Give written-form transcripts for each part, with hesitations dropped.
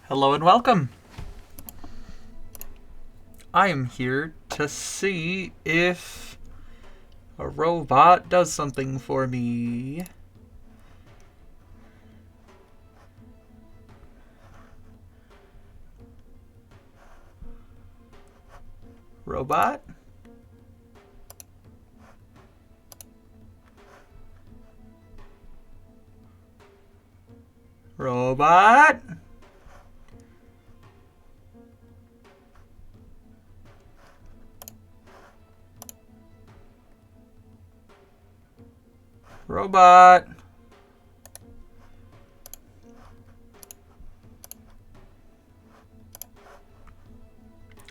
Hello and welcome. I am here to see if a robot does something for me. Robot? Robot? Robot?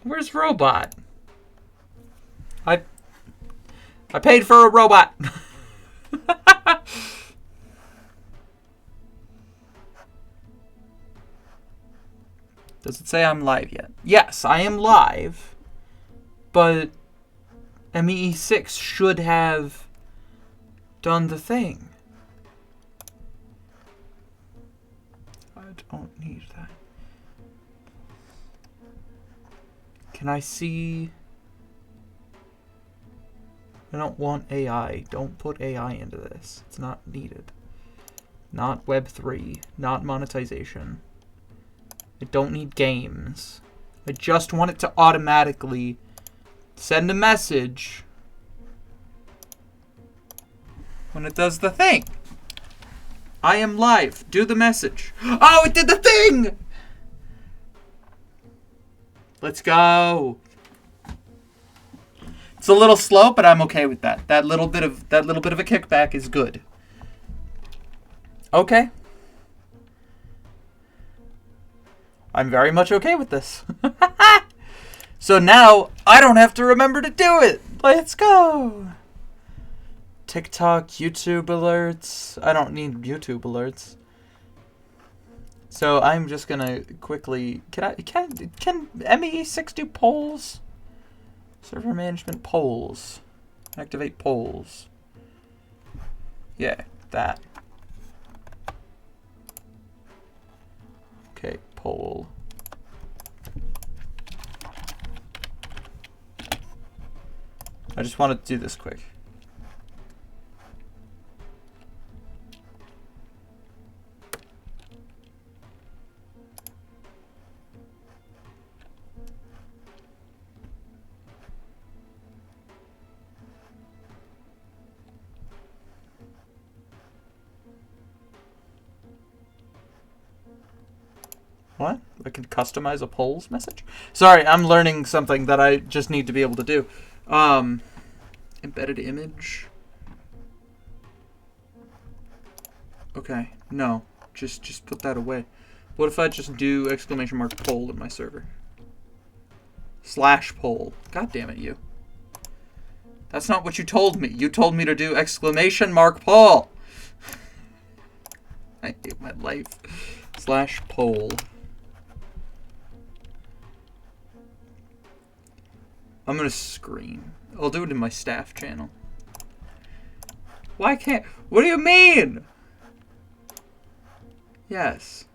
Where's Robot? I paid for a robot. Does it say I'm live yet? Yes, I am live. But ME6 should have done the thing. I don't need that. Can I see? I don't want AI. Don't put AI into this. It's not needed. Not Web3. Not monetization. I don't need games. I just want it to automatically send a message when it does the thing. I am live. Do the message. Oh, it did the thing! Let's go. It's a little slow, but I'm okay with that. That little bit of a kickback is good. Okay. I'm very much okay with this. So now I don't have to remember to do it. Let's go. TikTok, YouTube alerts. I don't need YouTube alerts. So I'm just gonna quickly. Can ME6 do polls? Server management polls. Activate polls. Yeah, that. Okay, poll. I just wanted to do this quick. What? I can customize a polls message? Sorry, I'm learning something that I just need to be able to do. Embedded image. Okay, no. Just put that away. What if I just do exclamation mark poll in my server? / poll. God damn it, you. That's not what you told me. You told me to do exclamation mark poll. I hate my life. / poll. I'm gonna scream. I'll do it in my staff channel. Why can't... What do you mean? Yes.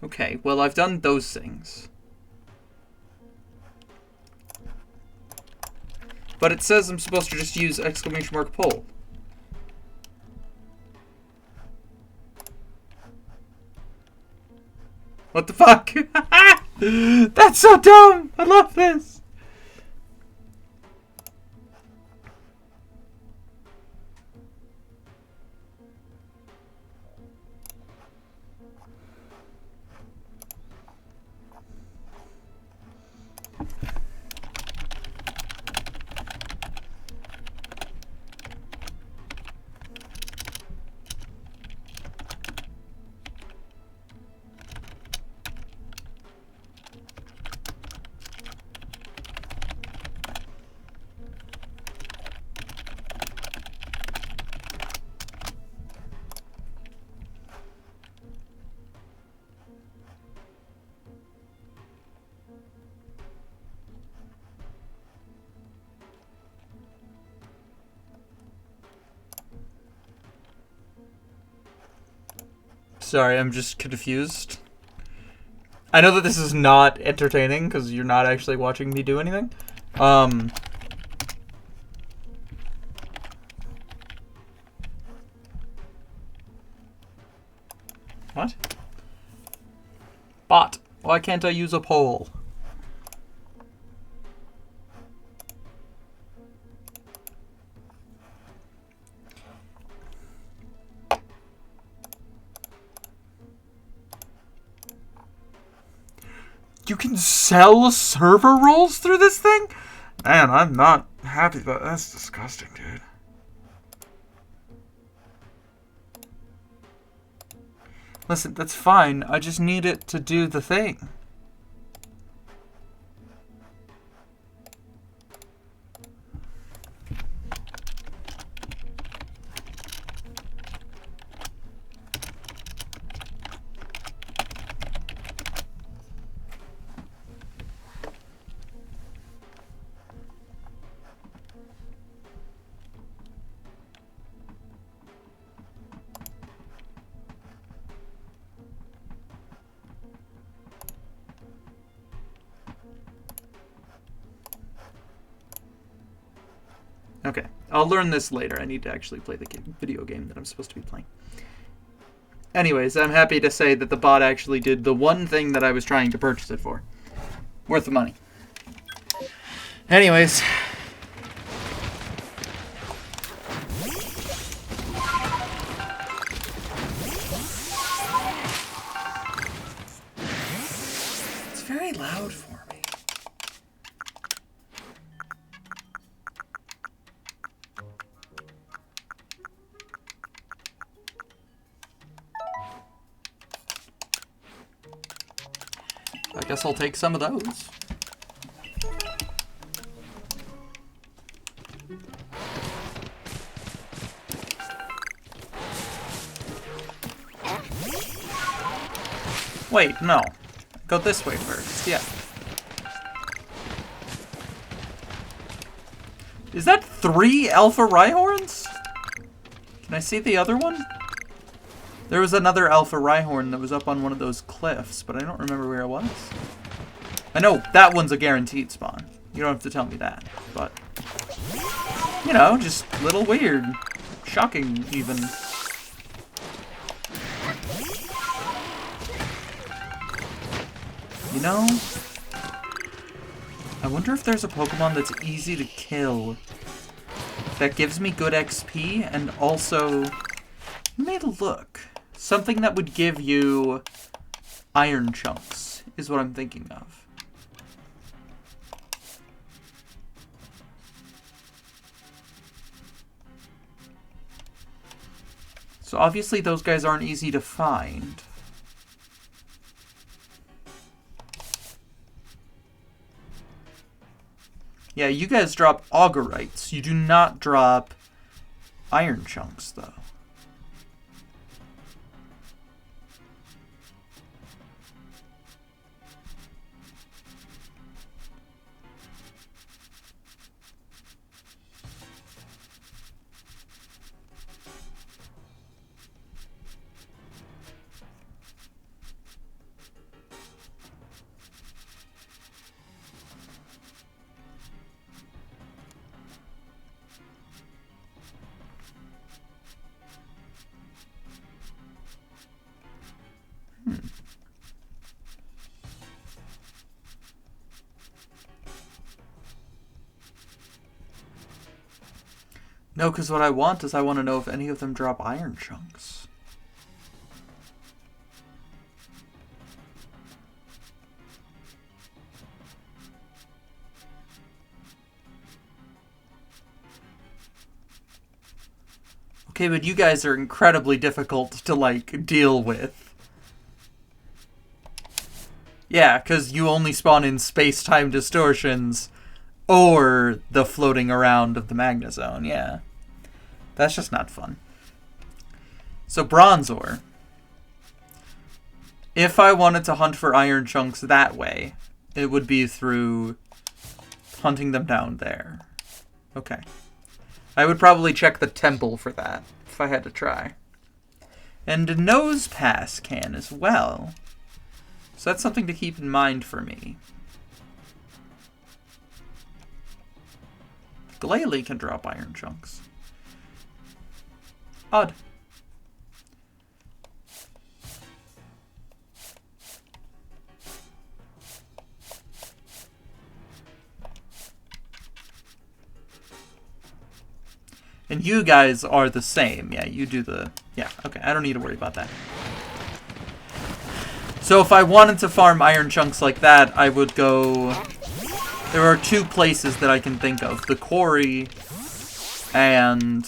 Okay, well, I've done those things. But it says I'm supposed to just use exclamation mark poll. What the fuck? That's so dumb! I love this! Sorry, I'm just confused. I know that this is not entertaining because you're not actually watching me do anything. What? Bot. Why can't I use a poll? You can sell server roles through this thing? Man, I'm not happy about that. That's disgusting, dude. Listen, that's fine. I just need it to do the thing. Okay, I'll learn this later. I need to actually play the video game that I'm supposed to be playing. Anyways, I'm happy to say that the bot actually did the one thing that I was trying to purchase it for. Worth the money. Anyways. It's very loud for me. I guess I'll take some of those. Wait, no. Go this way first, yeah. Is that 3 Alpha Rhyhorns? Can I see the other one? There was another Alpha Rhyhorn that was up on one of those cliffs, but I don't remember where it was. I know that one's a guaranteed spawn. You don't have to tell me that, but... You know, just a little weird. Shocking, even. You know... I wonder if there's a Pokemon that's easy to kill. That gives me good XP, and also... Let me look. Something that would give you iron chunks is what I'm thinking of. So obviously those guys aren't easy to find. Yeah, you guys drop augurites. You do not drop iron chunks, though. No, because what I want is I want to know if any of them drop iron chunks. Okay, but you guys are incredibly difficult to, like, deal with. Yeah, because you only spawn in space-time distortions or the floating around of the Magna Zone, yeah. That's just not fun. So Bronzor. If I wanted to hunt for iron chunks that way, it would be through hunting them down there. Okay. I would probably check the temple for that, if I had to try. And a nose pass can as well. So that's something to keep in mind for me. Glalie can drop iron chunks. Odd. And you guys are the same. Yeah, you do the... Yeah, okay, I don't need to worry about that. So if I wanted to farm iron chunks like that, I would go... There are two places that I can think of. The quarry and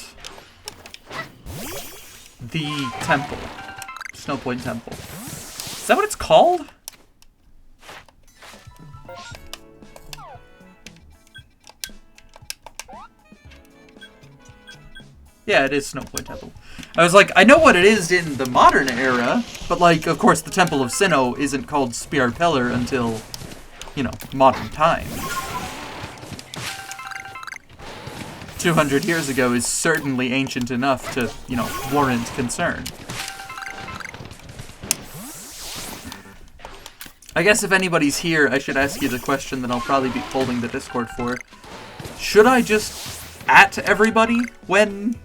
the temple. Snowpoint Temple. Is that what it's called? Yeah, it is Snowpoint Temple. I was like, I know what it is in the modern era, but like, of course, the Temple of Sinnoh isn't called Spear Pillar until, you know, modern times. 200 years ago is certainly ancient enough to, you know, warrant concern. I guess if anybody's here, I should ask you the question that I'll probably be holding the Discord for. Should I just at everybody when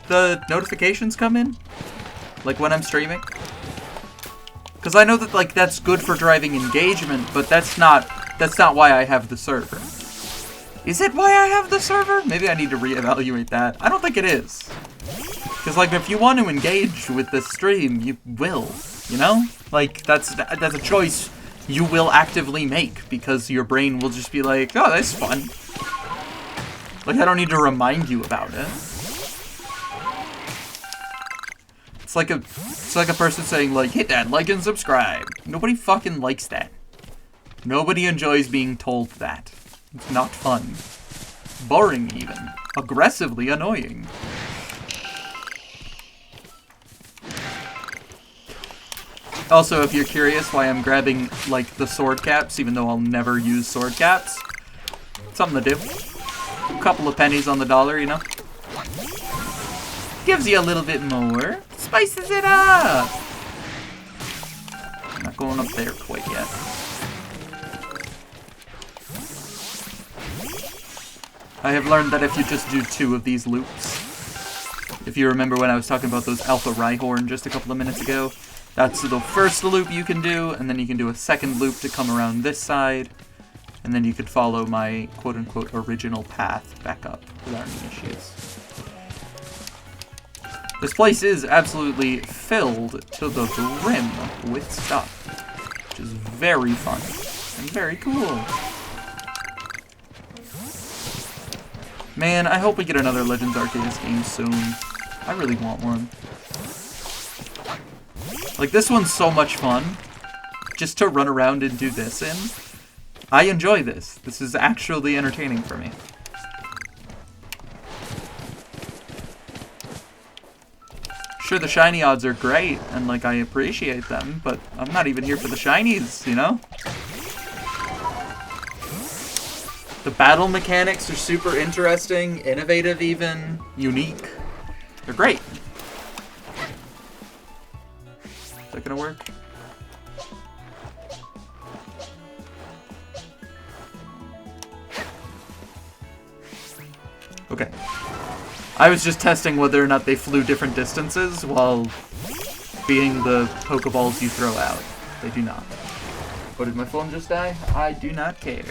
the notifications come in? Like when I'm streaming? Because I know that like that's good for driving engagement, but that's not why I have the server. Is it why I have the server? Maybe I need to reevaluate that. I don't think it is. Because like if you want to engage with this stream, you will, you know? Like that's a choice you will actively make because your brain will just be like, "Oh, that's fun." Like I don't need to remind you about it. It's like a person saying like, hit that like and subscribe. Nobody fucking likes that. Nobody enjoys being told that. It's not fun. Boring even. Aggressively annoying. Also, if you're curious why I'm grabbing like the sword caps, even though I'll never use sword caps, something to do. A couple of pennies on the dollar, you know? Gives you a little bit more. Spices it up! I'm not going up there quite yet. I have learned that if you just do 2 of these loops, if you remember when I was talking about those Alpha Rhyhorn just a couple of minutes ago, that's the first loop you can do, and then you can do a second loop to come around this side, and then you could follow my quote-unquote original path back up without any issues. This place is absolutely filled to the brim with stuff, which is very fun and very cool. Man, I hope we get another Legends Arceus game soon. I really want one. Like, this one's so much fun, just to run around and do this in. I enjoy this. This is actually entertaining for me. Sure, the shiny odds are great, and like I appreciate them, but I'm not even here for the shinies, you know? The battle mechanics are super interesting, innovative even, unique. They're great. Is that gonna work? Okay. I was just testing whether or not they flew different distances while being the Pokeballs you throw out. They do not. Oh, did my phone just die? I do not care.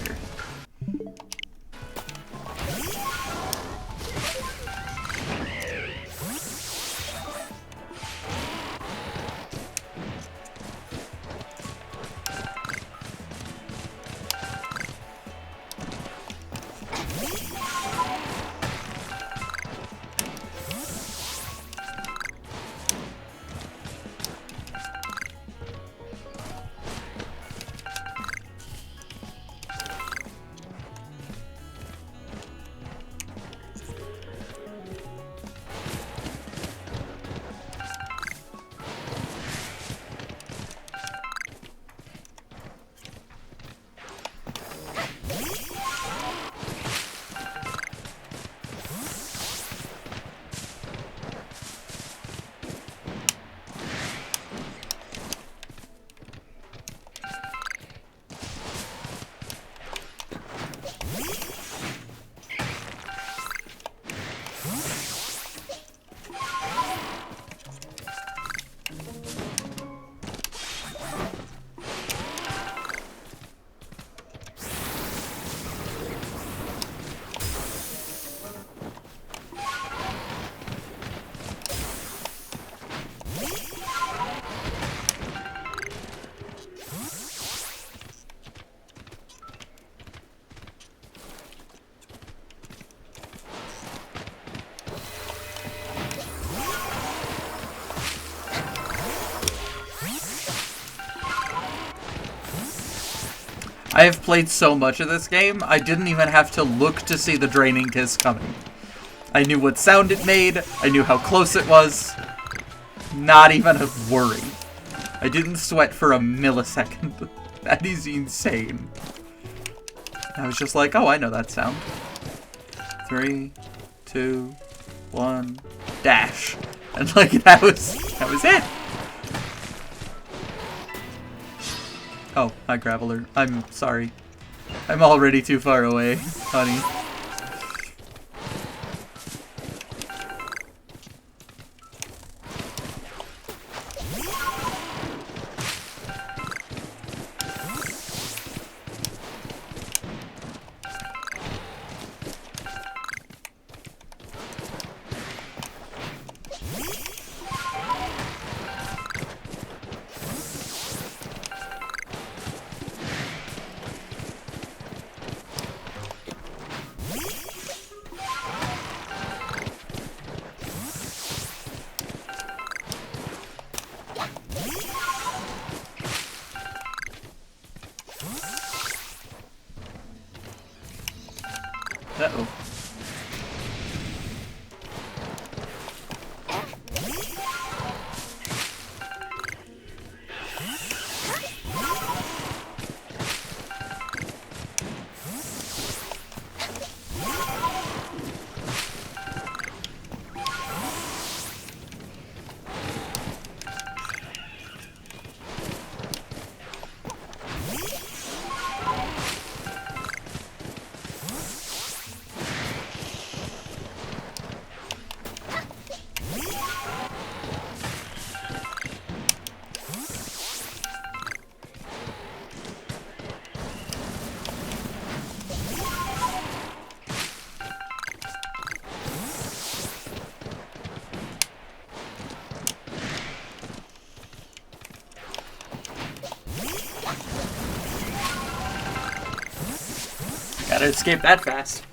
I have played so much of this game, I didn't even have to look to see the Draining Kiss coming. I knew what sound it made, I knew how close it was. Not even a worry. I didn't sweat for a millisecond. That is insane. I was just like, oh, I know that sound. 3, 2, 1, dash. And like, that was it. Oh, hi, Graveler. I'm sorry. I'm already too far away, honey. Uh-oh. Gotta escape that fast.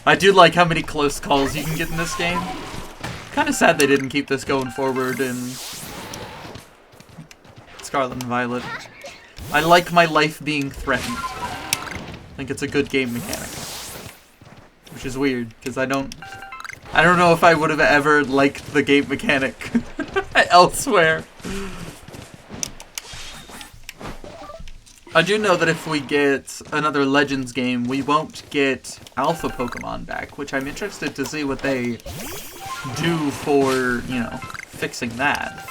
I do like how many close calls you can get in this game. Kinda sad they didn't keep this going forward in Scarlet and Violet. I like my life being threatened. I think it's a good game mechanic. Which is weird, because I don't know if I would have ever liked the game mechanic elsewhere. I do know that if we get another Legends game, we won't get Alpha Pokemon back, which I'm interested to see what they do for, you know, fixing that.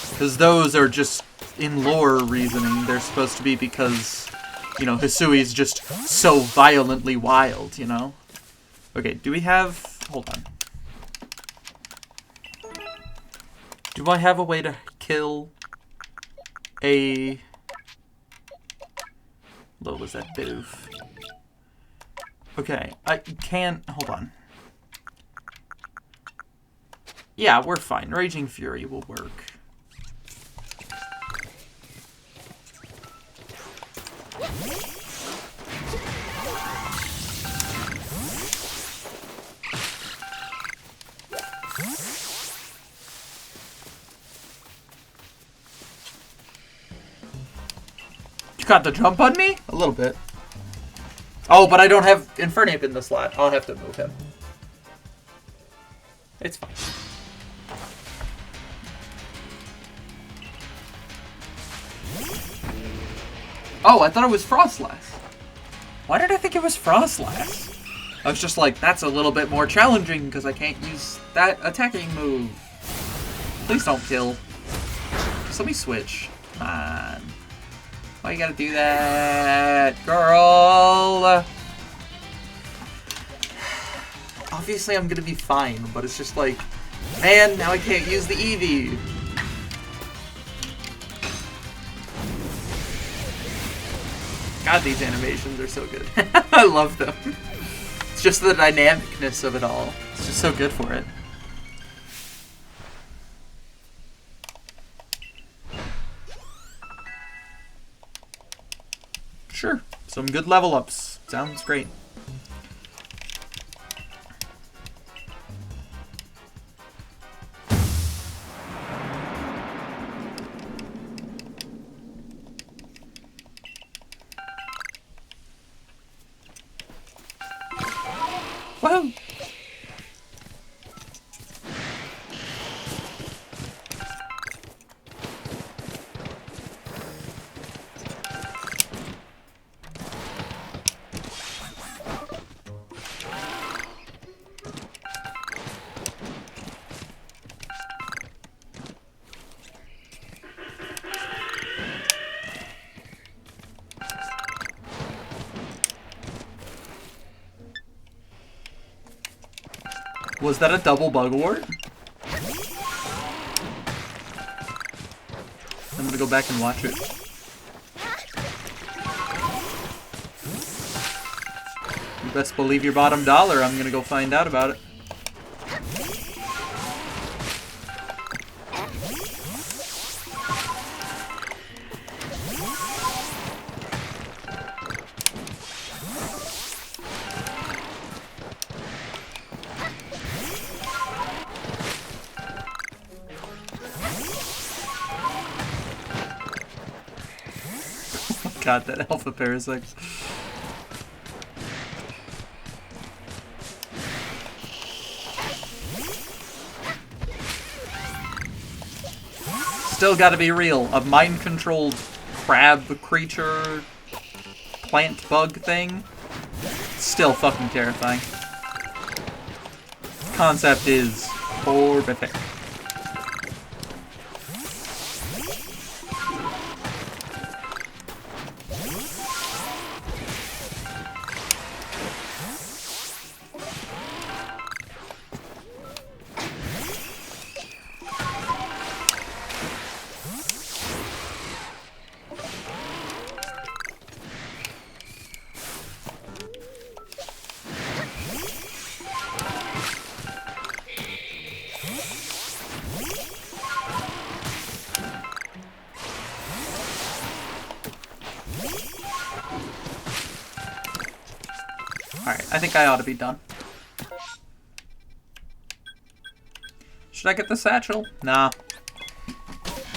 Because those are just, in lore reasoning, they're supposed to be because, you know, Hisui's just so violently wild, you know? Okay, do we have... hold on. Do I have a way to kill a... what was that Bidoof? Okay, I can't... hold on. Yeah, we're fine. Raging Fury will work. You got the jump on me? A little bit. Oh, but I don't have Infernape in the slot. I'll have to move him. It's fine. Oh, I thought it was Frostlass. Why did I think it was Frostlass? I was just like, that's a little bit more challenging because I can't use that attacking move. Please don't kill. Just let me switch. Come on. Why you gotta do that, girl? Obviously I'm gonna be fine, but it's just like, man, now I can't use the Eevee. God, these animations are so good. I love them. It's just the dynamicness of it all. It's just so good for it. Sure, some good level ups. Sounds great. Woohoo! Was that a double bugwort? I'm gonna go back and watch it. You best believe your bottom dollar I'm gonna go find out about it. God, that alpha parasite. Still gotta be real. A mind-controlled crab creature, plant bug thing. Still fucking terrifying. Concept is horrific. Alright, I think I ought to be done. Should I get the satchel? Nah.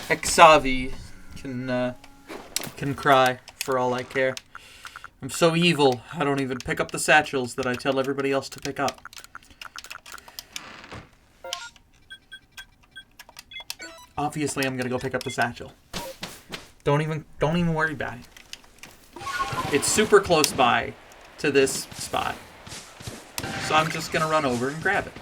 Exavi can cry for all I care. I'm so evil, I don't even pick up the satchels that I tell everybody else to pick up. Obviously, I'm gonna go pick up the satchel. Don't even worry about it. It's super close by to this spot, so I'm just gonna run over and grab it.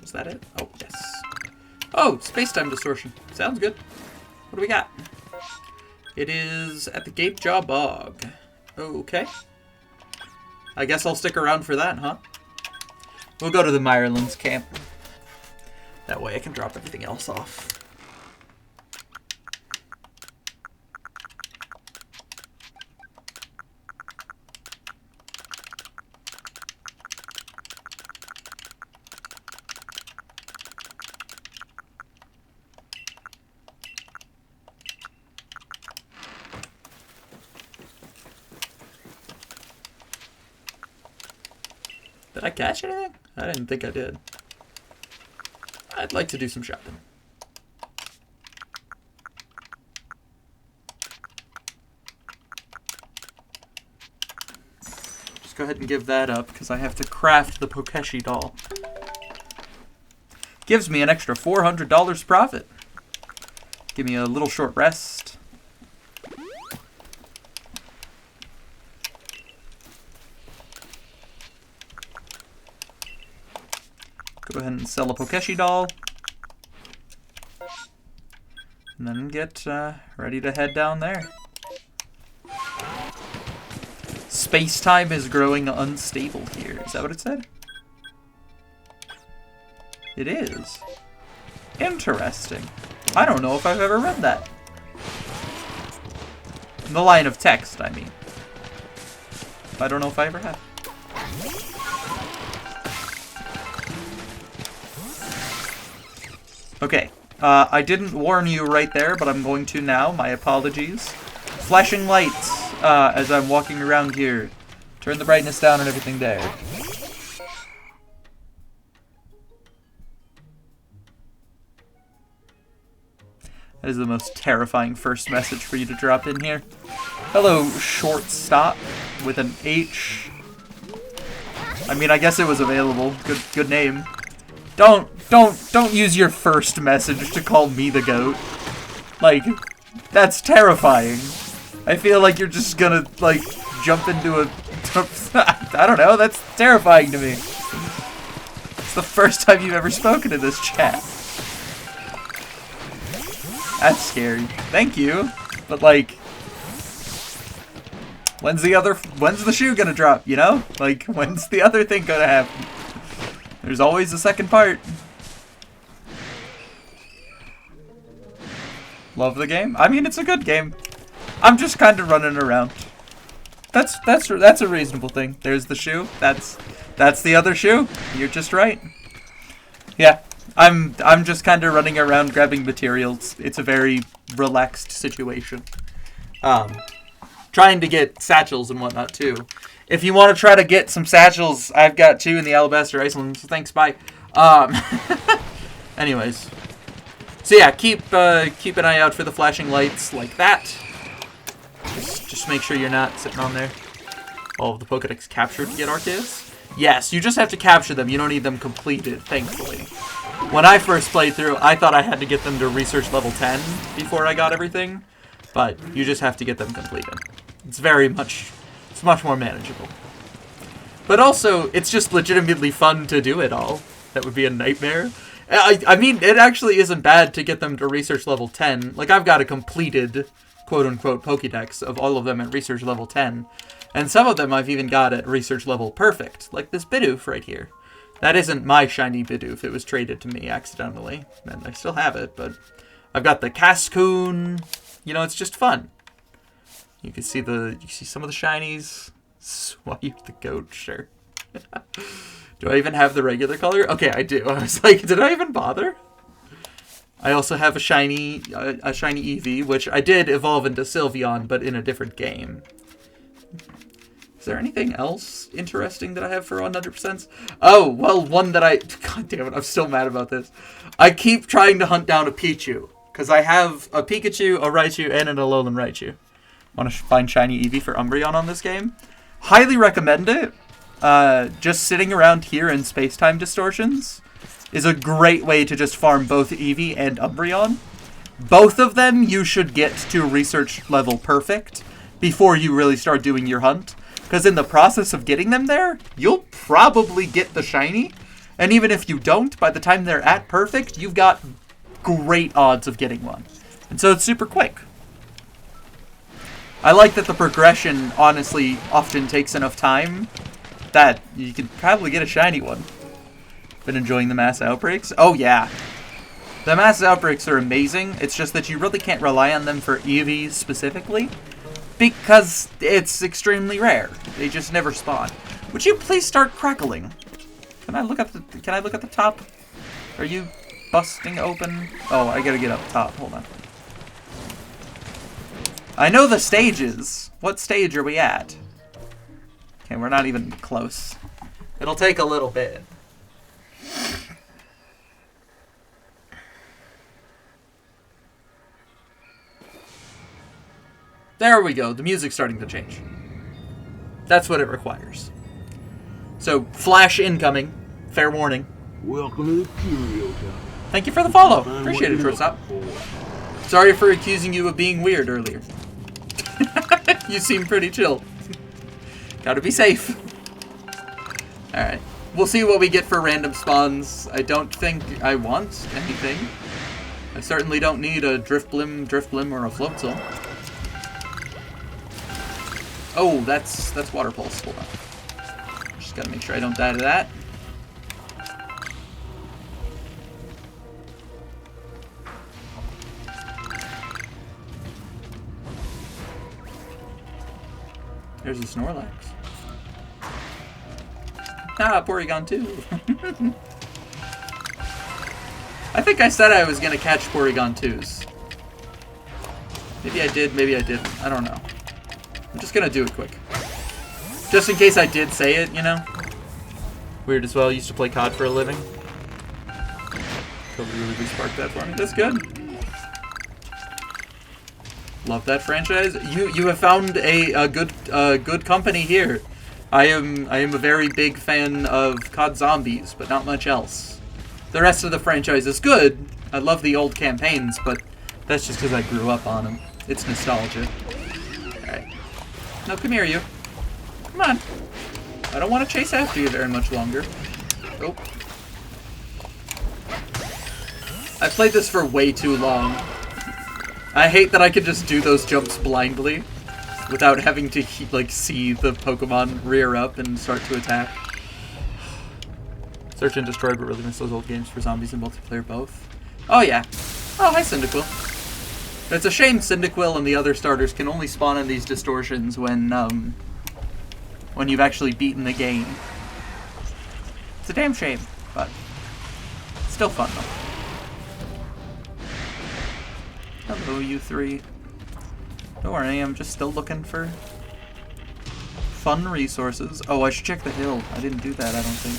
Is that it? Oh, yes. Oh, space-time distortion. Sounds good. What do we got? It is at the Gape Jaw Bog. Okay. I guess I'll stick around for that, huh? We'll go to the Meyerlands camp. That way I can drop everything else off. Did I catch anything? I didn't think I did. I'd like to do some shopping. Just go ahead and give that up, because I have to craft the Pokeshi doll. Gives me an extra $400 profit. Give me a little short rest. Go ahead and sell a Pokeshi doll. And then get ready to head down there. Space-time is growing unstable here. Is that what it said? It is. Interesting. I don't know if I've ever read that. In the line of text, I mean. I don't know if I ever have. Okay, I didn't warn you right there, but I'm going to now. My apologies. Flashing lights as I'm walking around here. Turn the brightness down and everything there. That is the most terrifying first message for you to drop in here. Hello, shortstop with an H. I mean, I guess it was available. Good name. Don't use your first message to call me the GOAT. Like, that's terrifying. I feel like you're just gonna, like, jump into a... I don't know, that's terrifying to me. It's the first time you've ever spoken in this chat. That's scary. Thank you. But, like... When's the shoe gonna drop, you know? Like, when's the other thing gonna happen? There's always a second part. Love the game? I mean, it's a good game. I'm just kind of running around. That's a reasonable thing. There's the shoe. That's the other shoe. You're just right. Yeah, I'm just kind of running around grabbing materials. It's a very relaxed situation. Trying to get satchels and whatnot too. If you want to try to get some satchels, I've got 2 in the Alabaster Iceland. So thanks, bye. Anyways, so yeah, keep an eye out for the flashing lights like that. Just make sure you're not sitting on there. All of the Pokedex captured to get Arceus. Yes, you just have to capture them. You don't need them completed, thankfully. When I first played through, I thought I had to get them to research level 10 before I got everything, but you just have to get them completed. It's much more manageable. But also, it's just legitimately fun to do it all. That would be a nightmare. I mean, it actually isn't bad to get them to research level 10. Like, I've got a completed, quote-unquote, Pokédex of all of them at research level 10. And some of them I've even got at research level perfect. Like this Bidoof right here. That isn't my shiny Bidoof. It was traded to me accidentally. And I still have it, but I've got the Cascoon. You know, it's just fun. You can see some of the shinies. Swipe the goat, sure. Do I even have the regular color? Okay, I do. I was like, did I even bother? I also have a shiny Eevee, which I did evolve into Sylveon, but in a different game. Is there anything else interesting that I have for 100%? Oh, well, one that I... God damn it, I'm still mad about this. I keep trying to hunt down a Pichu, because I have a Pikachu, a Raichu, and an Alolan Raichu. Want to find shiny Eevee for Umbreon on this game? Highly recommend it. Just sitting around here in space-time distortions is a great way to just farm both Eevee and Umbreon. Both of them you should get to research level perfect before you really start doing your hunt. Because in the process of getting them there, you'll probably get the shiny. And even if you don't, by the time they're at perfect, you've got great odds of getting one. And so it's super quick. I like that the progression, honestly, often takes enough time that you could probably get a shiny one. Been enjoying the mass outbreaks? Oh, yeah. The mass outbreaks are amazing. It's just that you really can't rely on them for Eevee specifically, because it's extremely rare. They just never spawn. Would you please start crackling? Can I look at the top? Are you busting open? Oh, I gotta get up top. Hold on. I know the stages. What stage are we at? Okay, we're not even close. It'll take a little bit. There we go. The music's starting to change. That's what it requires. So, flash incoming. Fair warning. Welcome to the Curio Town. Thank you for the follow. Appreciate it, shortstop. Sorry for accusing you of being weird earlier. You seem pretty chill. Gotta be safe. Alright. We'll see what we get for random spawns. I don't think I want anything. I certainly don't need a Drifblim, or a Floatzel. Oh, that's Water Pulse. Hold on. Just gotta make sure I don't die to that. There's a Snorlax. Ah, Porygon 2. I think I said I was gonna catch Porygon 2s. Maybe I did, maybe I didn't. I don't know. I'm just gonna do it quick. Just in case I did say it, you know? Weird as well, I used to play COD for a living. Kobe really sparked that for me. That's good. Love that franchise. You have found a good company here. I am a very big fan of COD Zombies, but not much else. The rest of the franchise is good. I love the old campaigns, but that's just because I grew up on them. It's nostalgia. Alright. No, come here, you. Come on. I don't want to chase after you very much longer. Oh. I played this for way too long. I hate that I can just do those jumps blindly without having to, like, see the Pokemon rear up and start to attack. Search and destroy, but really miss those old games for zombies and multiplayer both. Oh, yeah. Oh, hi, Cyndaquil. It's a shame Cyndaquil and the other starters can only spawn in these distortions when you've actually beaten the game. It's a damn shame, but still fun, though. Hello, you three. Don't worry, I'm just still looking for fun resources. Oh, I should check the hill. I didn't do that, I don't think.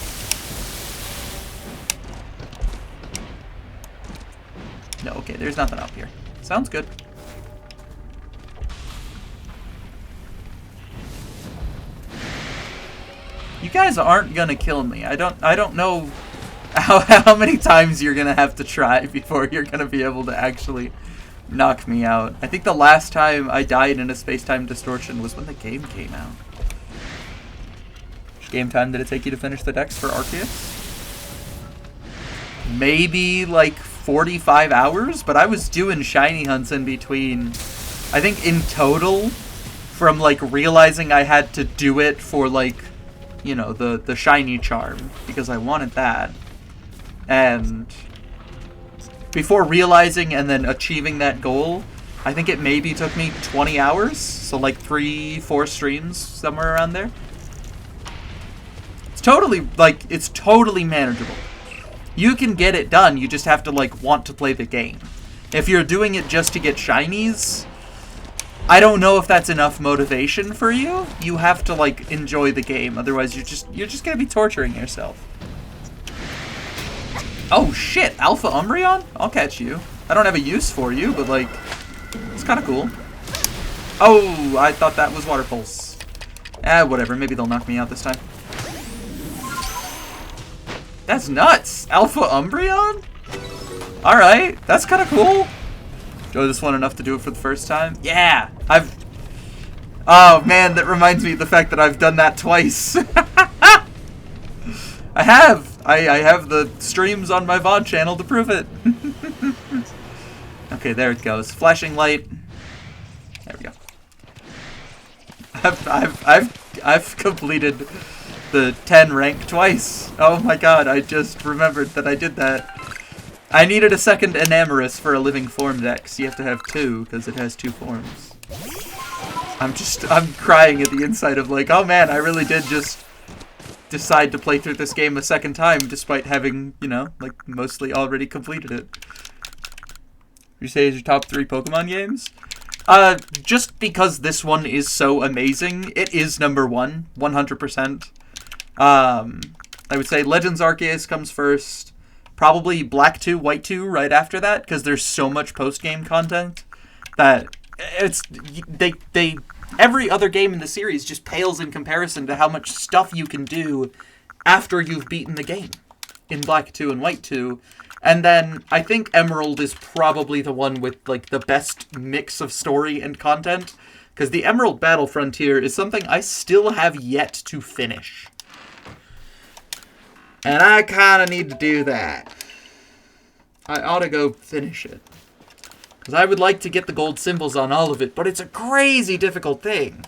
No, okay, there's nothing up here. Sounds good. You guys aren't gonna kill me. I don't know how many times you're gonna have to try before you're gonna be able to actually knock me out. I think the last time I died in a space-time distortion was when the game came out. Which game time did it take you to finish the decks for Arceus? Maybe like 45 hours, but I was doing shiny hunts in between. I think in total, from like realizing I had to do it for like, you know, the shiny charm, because I wanted that, and before realizing and then achieving that goal, I think it maybe took me 20 hours, so like 3-4 streams, somewhere around there. It's totally, like, it's totally manageable. You can get it done, you just have to, like, want to play the game. If you're doing it just to get shinies, I don't know if that's enough motivation for you. You have to, like, enjoy the game, otherwise you're just gonna be torturing yourself. Oh shit, Alpha Umbreon? I'll catch you. I don't have a use for you, but like, it's kind of cool. Oh, I thought that was Water Pulse. Whatever, maybe they'll knock me out this time. That's nuts! Alpha Umbreon? Alright, that's kind of cool. Enjoy this one enough to do it for the first time? Yeah! Oh man, that reminds me of the fact that I've done that twice. I have! I have the streams on my VOD channel to prove it. Okay, there it goes. Flashing light. There we go. I've completed the 10 rank twice. Oh my god, I just remembered that I did that. I needed a second Enamorous for a living form deck, so you have to have 2, because it has 2 forms. I'm crying at the inside of like, oh man, I really did just decide to play through this game a second time, despite having, you know, like, mostly already completed it. You say is your top 3 Pokemon games? Just because this one is so amazing, it is number 1, 100%. I would say Legends Arceus comes first, probably Black 2, White 2 right after that, because there's so much post-game content that every other game in the series just pales in comparison to how much stuff you can do after you've beaten the game in Black 2 and White 2. And then I think Emerald is probably the one with like the best mix of story and content, because the Emerald Battle Frontier is something I still have yet to finish. And I kind of need to do that. I ought to go finish it. Because I would like to get the gold symbols on all of it, but it's a crazy difficult thing.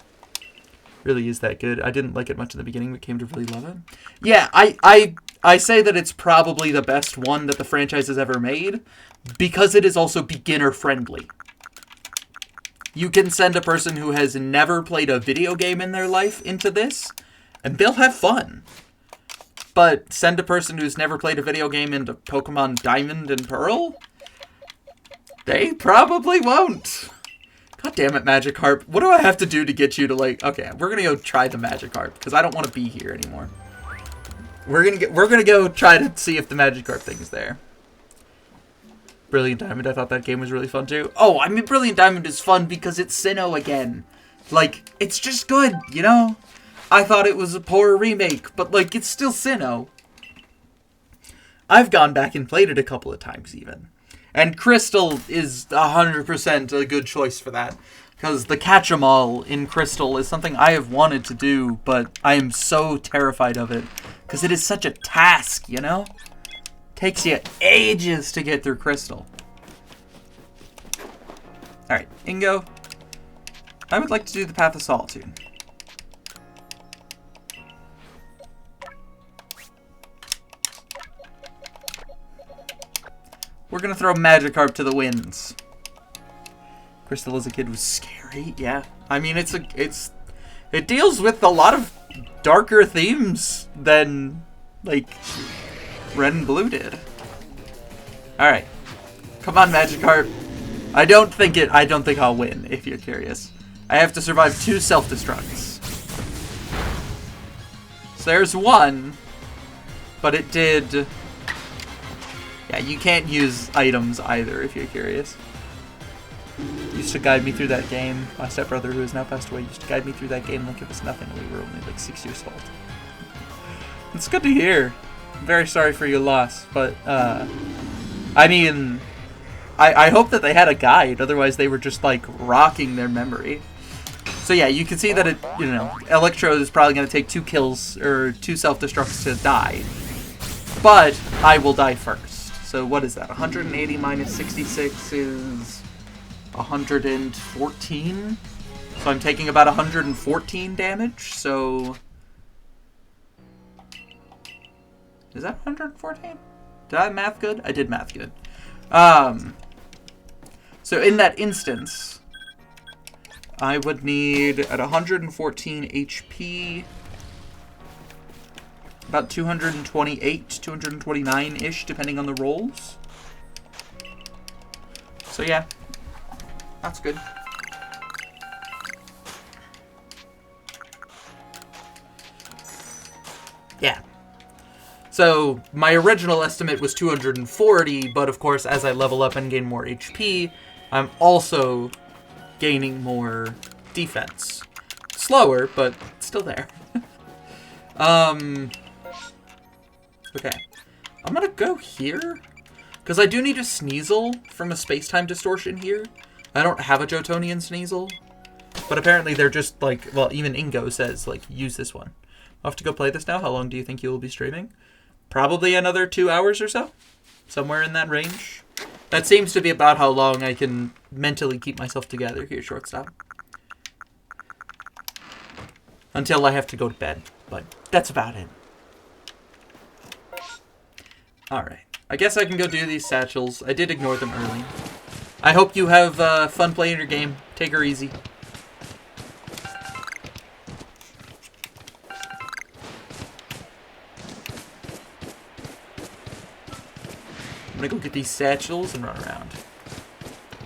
Really is that good. I didn't like it much in the beginning, but came to really love it. Yeah, I say that it's probably the best one that the franchise has ever made, because it is also beginner-friendly. You can send a person who has never played a video game in their life into this, and they'll have fun. But send a person who's never played a video game into Pokemon Diamond and Pearl? They probably won't. God damn it, Magikarp. What do I have to do to get you to, like... Okay, we're gonna go try the Magikarp, because I don't want to be here anymore. We're gonna go try to see if the Magikarp thing is there. Brilliant Diamond. I thought that game was really fun too. Oh, I mean, Brilliant Diamond is fun because it's Sinnoh again. Like, it's just good, you know? I thought it was a poor remake, but, like, it's still Sinnoh. I've gone back and played it a couple of times, even. And Crystal is 100% a good choice for that. Because the catch-em-all in Crystal is something I have wanted to do, but I am so terrified of it. Because it is such a task, you know? Takes you ages to get through Crystal. Alright, Ingo. I would like to do the Path of Solitude. We're gonna throw Magikarp to the winds. Crystal as a kid was scary, yeah. I mean, it deals with a lot of darker themes than, like, Red and Blue did. Alright. Come on, Magikarp. I don't think I'll win, if you're curious. I have to survive 2 self-destructs. So there's one, but it did... Yeah, you can't use items either, if you're curious. Used to guide me through that game. My stepbrother, who has now passed away, used to guide me through that game like it was nothing. We were only like 6 years old. It's good to hear. I'm very sorry for your loss, but, I mean, I hope that they had a guide, otherwise they were just, like, rocking their memory. So yeah, you can see that it, you know, Electro is probably going to take 2 kills, or 2 self-destructs to die. But I will die first. So what is that? 180 minus 66 is 114? So I'm taking about 114 damage, so... Is that 114? Did I math good? I did math good. So in that instance, I would need, at 114 HP, about 228, 229-ish, depending on the rolls. So yeah, that's good. Yeah. So my original estimate was 240, but of course, as I level up and gain more HP, I'm also gaining more defense. Slower, but still there. Okay. I'm gonna go here, because I do need a Sneasel from a space-time distortion here. I don't have a Jotonian Sneasel, but apparently they're just like, well, even Ingo says, like, use this one. I'll have to go play this now. How long do you think you will be streaming? Probably another 2 hours or so. Somewhere in that range. That seems to be about how long I can mentally keep myself together here, shortstop. Until I have to go to bed. But that's about it. Alright. I guess I can go do these satchels. I did ignore them early. I hope you have fun playing your game. Take her easy. I'm gonna go get these satchels and run around.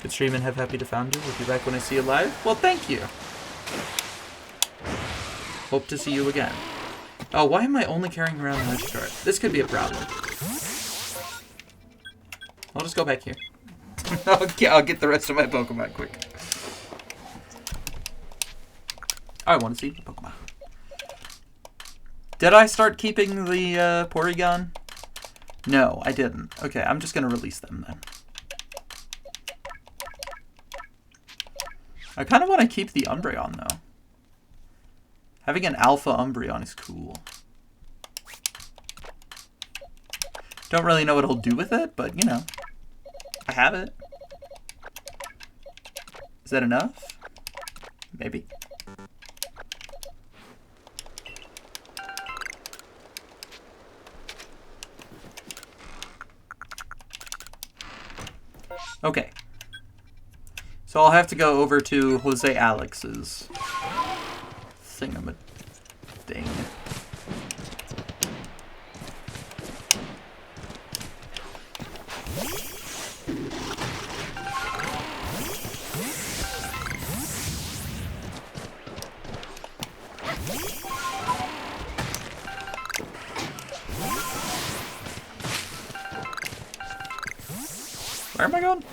Good stream and have happy to found you. We'll be back when I see you live. Well, thank you. Hope to see you again. Oh, why am I only carrying around the Magikarp? This could be a problem. I'll just go back here. I'll get the rest of my Pokemon quick. I want to see the Pokemon. Did I start keeping the Porygon? No, I didn't. Okay, I'm just going to release them then. I kind of want to keep the Umbreon, though. Having an Alpha Umbreon is cool. Don't really know what he'll do with it, but, you know. I have it. Is that enough? Maybe. Okay. So I'll have to go over to Jose Alex's thing. Where am I going?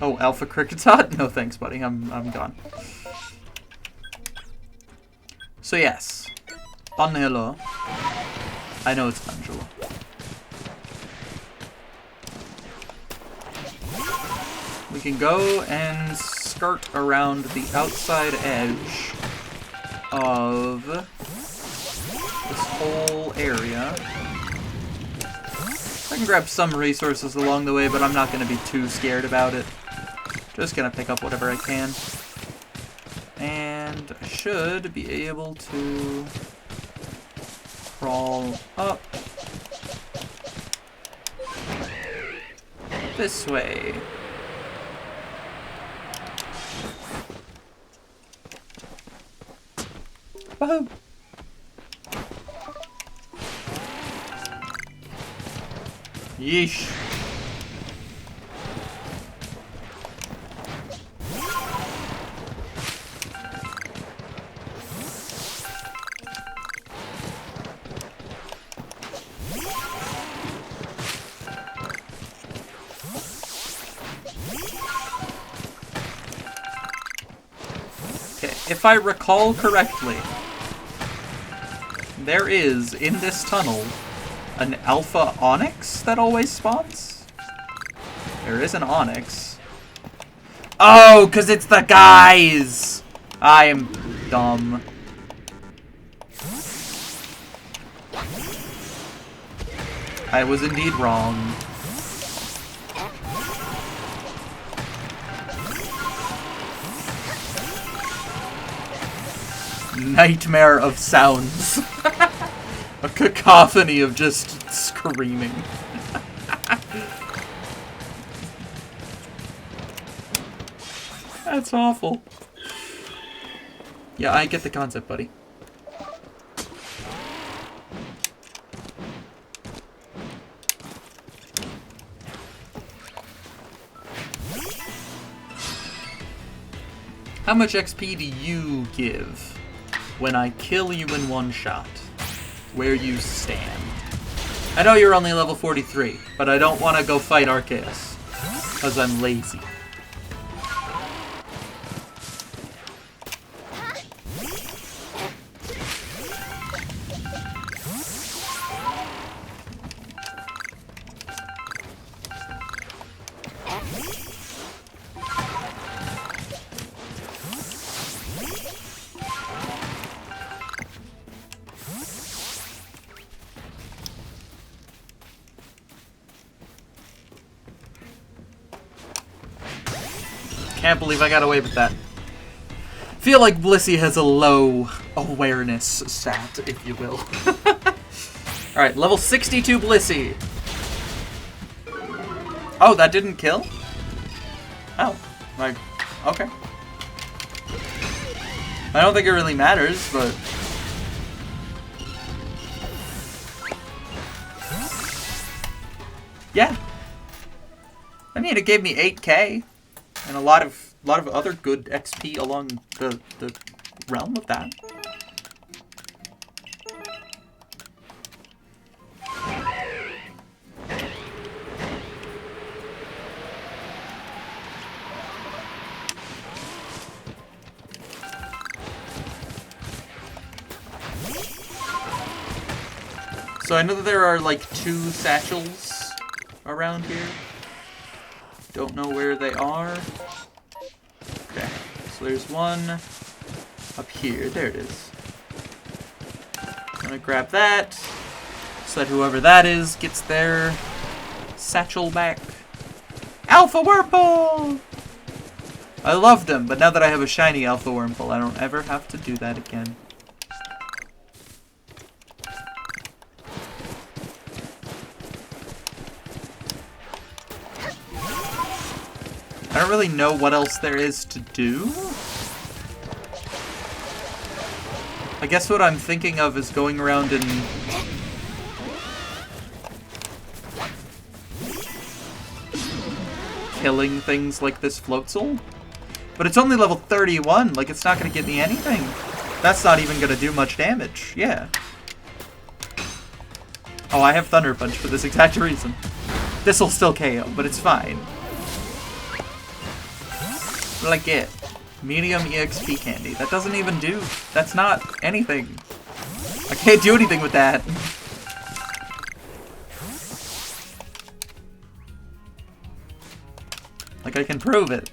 Oh, Alpha Cricketot? No thanks, buddy. I'm gone. So yes. Angelo. I know it's Angelo. We can go and skirt around the outside edge of this whole area. I can grab some resources along the way, but I'm not going to be too scared about it. Just going to pick up whatever I can. And I should be able to crawl up this way. Woohoo! Yeesh. Okay, if I recall correctly, there is, in this tunnel, an alpha onyx that always spawns? There is an onyx. Oh, because it's the guys! I am dumb. I was indeed wrong. Nightmare of sounds. A cacophony of just screaming. That's awful. Yeah, I get the concept, buddy. How much XP do you give when I kill you in one shot? Where you stand. I know you're only level 43, but I don't want to go fight Arceus, because I'm lazy. Can't believe I got away with that. Feel like Blissey has a low awareness stat, if you will. Alright, level 62 Blissey. Oh, that didn't kill? Oh, like, okay. I don't think it really matters, but... yeah. I mean, it gave me 8k. And a lot of other good XP along the realm of that. So I know that there are like 2 satchels around here. Don't know where they are. Okay, so there's one up here. There it is. I'm gonna grab that so that whoever that is gets their satchel back. Alpha Wurmple! I loved him, but now that I have a shiny Alpha Wurmple, I don't ever have to do that again. I don't really know what else there is to do. I guess what I'm thinking of is going around and... killing things like this Floatzel. But it's only level 31, like it's not going to get me anything. That's not even going to do much damage, yeah. Oh, I have Thunder Punch for this exact reason. This'll still KO, but it's fine. What I get? Medium EXP candy. That doesn't even do... That's not anything. I can't do anything with that. Like, I can prove it.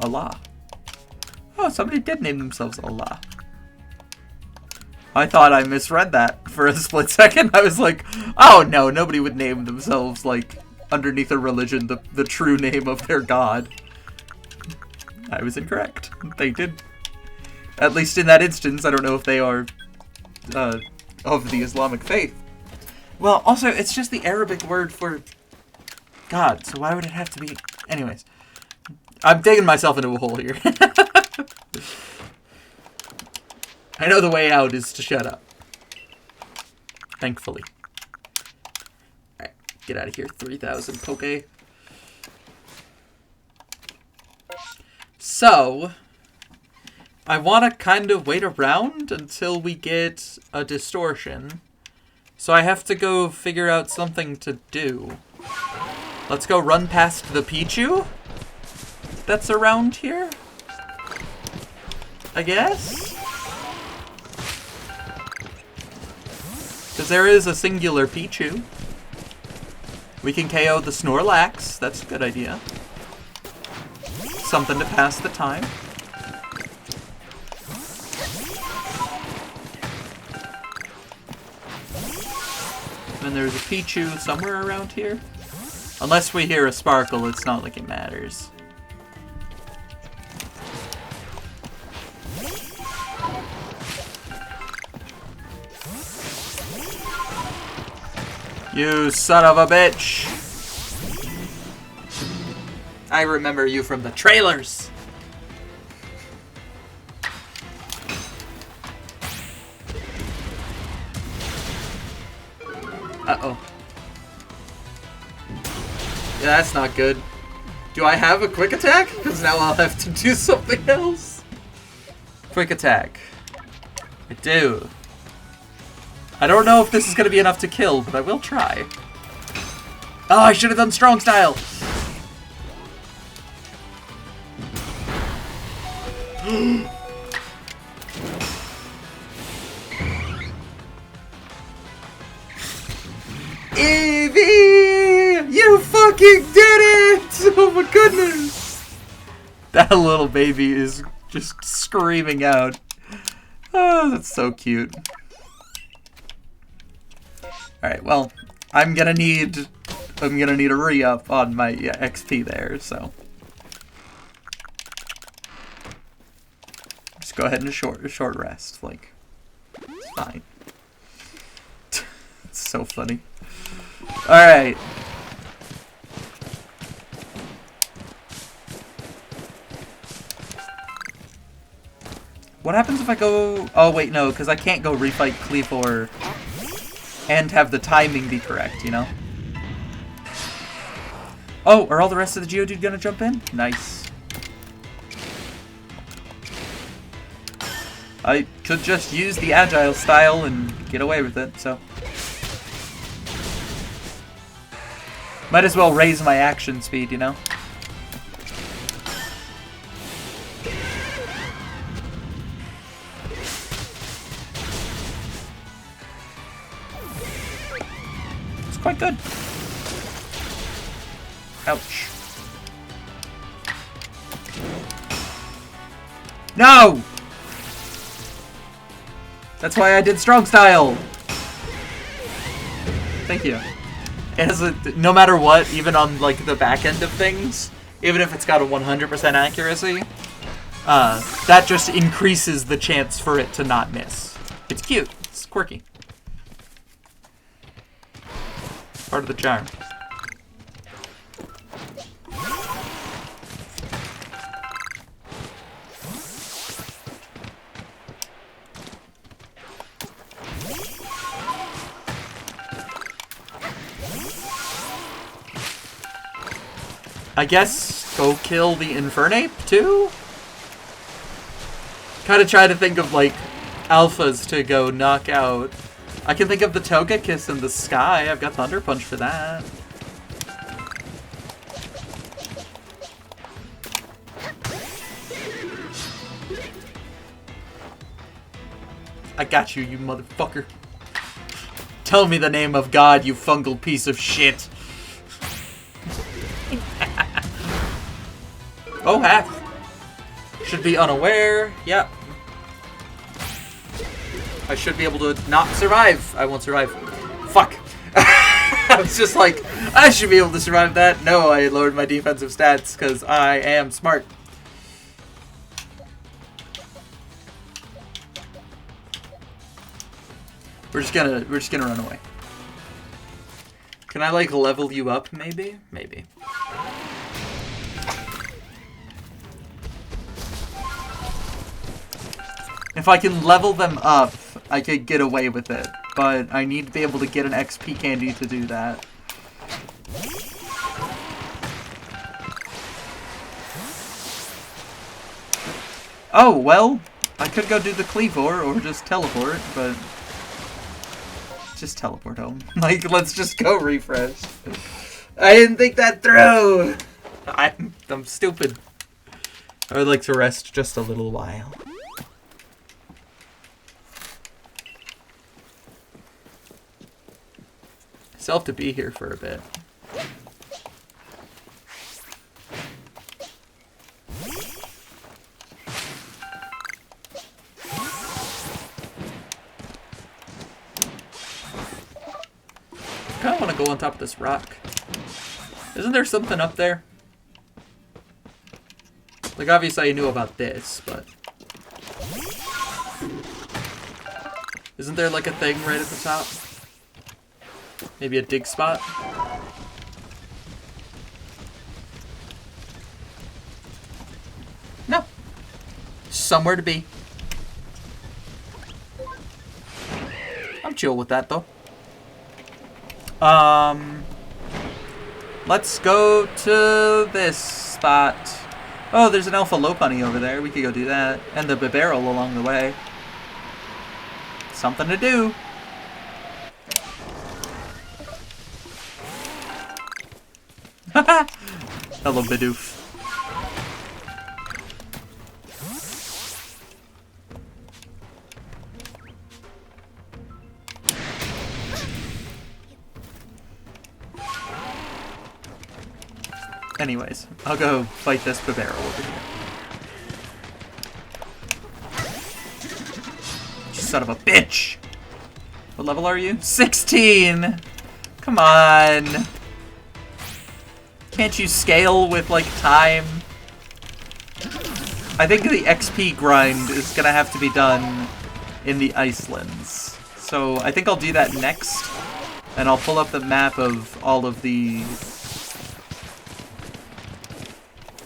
Allah. Oh, somebody did name themselves Allah. I thought I misread that for a split second. I was like, oh no, nobody would name themselves, like, underneath a religion, the true name of their god. I was incorrect. They did. At least in that instance, I don't know if they are of the Islamic faith. Well, also, it's just the Arabic word for God, so why would it have to be... Anyways. I'm digging myself into a hole here. I know the way out is to shut up. Thankfully. Alright, get out of here. 3,000 Poke. So, I want to kind of wait around until we get a distortion. So I have to go figure out something to do. Let's go run past the Pichu that's around here, I guess? Because there is a singular Pichu. We can KO the Snorlax. That's a good idea. Something to pass the time. And there's a Pichu somewhere around here. Unless we hear a Sparkle, it's not like it matters. You son of a bitch! I remember you from the trailers! Uh-oh. Yeah, that's not good. Do I have a quick attack? Because now I'll have to do something else. Quick attack. I do. I don't know if this is going to be enough to kill, but I will try. Oh, I should have done strong style. Eevee! You fucking did it! Oh my goodness! That little baby is just screaming out. Oh, that's so cute. Alright, well, I'm gonna need a re-up on my XP there, so. Just go ahead and a short rest, like, it's fine. It's so funny. Alright. What happens if I go... Oh, wait, no, because I can't go refight Cleaver and have the timing be correct, you know? Oh, are all the rest of the Geodude gonna jump in? Nice. I could just use the agile style and get away with it, so... Might as well raise my action speed, you know? It's quite good. Ouch. No! That's why I did strong style! Thank you. It has a, no matter what, even on like the back end of things, even if it's got a 100% accuracy, that just increases the chance for it to not miss. It's cute. It's quirky. Part of the charm. I guess go kill the Infernape, too? Kind of try to think of, like, alphas to go knock out. I can think of the Togekiss in the sky. I've got Thunder Punch for that. I got you, you motherfucker. Tell me the name of God, you fungal piece of shit. Oh, half. Should be unaware. Yep. I should be able to not survive. I won't survive. Fuck. I was just like, I should be able to survive that. No, I lowered my defensive stats because I am smart. We're just gonna run away. Can I like level you up maybe? Maybe. If I can level them up, I could get away with it. But I need to be able to get an XP candy to do that. Oh, well, I could go do the Cleavor or just teleport, but... Just teleport home. Like, let's just go refresh. I didn't think that through! I'm stupid. I would like to rest just a little while. Still have to be here for a bit. I kind of want to go on top of this rock. Isn't there something up there? Like, obviously I knew about this, but... Isn't there like a thing right at the top? Maybe a dig spot? No. Somewhere to be. I'm chill with that, though. Let's go to this spot. Oh, there's an Alpha Lopunny over there. We could go do that. And the Bibarel along the way. Something to do. Hello, Bidoof. Anyways, I'll go fight this Bibarel over here. You son of a bitch! What level are you? 16! Come on! Can't you scale with, like, time? I think the XP grind is gonna have to be done in the Icelands. So I think I'll do that next. And I'll pull up the map of all of the...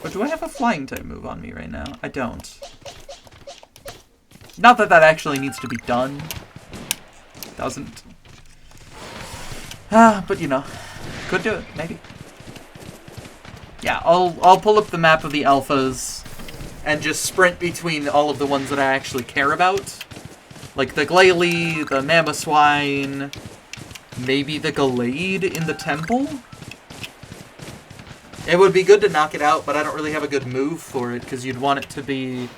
But do I have a flying type move on me right now? I don't. Not that that actually needs to be done. It doesn't. But you know, could do it, maybe. Yeah, I'll pull up the map of the alphas and just sprint between all of the ones that I actually care about. Like the Glalie, the Mamoswine, maybe the Gallade in the temple? It would be good to knock it out, but I don't really have a good move for it, because you'd want it to be...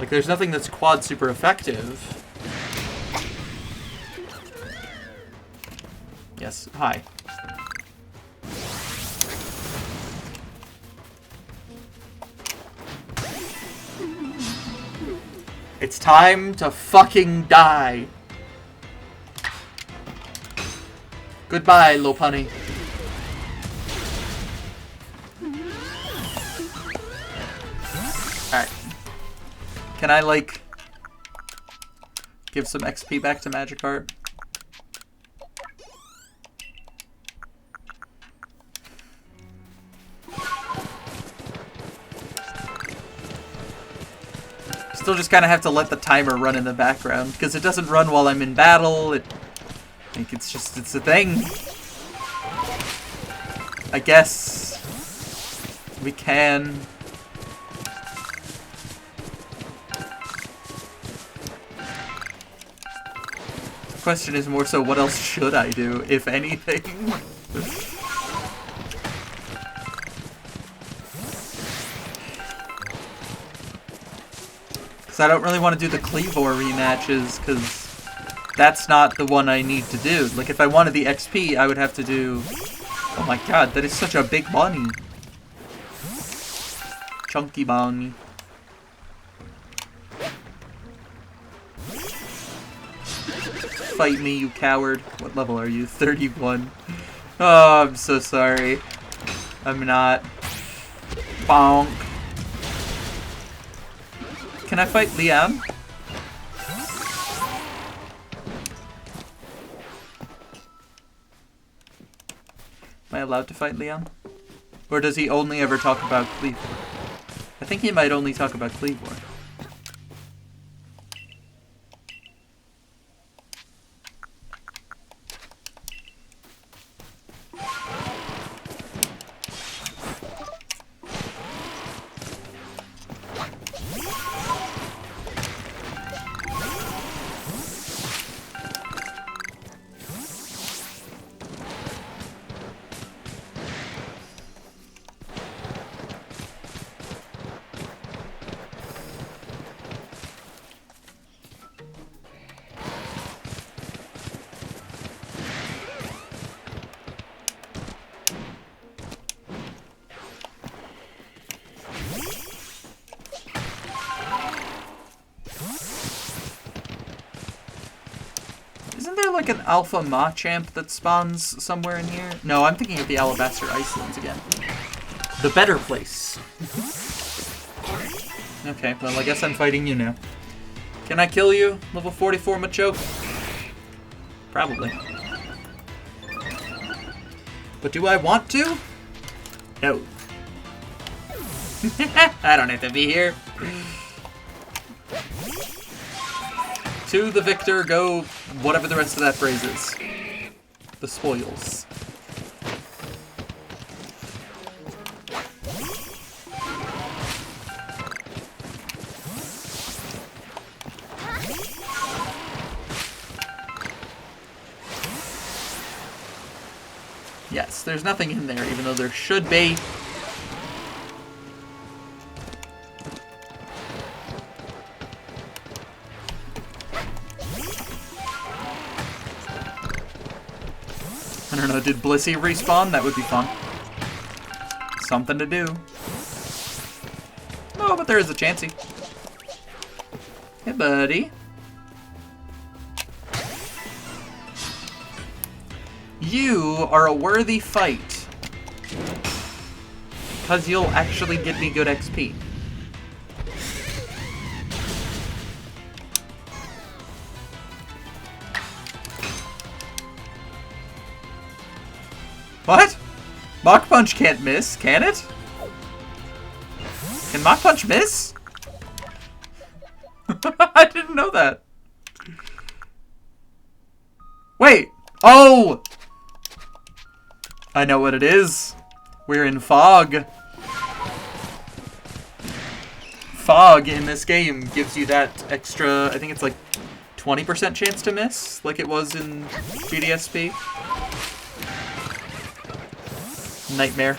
Like, there's nothing that's quad super effective. Yes, hi. It's time to fucking die. Goodbye, Lopunny. Alright. Can I, like, give some XP back to Magikarp? Still just kind of have to let the timer run in the background, because it doesn't run while I'm in battle. It's a thing. I guess we can. The question is more so, what else should I do, if anything? Because I don't really want to do the Cleavor rematches, because that's not the one I need to do. Like, if I wanted the XP, I would have to do... Oh my god, that is such a big bunny. Chunky bunny. Fight me, you coward. What level are you? 31. Oh, I'm so sorry. I'm not. Bonk. Can I fight Liam? Am I allowed to fight Liam? Or does he only ever talk about Cleavor? I think he might only talk about Cleavor. Isn't there like an Alpha Machamp that spawns somewhere in here? No, I'm thinking of the Alabaster Icelands again. The better place. Okay, well I guess I'm fighting you now. Can I kill you? Level 44 Machoke? Probably. But do I want to? No. I don't have to be here. To the victor go whatever the rest of that phrase is. The spoils. Yes, there's nothing in there, even though there should be. I don't know, did Blissey respawn? That would be fun. Something to do. Oh, but there is a Chansey. Hey, buddy. You are a worthy fight. Because you'll actually get me good XP. What? Mach Punch can't miss, can it? Can Mach Punch miss? I didn't know that. Wait! Oh! I know what it is. We're in Fog. Fog in this game gives you that extra, I think it's like 20% chance to miss, like it was in GDSP. Nightmare.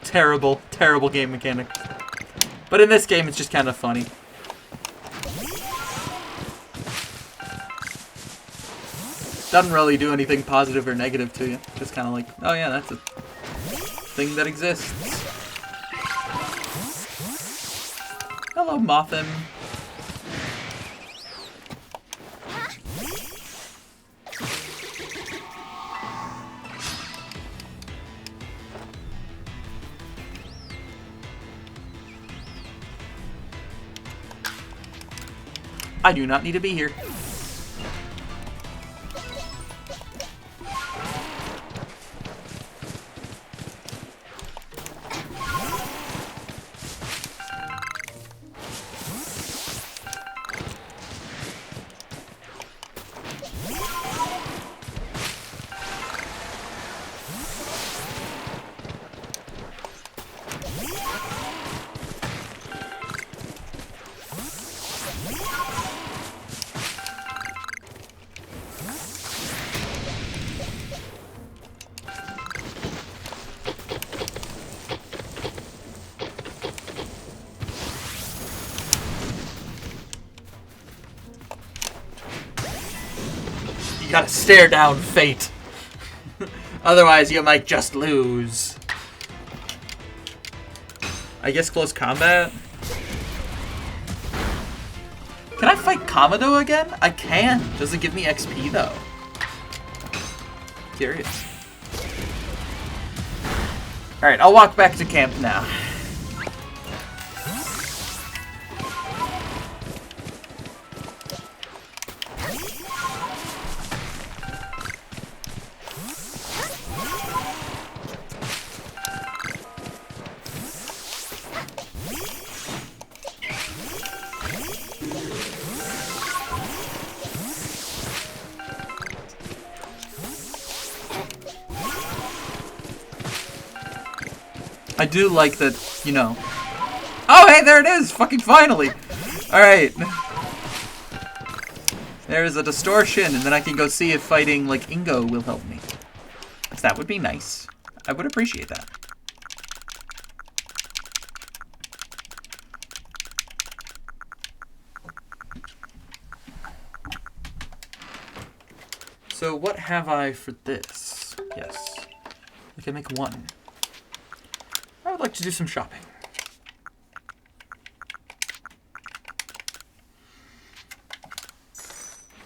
Terrible, terrible game mechanic. But in this game, it's just kind of funny. Doesn't really do anything positive or negative to you. Just kind of like, oh yeah, that's a thing that exists. Hello, Mothim. I do not need to be here. Gotta stare down fate. Otherwise, you might just lose. I guess close combat. Can I fight Kamado again? I can. Does it give me XP though? Curious. Alright, I'll walk back to camp now. I do like that, you know. Oh, hey, there it is! Fucking finally! Alright. There's a distortion, and then I can go see if fighting, like, Ingo will help me. Because that would be nice. I would appreciate that. So, what have I for this? Yes. I can make one. I would like to do some shopping.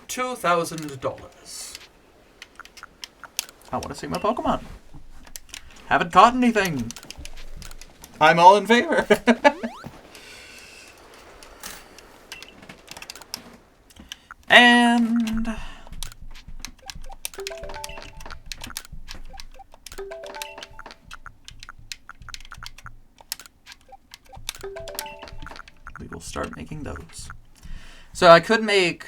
$2,000. I want to see my Pokemon. Haven't caught anything. I'm all in favor. And we will start making those. So I could make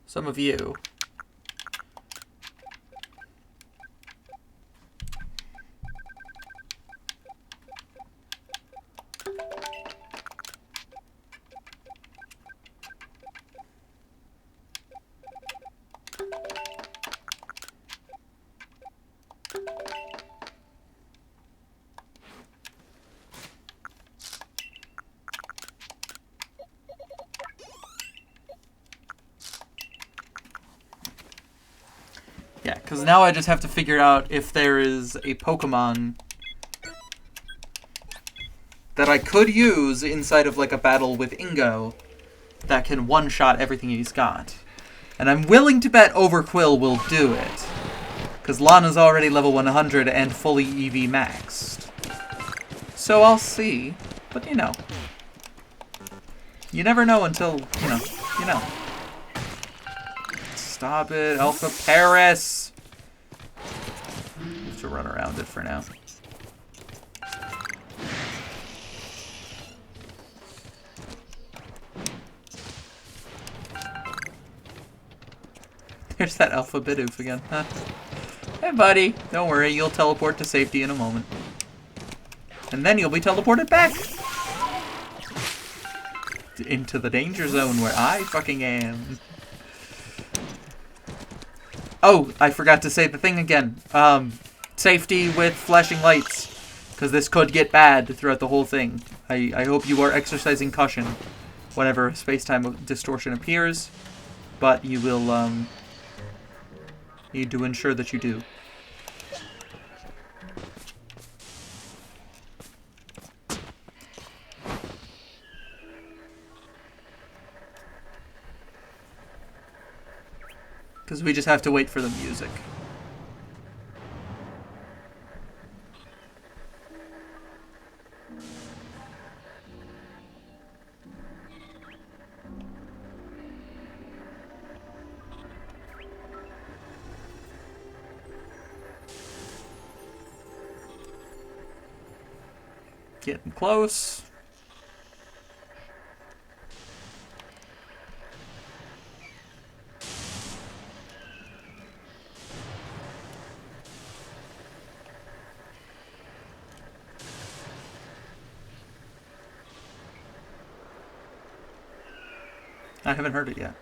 some of you. Yeah, because now I just have to figure out if there is a Pokemon that I could use inside of like a battle with Ingo that can one-shot everything he's got. And I'm willing to bet Overquill will do it. Because Lana's already level 100 and fully EV maxed. So I'll see. But you know. You never know until, you know. Stop it, Alpha Paris! Just to run around it for now. There's that Alpha Bidoof again, huh? Hey buddy, don't worry, you'll teleport to safety in a moment. And then you'll be teleported back! Into the danger zone where I fucking am. Oh, I forgot to say the thing again. Safety with flashing lights. Because this could get bad throughout the whole thing. I hope you are exercising caution whenever space-time distortion appears. But you will, need to ensure that you do. Because we just have to wait for the music. Getting close. I haven't heard it yet.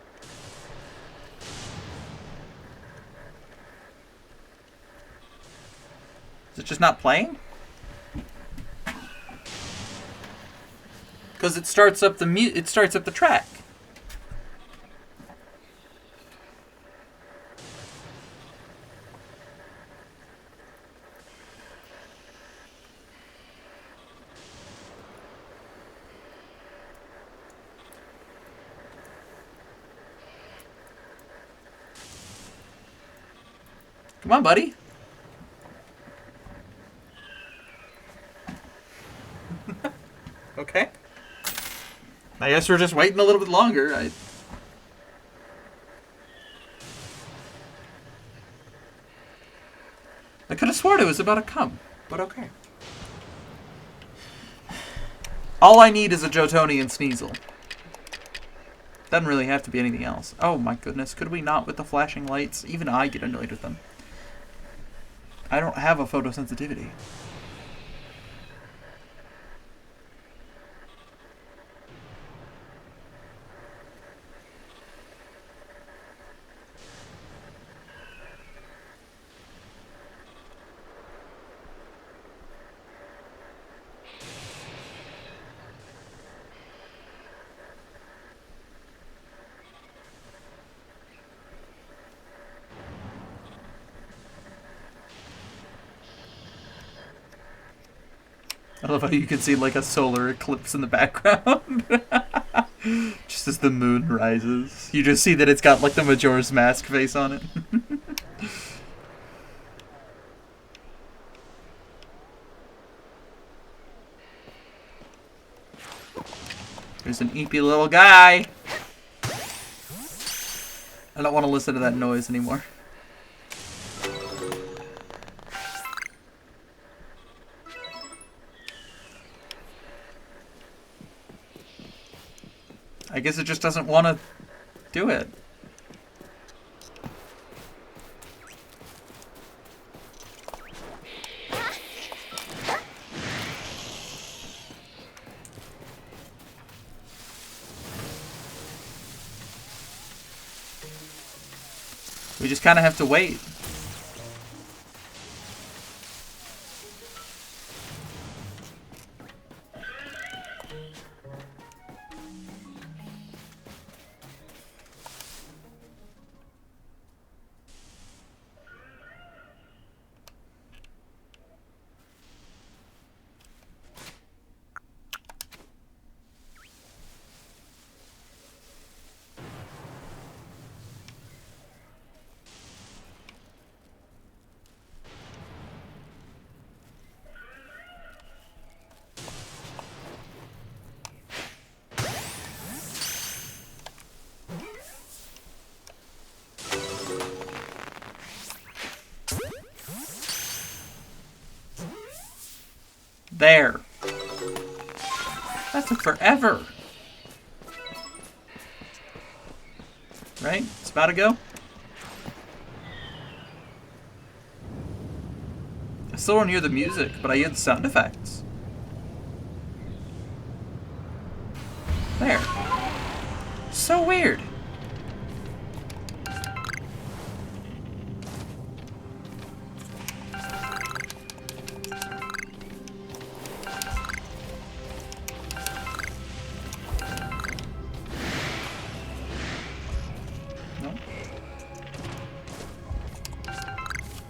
Is it just not playing? Because it starts up the track. Come on, buddy. Okay. I guess we're just waiting a little bit longer. I could have sworn it was about to come, but okay. All I need is a Jotonian Sneasel. Doesn't really have to be anything else. Oh my goodness, could we not with the flashing lights? Even I get annoyed with them. I don't have a photosensitivity. I love how you can see like a solar eclipse in the background. Just as the moon rises. You just see that it's got like the Majora's Mask face on it. There's an eepy little guy. I don't want to listen to that noise anymore. I guess it just doesn't want to do it. We just kind of have to wait. There. That took forever. Right? It's about to go. I still don't hear the music, but I hear the sound effects. There. So weird.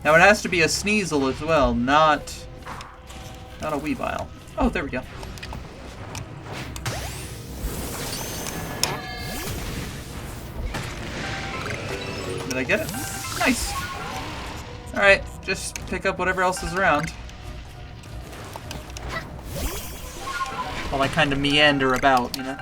Now it has to be a Sneasel as well, not a Weavile. Oh, there we go. Did I get it? Nice. Alright, just pick up whatever else is around. While I kind of meander about, you know?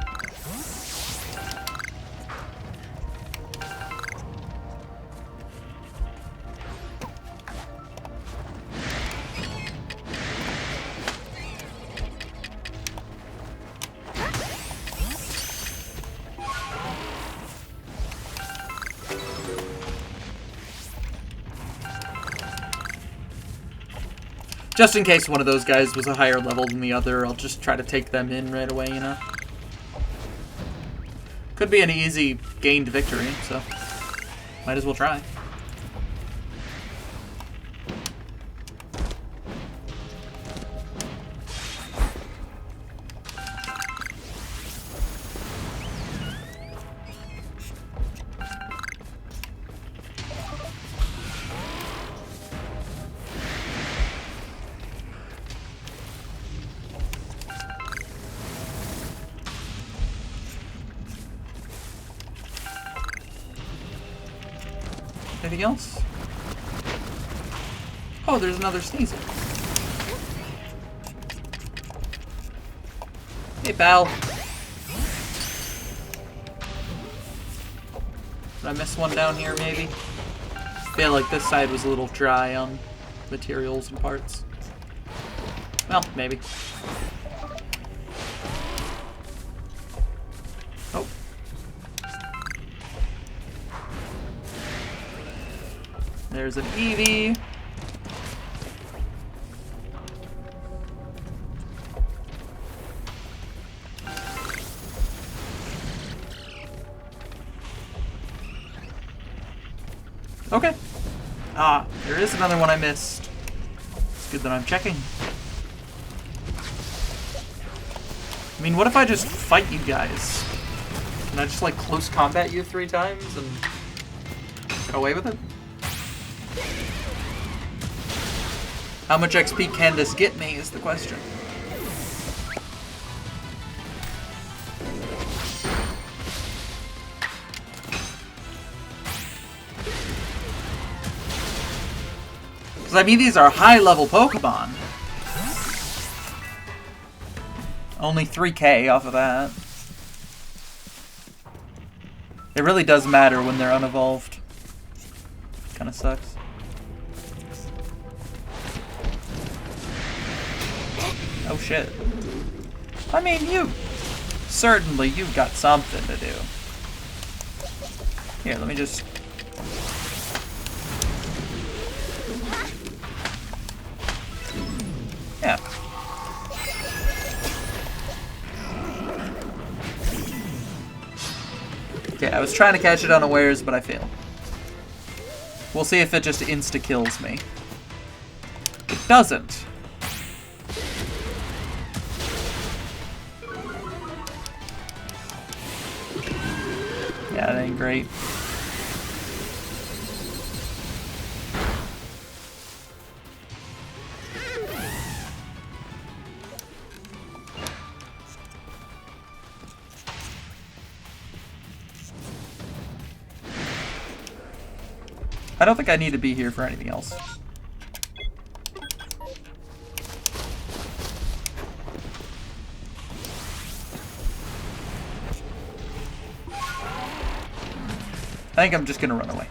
Just in case one of those guys was a higher level than the other, I'll just try to take them in right away, you know? Could be an easy gained victory, so might as well try. Anything else? Oh, there's another sneezer. Hey, pal. Did I miss one down here, maybe? I feel like this side was a little dry on materials and parts. Well, maybe. Oh. There's an Eevee. Okay. Ah, there is another one I missed. It's good that I'm checking. I mean, what if I just fight you guys? Can I just, like, close combat you 3 times and get away with it? How much XP can this get me is the question. Because, I mean, these are high-level Pokemon. Only 3k off of that. It really does matter when they're unevolved. Kinda sucks. Oh shit. I mean, certainly you've got something to do. Here, let me just... Yeah. Okay, I was trying to catch it unawares, but I failed. We'll see if it just insta-kills me. It doesn't. Yeah, that ain't great. I don't think I need to be here for anything else. I think I'm just gonna run away.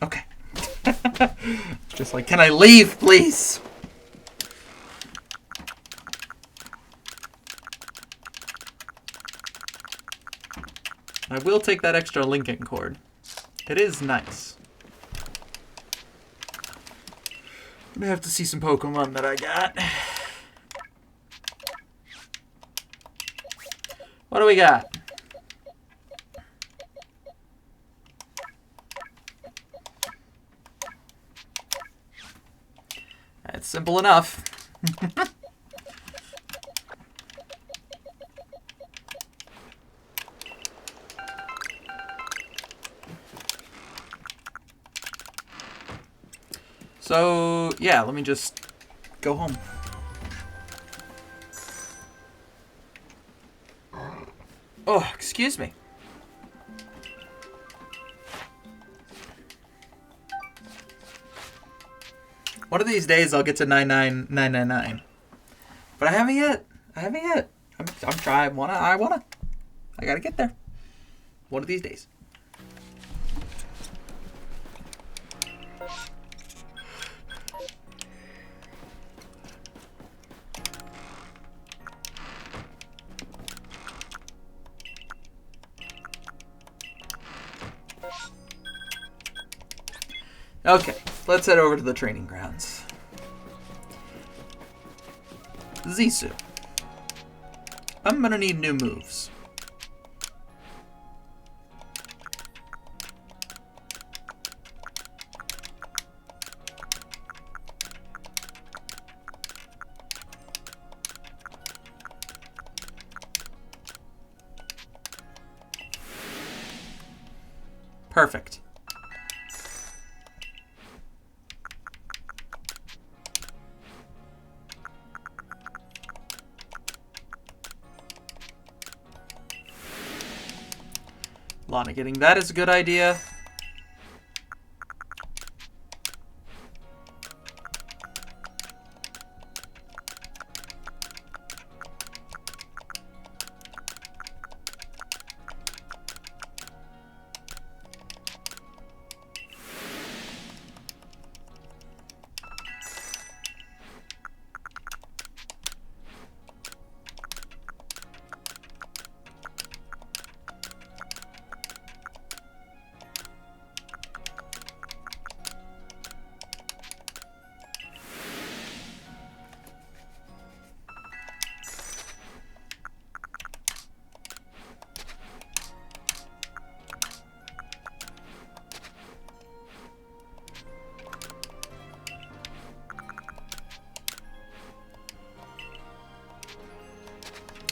Okay. Just like, can I leave, please? I will take that extra linking cord. It is nice. I'm gonna have to see some Pokemon that I got. What do we got? That's simple enough. So, yeah, let me just go home. Oh, excuse me. One of these days I'll get to 99999. But I haven't yet. I'm trying. I gotta get there. One of these days. Okay, let's head over to the training grounds. Zisu. I'm gonna need new moves. Perfect. Lana getting that is a good idea.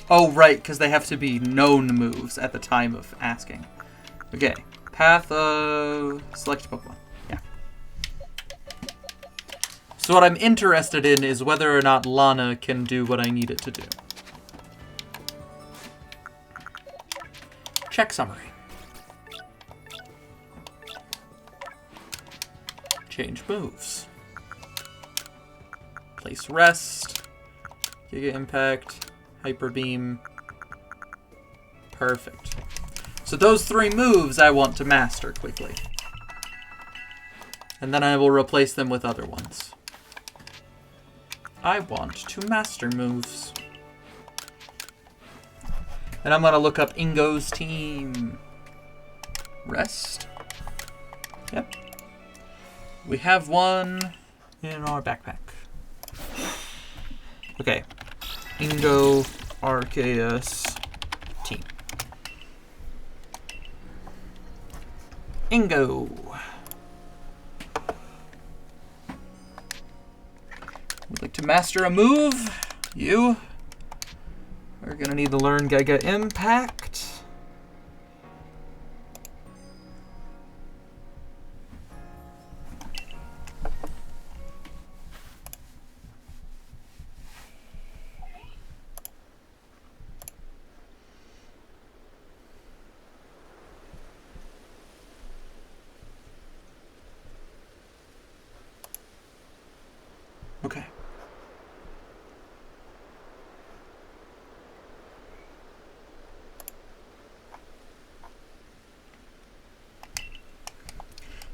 Oh, right, because they have to be known moves at the time of asking. Okay. Path of... Select Pokemon. Yeah. So what I'm interested in is whether or not Lana can do what I need it to do. Check summary. Change moves. Place Rest. Giga Impact. Hyper Beam. Perfect. So those 3 moves I want to master quickly. And then I will replace them with other ones. I want to master moves. And I'm going to look up Ingo's team. Rest. Yep. We have one in our backpack. Okay. Ingo RKS team. Ingo. Would like to master a move. You are gonna need to learn Giga Impact. Okay.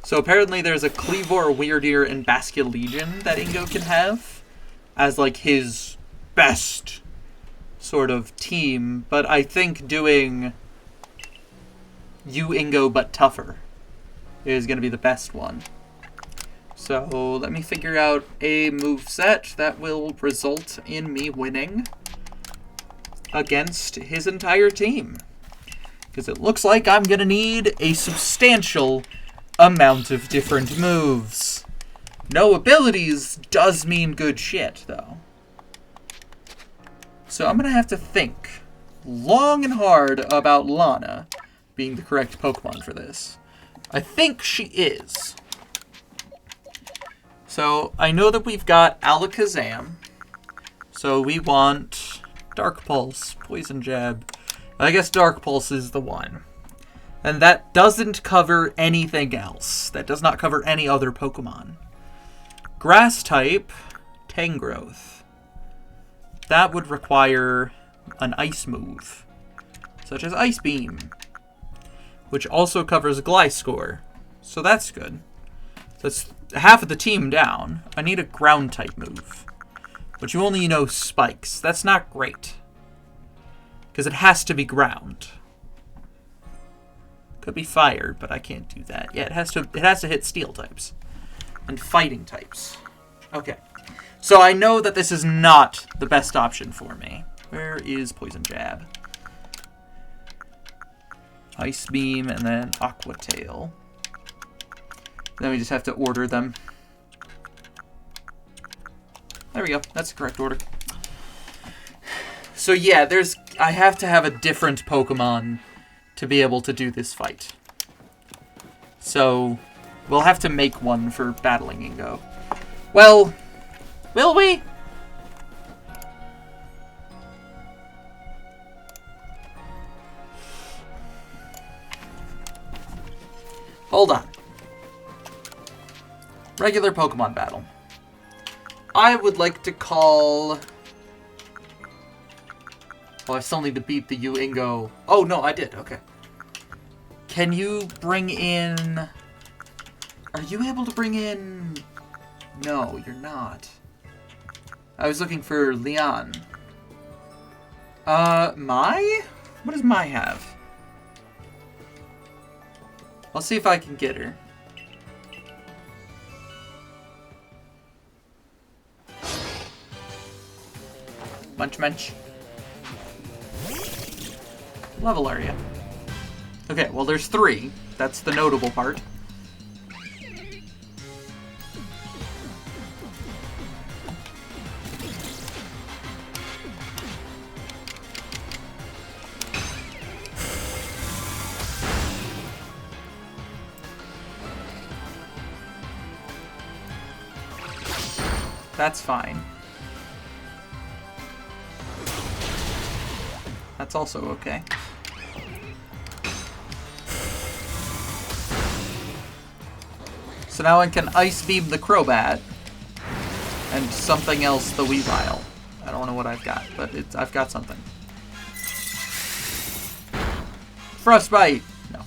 So apparently there's a Cleavor, Weirdeer, and Basculegion that Ingo can have as like his best sort of team, but I think doing you Ingo but tougher is going to be the best one. So let me figure out a moveset that will result in me winning against his entire team. Because it looks like I'm going to need a substantial amount of different moves. No abilities does mean good shit, though. So I'm going to have to think long and hard about Lana being the correct Pokemon for this. I think she is. So I know that we've got Alakazam. So we want Dark Pulse, Poison Jab. I guess Dark Pulse is the one. And that doesn't cover anything else. That does not cover any other Pokemon. Grass type, Tangrowth. That would require an ice move, such as Ice Beam, which also covers Gliscor. So that's good. That's half of the team down. I need a ground type move, but you only know Spikes. That's not great, because it has to be ground. Could be fire, but I can't do that. Yeah, it has to hit steel types and fighting types. Okay. So I know that this is not the best option for me. Where is Poison Jab? Ice Beam and then Aqua Tail. Then we just have to order them. There we go. That's the correct order. So yeah, I have to have a different Pokemon to be able to do this fight. So, we'll have to make one for battling Ingo. Well, will we? Hold on. Regular Pokemon battle. I would like to call... Oh, I still need to beat the Ingo. Oh, no, I did. Okay. Can you bring in... Are you able to bring in... No, you're not. I was looking for Leon. Mai? What does Mai have? I'll see if I can get her. Munch. Level area. Okay, well there's 3. That's the notable part. That's fine. That's also okay. So now I can Ice Beam the Crobat and something else the Weavile. I don't know what I've got, but I've got something. Frostbite! No.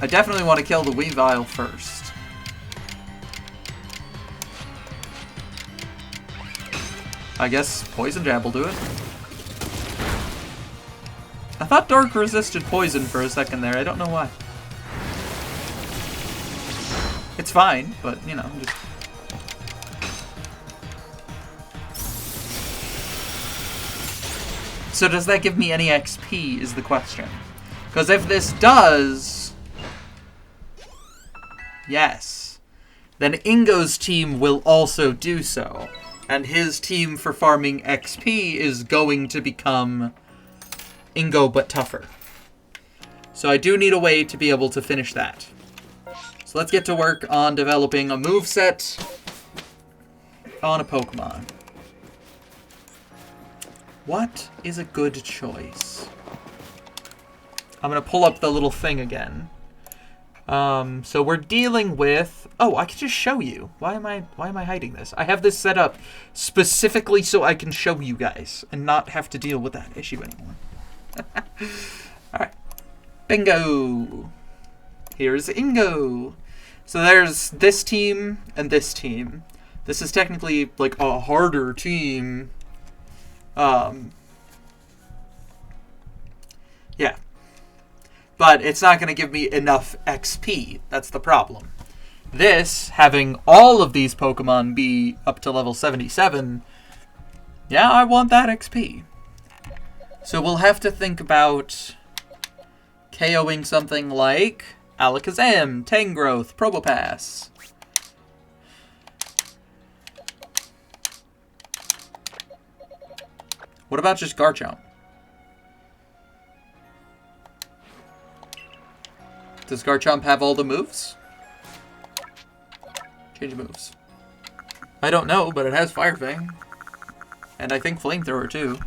I definitely want to kill the Weavile first. I guess Poison Jab will do it. I thought Dark resisted poison for a second there. I don't know why. It's fine, but, you know, just... So does that give me any XP is the question. Because if this does... Yes. Then Ingo's team will also do so. And his team for farming XP is going to become Ingo but tougher. So I do need a way to be able to finish that. So let's get to work on developing a moveset on a Pokemon. What is a good choice? I'm going to pull up the little thing again. So we're dealing with... Oh, I can just show you. Why am I hiding this? I have this set up specifically so I can show you guys and not have to deal with that issue anymore. Alright. Bingo! Here's Ingo. So there's this team and this team. This is technically like a harder team. Yeah. But it's not going to give me enough XP. That's the problem. This, having all of these Pokemon be up to level 77, yeah, I want that XP. So we'll have to think about KOing something like Alakazam, Tangrowth, Probopass. What about just Garchomp? Does Garchomp have all the moves? Change moves. I don't know, but it has Fire Fang. And I think Flamethrower too.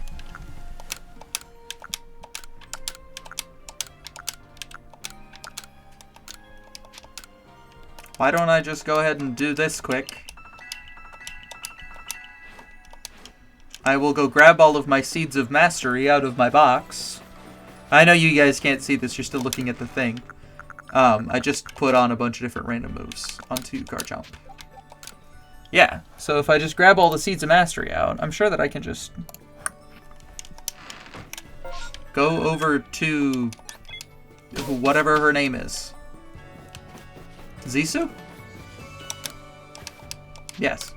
Why don't I just go ahead and do this quick? I will go grab all of my Seeds of Mastery out of my box. I know you guys can't see this, you're still looking at the thing. I just put on a bunch of different random moves onto Garchomp. Yeah, so if I just grab all the Seeds of Mastery out, I'm sure that I can just go over to whatever her name is. Zisu? Yes.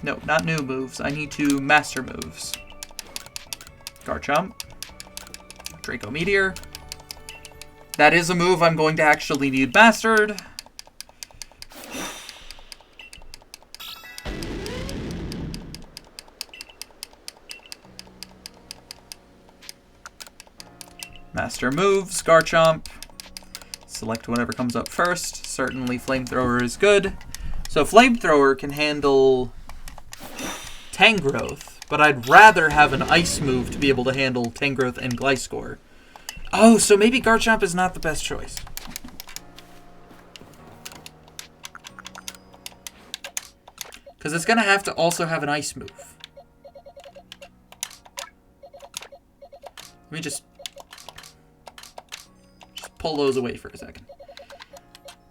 No, not new moves. I need to master moves. Garchomp. Draco Meteor. That is a move I'm going to actually need mastered. Master moves, Garchomp. Select whatever comes up first. Certainly Flamethrower is good. So Flamethrower can handle Tangrowth, but I'd rather have an Ice move to be able to handle Tangrowth and Gliscor. Oh, so maybe Garchomp is not the best choice. Because it's going to have to also have an Ice move. Let me just pull those away for a second.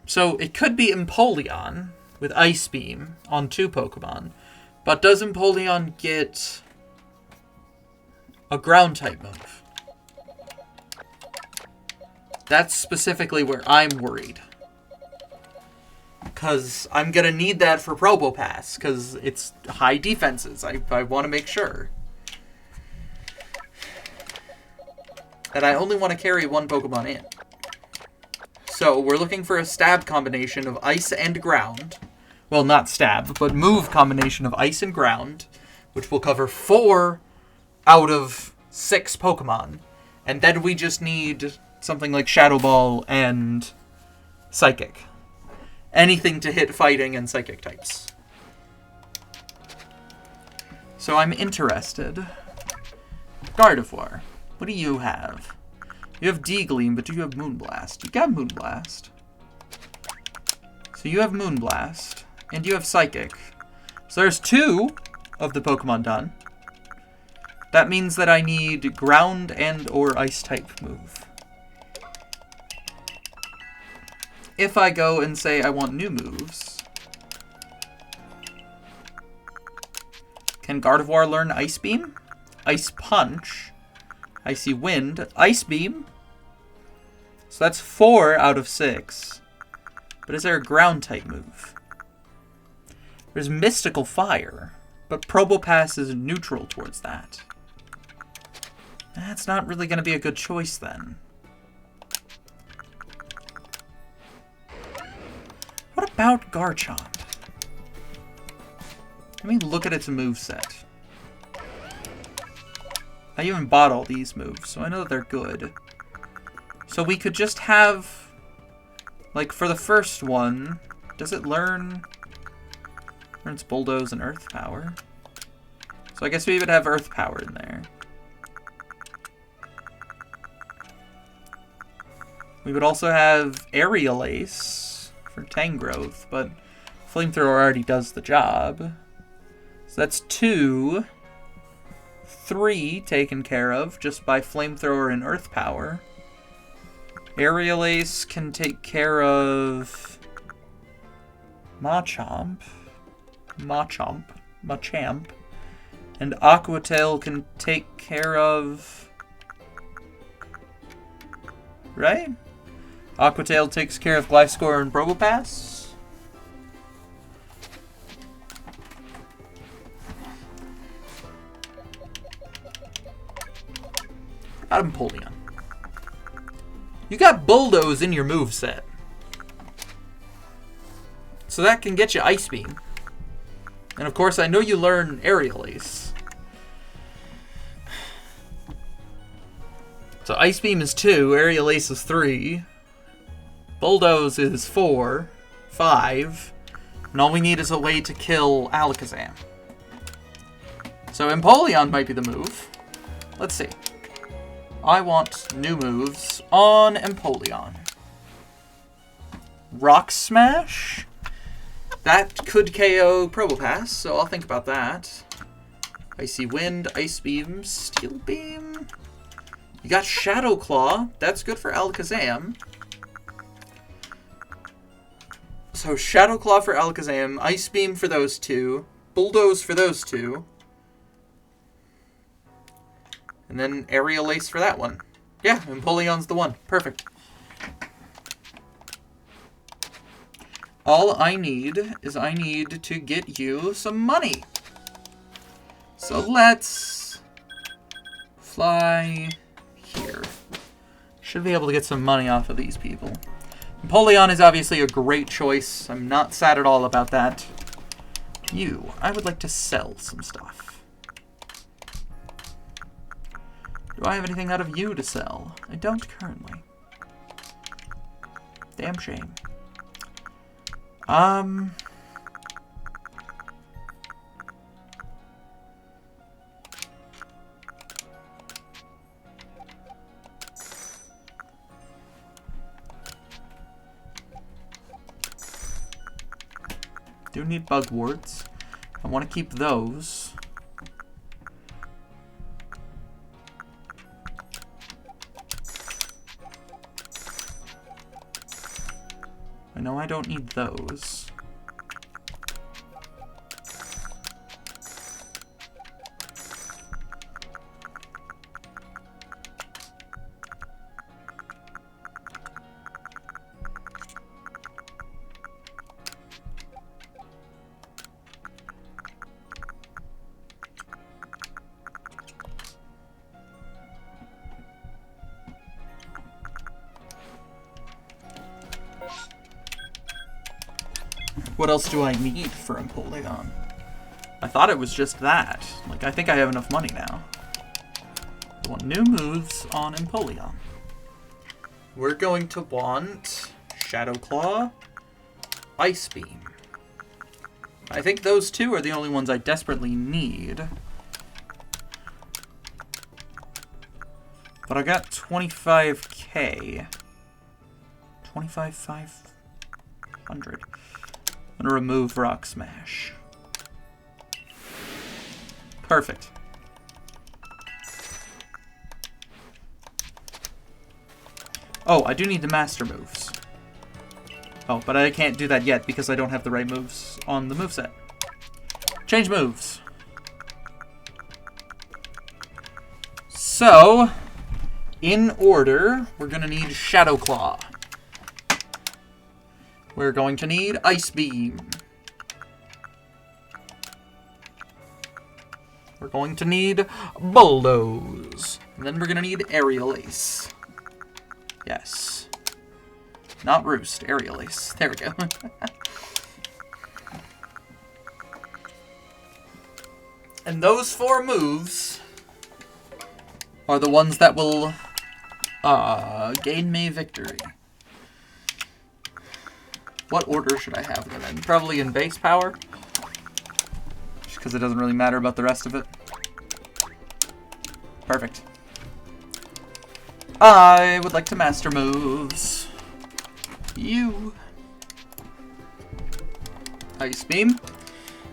So it could be Empoleon with Ice Beam on 2 Pokemon. But does Empoleon get a Ground-type move? That's specifically where I'm worried. Because I'm going to need that for Probopass, because it's high defenses. I want to make sure that I only want to carry 1 Pokemon in. So we're looking for a stab combination of Ice and Ground. Well, not stab, but move combination of Ice and Ground, which will cover 4 out of 6 Pokemon. And then we just need something like Shadow Ball and Psychic. Anything to hit fighting and psychic types. So I'm interested. Gardevoir, what do you have? You have D-Gleam, but do you have Moonblast? You got Moonblast. So you have Moonblast, and you have Psychic. So there's 2 of the Pokemon done. That means that I need Ground and or Ice type move. If I go and say I want new moves, can Gardevoir learn Ice Beam? Ice Punch, Icy Wind, Ice Beam. So that's 4 out of 6. But is there a Ground-type move? There's Mystical Fire, but Probopass is neutral towards that. That's not really going to be a good choice then. What about Garchomp? Let me look at its moveset. I even bought all these moves, so I know that they're good. So we could just have, like, for the first one, does it learns Bulldoze and Earth Power? So I guess we would have Earth Power in there. We would also have Aerial Ace for Tangrowth, but Flamethrower already does the job. So that's 2. 3 taken care of just by Flamethrower and Earth Power. Aerial Ace can take care of Machamp, and Aqua Tail can take care of... Right? Aqua Tail takes care of Gliscor and Probopass. Got Empoleon. You got Bulldoze in your moveset. So that can get you Ice Beam. And of course, I know you learn Aerial Ace. So Ice Beam is 2, Aerial Ace is 3. Bulldoze is 4, 5, and all we need is a way to kill Alakazam. So Empoleon might be the move. Let's see. I want new moves on Empoleon. Rock Smash? That could KO Probopass, so I'll think about that. Icy Wind, Ice Beam, Steel Beam. You got Shadow Claw. That's good for Alakazam. So Shadow Claw for Alakazam, Ice Beam for those 2, Bulldoze for those 2, and then Aerial Ace for that one. Yeah, Empoleon's the one. Perfect. All I need is I need to get you some money. So let's fly here. Should be able to get some money off of these people. Empoleon is obviously a great choice. I'm not sad at all about that. I would like to sell some stuff. Do I have anything out of you to sell? I don't currently. Damn shame. Do need bug warts. I want to keep those. I know I don't need those. What else do I need for Empoleon? I thought it was just that. Like, I think I have enough money now. I want new moves on Empoleon. We're going to want Shadow Claw, Ice Beam. I think those two are the only ones I desperately need. But I got 25k. 25,500. I'm gonna remove Rock Smash. Perfect. Oh, I do need the master moves. Oh, but I can't do that yet because I don't have the right moves on the moveset. Change moves. So, in order, we're gonna need Shadow Claw. We're going to need Ice Beam. We're going to need Bulldoze. And then we're going to need Aerial Ace. Yes. Not Roost, Aerial Ace. There we go. And those 4 moves are the ones that will gain me victory. What order should I have them in? Probably in base power. Just because it doesn't really matter about the rest of it. Perfect. I would like to master moves. You. Ice Beam.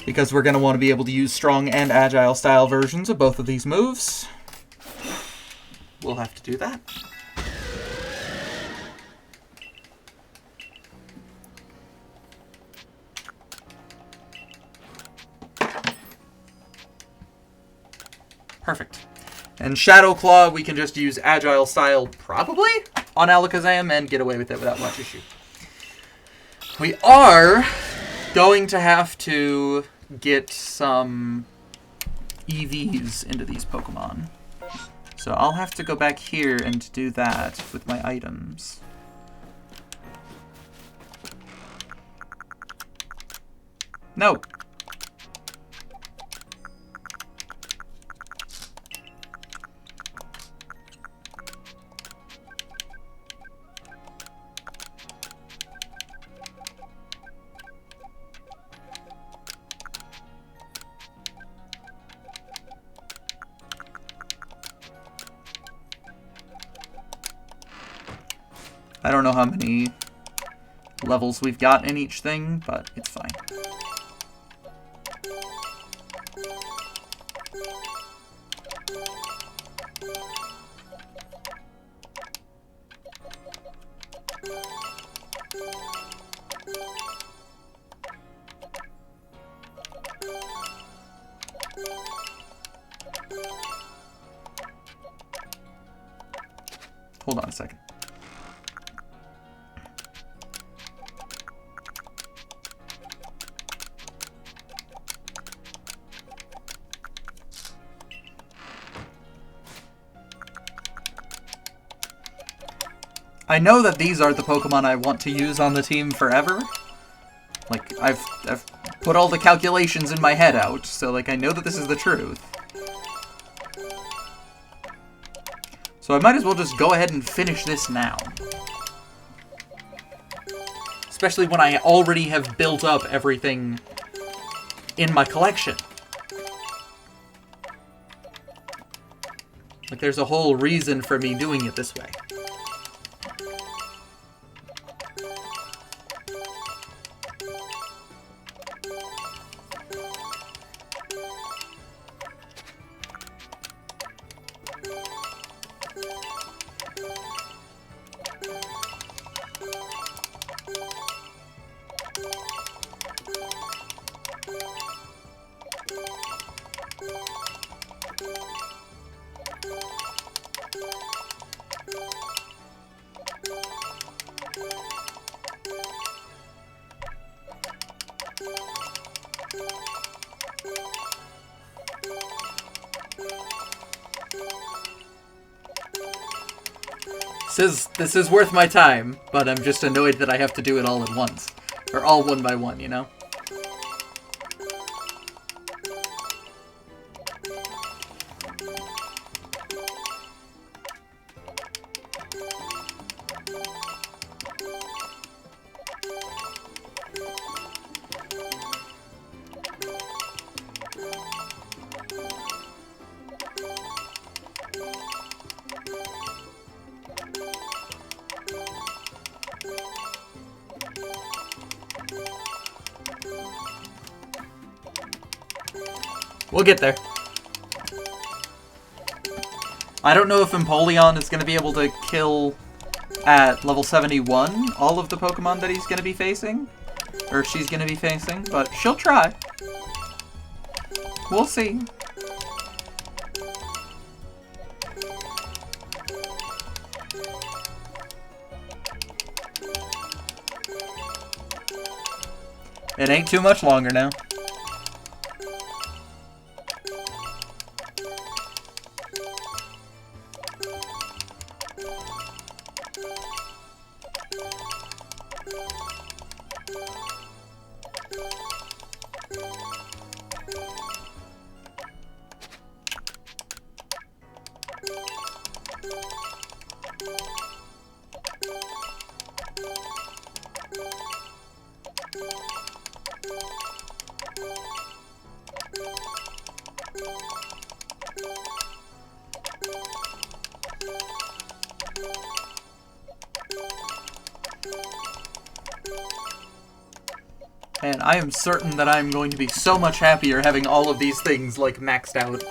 Because we're going to want to be able to use strong and agile style versions of both of these moves. We'll have to do that. Perfect. And Shadow Claw, we can just use Agile Style, probably, on Alakazam and get away with it without much issue. We are going to have to get some EVs into these Pokemon. So I'll have to go back here and do that with my items. No! I don't know how many levels we've got in each thing, but it's fine. Hold on a second. I know that these are the Pokemon I want to use on the team forever. Like, I've put all the calculations in my head out, so, like, I know that this is the truth. So I might as well just go ahead and finish this now. Especially when I already have built up everything in my collection. Like, there's a whole reason for me doing it this way. This is worth my time, but I'm just annoyed that I have to do it all at once. Or all one by one, you know? We'll get there. I don't know if Empoleon is going to be able to kill, at level 71, all of the Pokemon that he's going to be facing. Or she's going to be facing, but she'll try. We'll see. It ain't too much longer now. And I am certain that I'm going to be so much happier having all of these things, like, maxed out.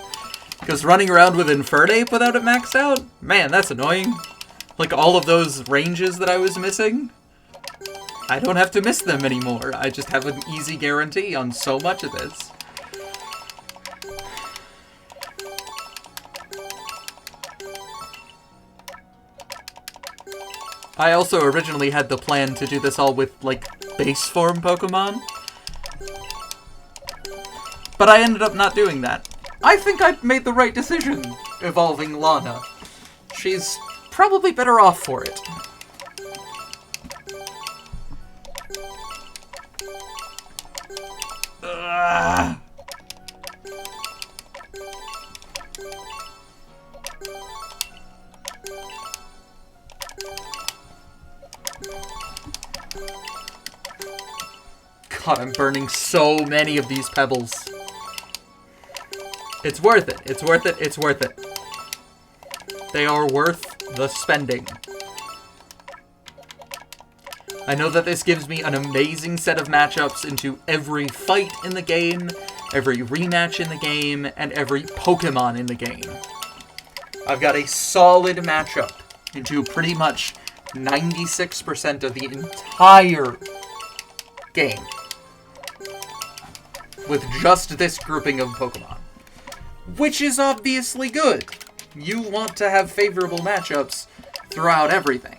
Because running around with Infernape without it maxed out? Man, that's annoying. Like, all of those ranges that I was missing? I don't have to miss them anymore. I just have an easy guarantee on so much of this. I also originally had the plan to do this all with, like, base form Pokemon. But I ended up not doing that. I think I made the right decision evolving Lana. She's probably better off for it. Ugh. God, I'm burning so many of these pebbles. It's worth it. It's worth it. It's worth it. They are worth the spending. I know that this gives me an amazing set of matchups into every fight in the game, every rematch in the game, and every Pokemon in the game. I've got a solid matchup into pretty much 96% of the entire game with just this grouping of Pokemon. Which is obviously good. You want to have favorable matchups throughout everything.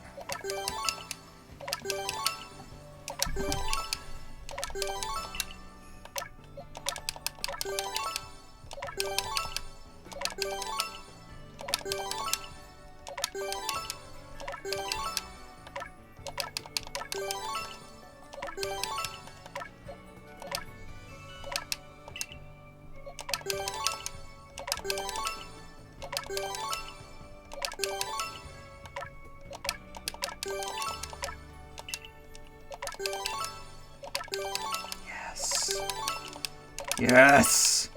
Yes!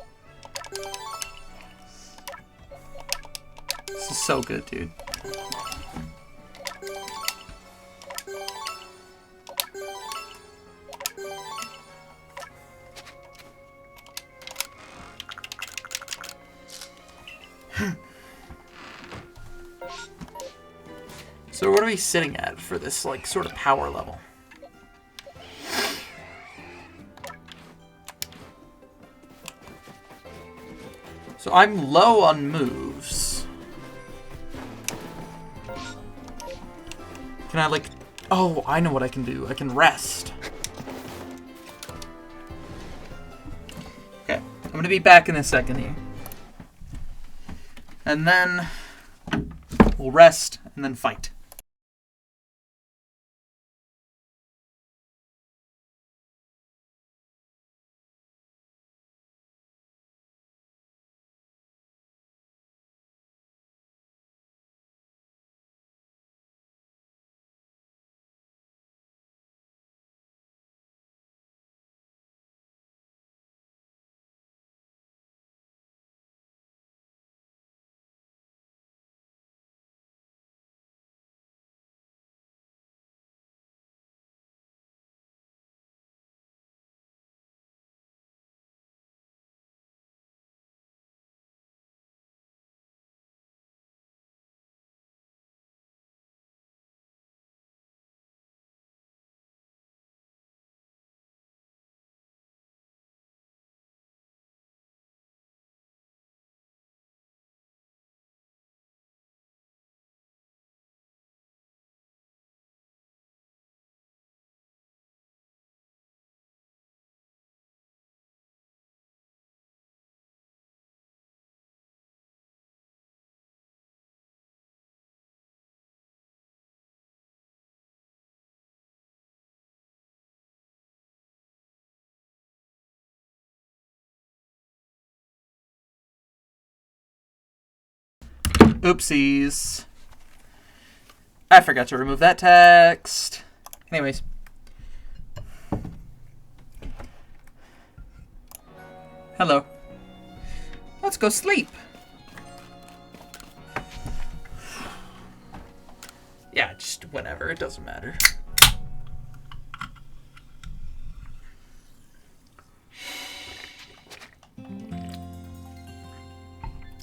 This is so good, dude. So what are we sitting at for this, like, sort of power level? So I'm low on moves. Can I, like... Oh, I know what I can do. I can rest. Okay, I'm gonna be back in a second here. And then we'll rest and then fight. Oopsies. I forgot to remove that text. Anyways. Hello. Let's go sleep. Yeah, just whenever. It doesn't matter.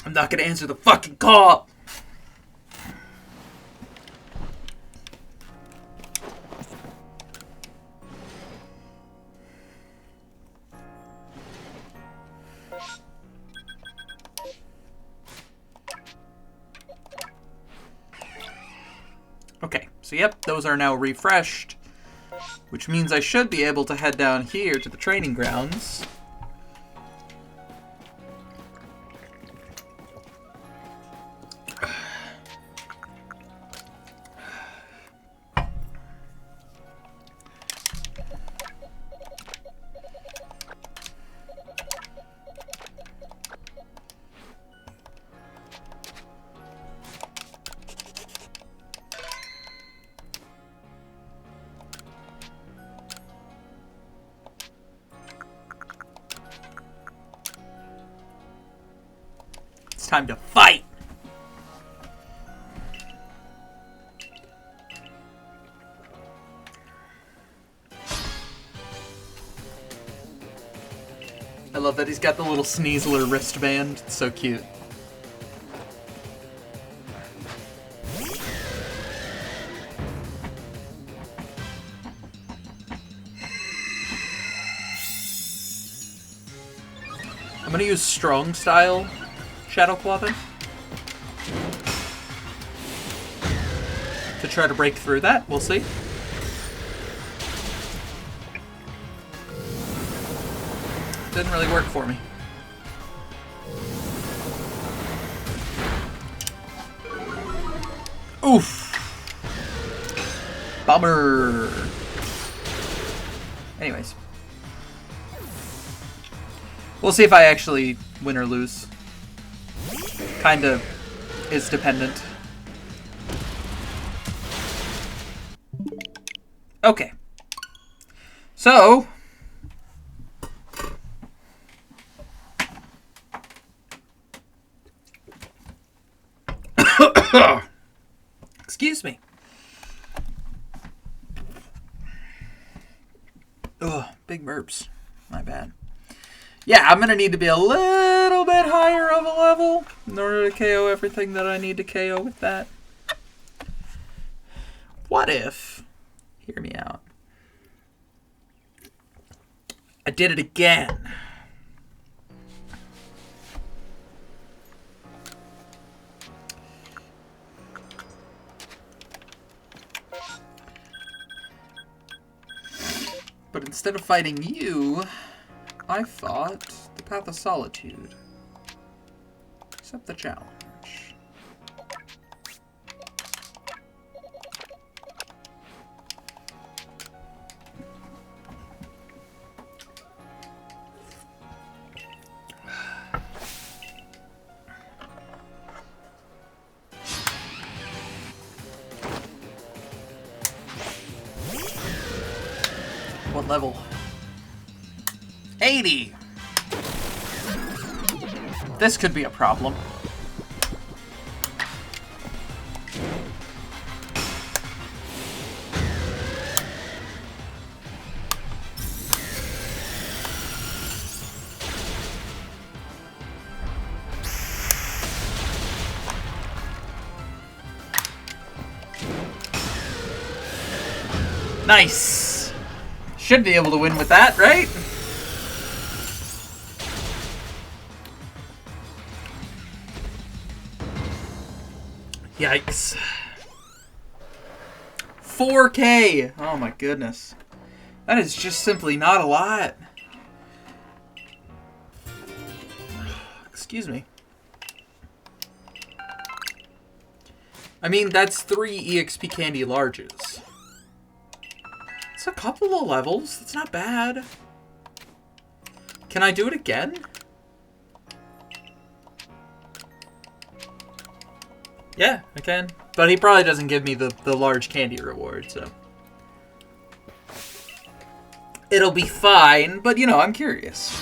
I'm not gonna answer the fucking call. Okay, so yep, those are now refreshed, which means I should be able to head down here to the training grounds. It's time to fight! I love that he's got the little Sneasler wristband. It's so cute. I'm gonna use strong style Shadow Clothing to try to break through that. We'll see. Didn't really work for me. Oof. Bummer. Anyways. We'll see if I actually win or lose. Kind of is dependent. Okay. So, Excuse me. Ugh, big burps. My bad. Yeah, I'm going to need to be a little bit higher of a level in order to KO everything that I need to KO with that. What if... Hear me out. I did it again. But instead of fighting you, I fought the Path of Solitude. Accept the challenge. What level? 80! This could be a problem. Nice! Should be able to win with that, right? Yikes. 4K! Oh my goodness. That is just simply not a lot. Excuse me. I mean, that's 3 EXP candy larges. It's a couple of levels. That's not bad. Can I do it again? Yeah, I can. But he probably doesn't give me the large candy reward, so... It'll be fine, but, you know, I'm curious.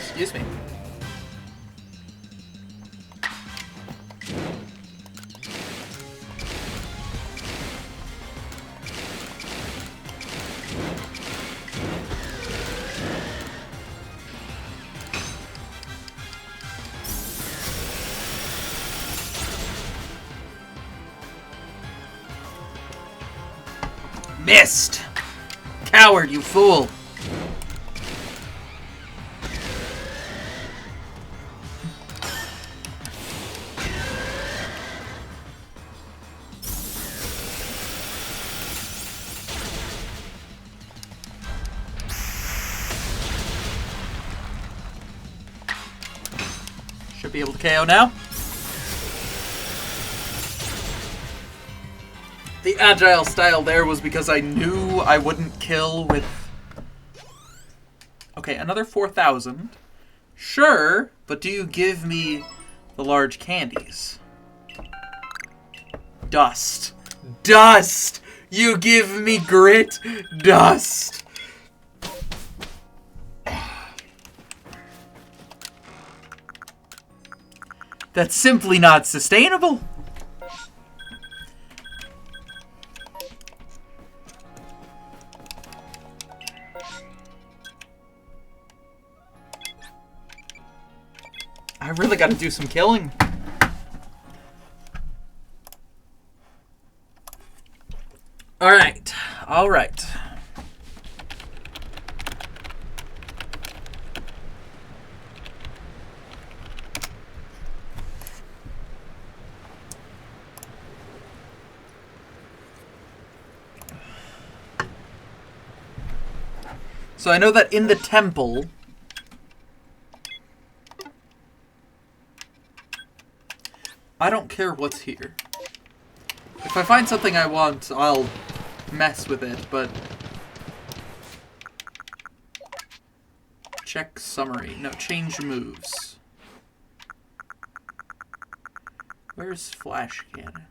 Excuse me. Missed! Coward, you fool! Should be able to KO now. The agile style there was because I knew I wouldn't kill with... Okay, another 4,000. Sure, but do you give me the large candies? Dust. Dust! You give me grit. Dust! That's simply not sustainable. I really got to do some killing. All right. All right. So I know that in the temple... I don't care what's here. If I find something I want, I'll mess with it, but... Check summary. No, change moves. Where's flash cannon?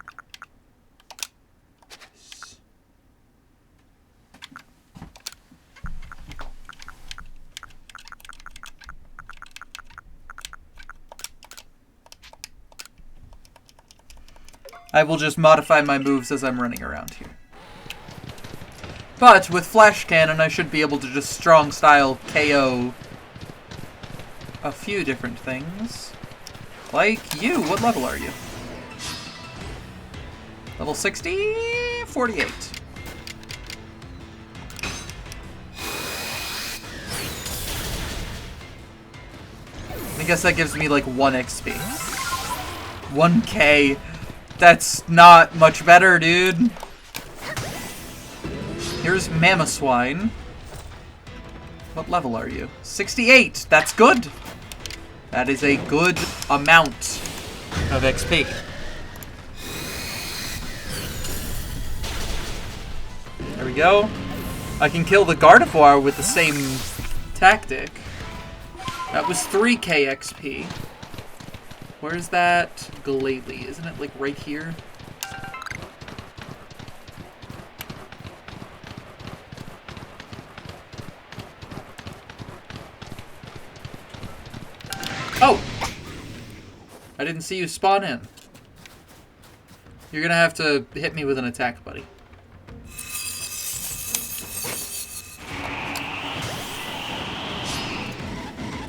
I will just modify my moves as I'm running around here. But with Flash Cannon, I should be able to just strong style KO a few different things. Like you. What level are you? Level 60? 48. I guess that gives me like 1 XP. 1k. That's not much better, dude. Here's Mamoswine. What level are you? 68! That's good! That is a good amount of XP. There we go. I can kill the Gardevoir with the same tactic. That was 3k XP. Where's that Glalie? Isn't it like right here? Oh! I didn't see you spawn in. You're gonna have to hit me with an attack, buddy.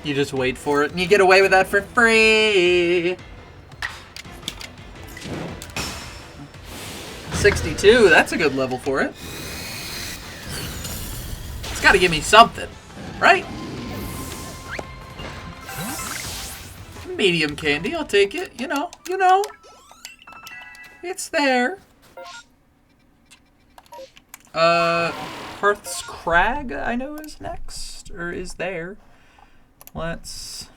You just wait for it, and you get away with that for free! 62, that's a good level for it. It's gotta give me something, right? Medium candy, I'll take it. You know. It's there. Hearth's Crag, I know, is next. Or is there. Let's...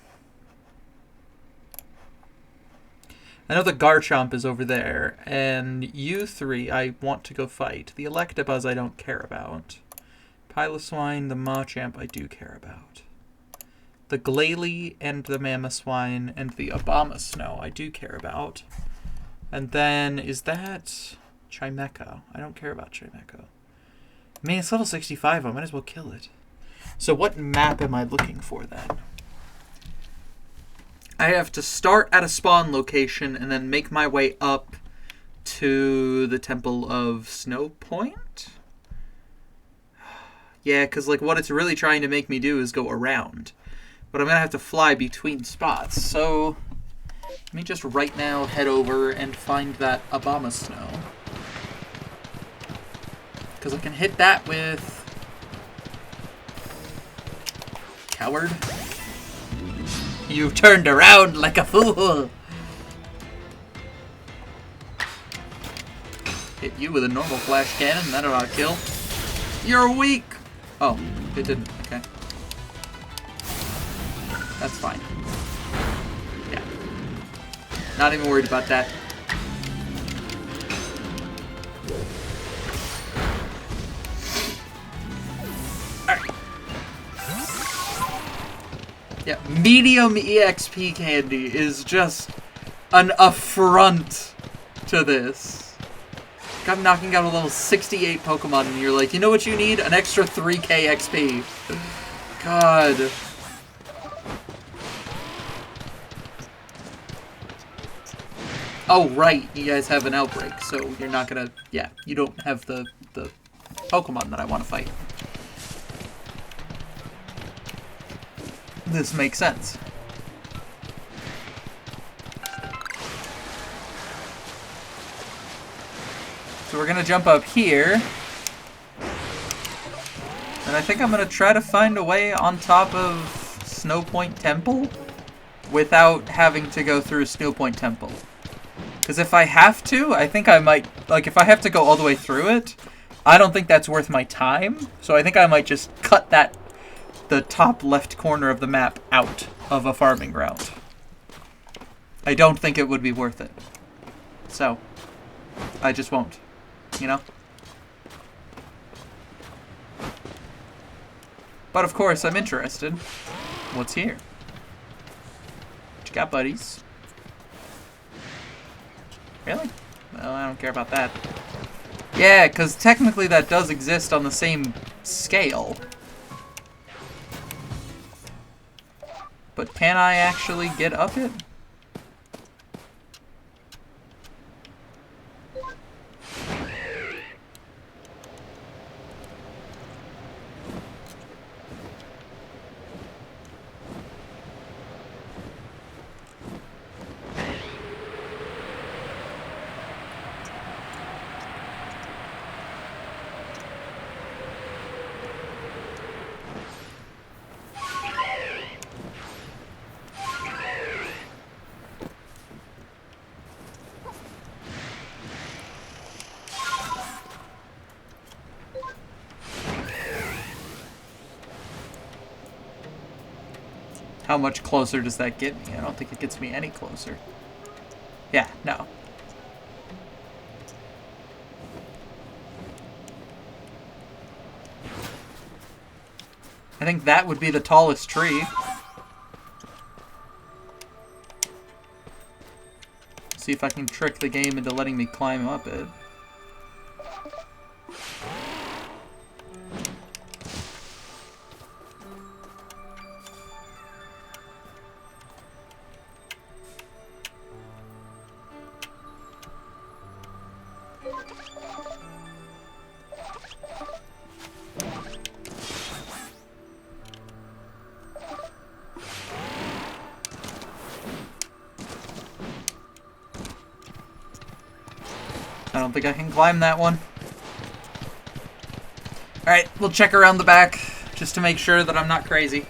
I know the Garchomp is over there. And you three I want to go fight. The Electabuzz I don't care about. Piloswine, the Machamp I do care about. The Glalie and the Mamoswine and the Abomasnow I do care about. And then, is that Chimecho? I don't care about Chimecho. I mean, it's level 65. I might as well kill it. So what map am I looking for then? I have to start at a spawn location and then make my way up to the Temple of Snow Point? Yeah, because like what it's really trying to make me do is go around. But I'm going to have to fly between spots. So let me just right now head over and find that Abomasnow. Because I can hit that with... Coward. You've turned around like a fool. Hit you with a normal flash cannon. That'll not kill. You're weak. Oh, it didn't. Okay. That's fine. Yeah. Not even worried about that. Alright. Yeah, medium EXP candy is just an affront to this. I'm knocking out a level 68 Pokemon and you're like, you know what you need? An extra 3k XP. God. Oh, right, you guys have an outbreak, so you're not gonna... Yeah, you don't have the Pokemon that I want to fight. This makes sense. So we're gonna jump up here. And I think I'm gonna try to find a way on top of Snow Point Temple without having to go through Snow Point Temple. Because if I have to, I think I might, like, if I have to go all the way through it, I don't think that's worth my time. So I think I might just cut the top left corner of the map out of a farming ground. I don't think it would be worth it. So, I just won't, you know? But of course, I'm interested. What's here? What you got, buddies? Really? Well, I don't care about that. Yeah, because technically that does exist on the same scale. But can I actually get up it? How much closer does that get me? I don't think it gets me any closer. Yeah, no. I think that would be the tallest tree. See if I can trick the game into letting me climb up it. I don't think I can climb that one. Alright, we'll check around the back just to make sure that I'm not crazy.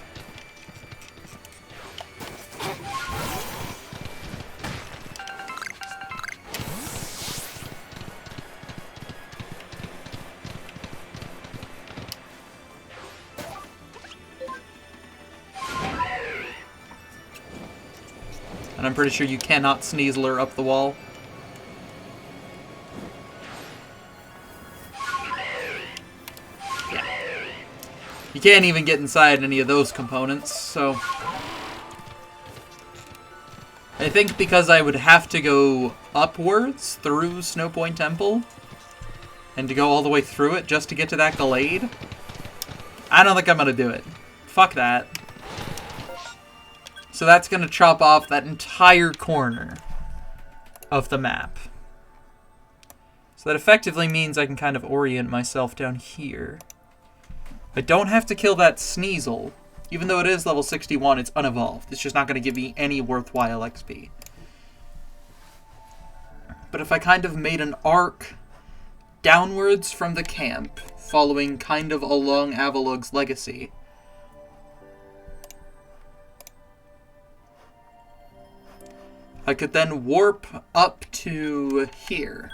And I'm pretty sure you cannot Sneasler up the wall. You can't even get inside any of those components, so... I think because I would have to go upwards through Snow Point Temple, and to go all the way through it just to get to that Glade, I don't think I'm gonna do it. Fuck that. So that's gonna chop off that entire corner of the map. So that effectively means I can kind of orient myself down here. I don't have to kill that Sneasel. Even though it is level 61, it's unevolved. It's just not going to give me any worthwhile XP. But if I kind of made an arc downwards from the camp, following kind of along Avalug's legacy, I could then warp up to here.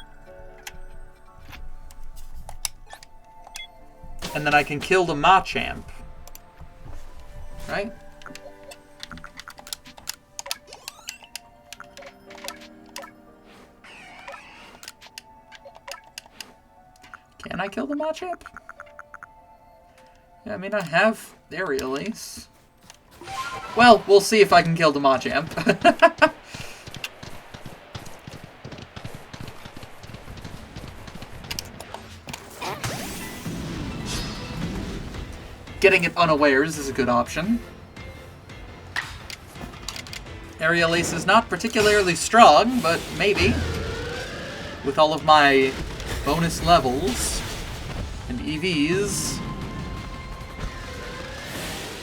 And then I can kill the Machamp. Right? Can I kill the Machamp? Yeah, I mean, I have Aerial Ace. Well, we'll see if I can kill the Machamp. Getting it unawares is a good option. Aerial Ace is not particularly strong, but maybe. With all of my bonus levels and EVs.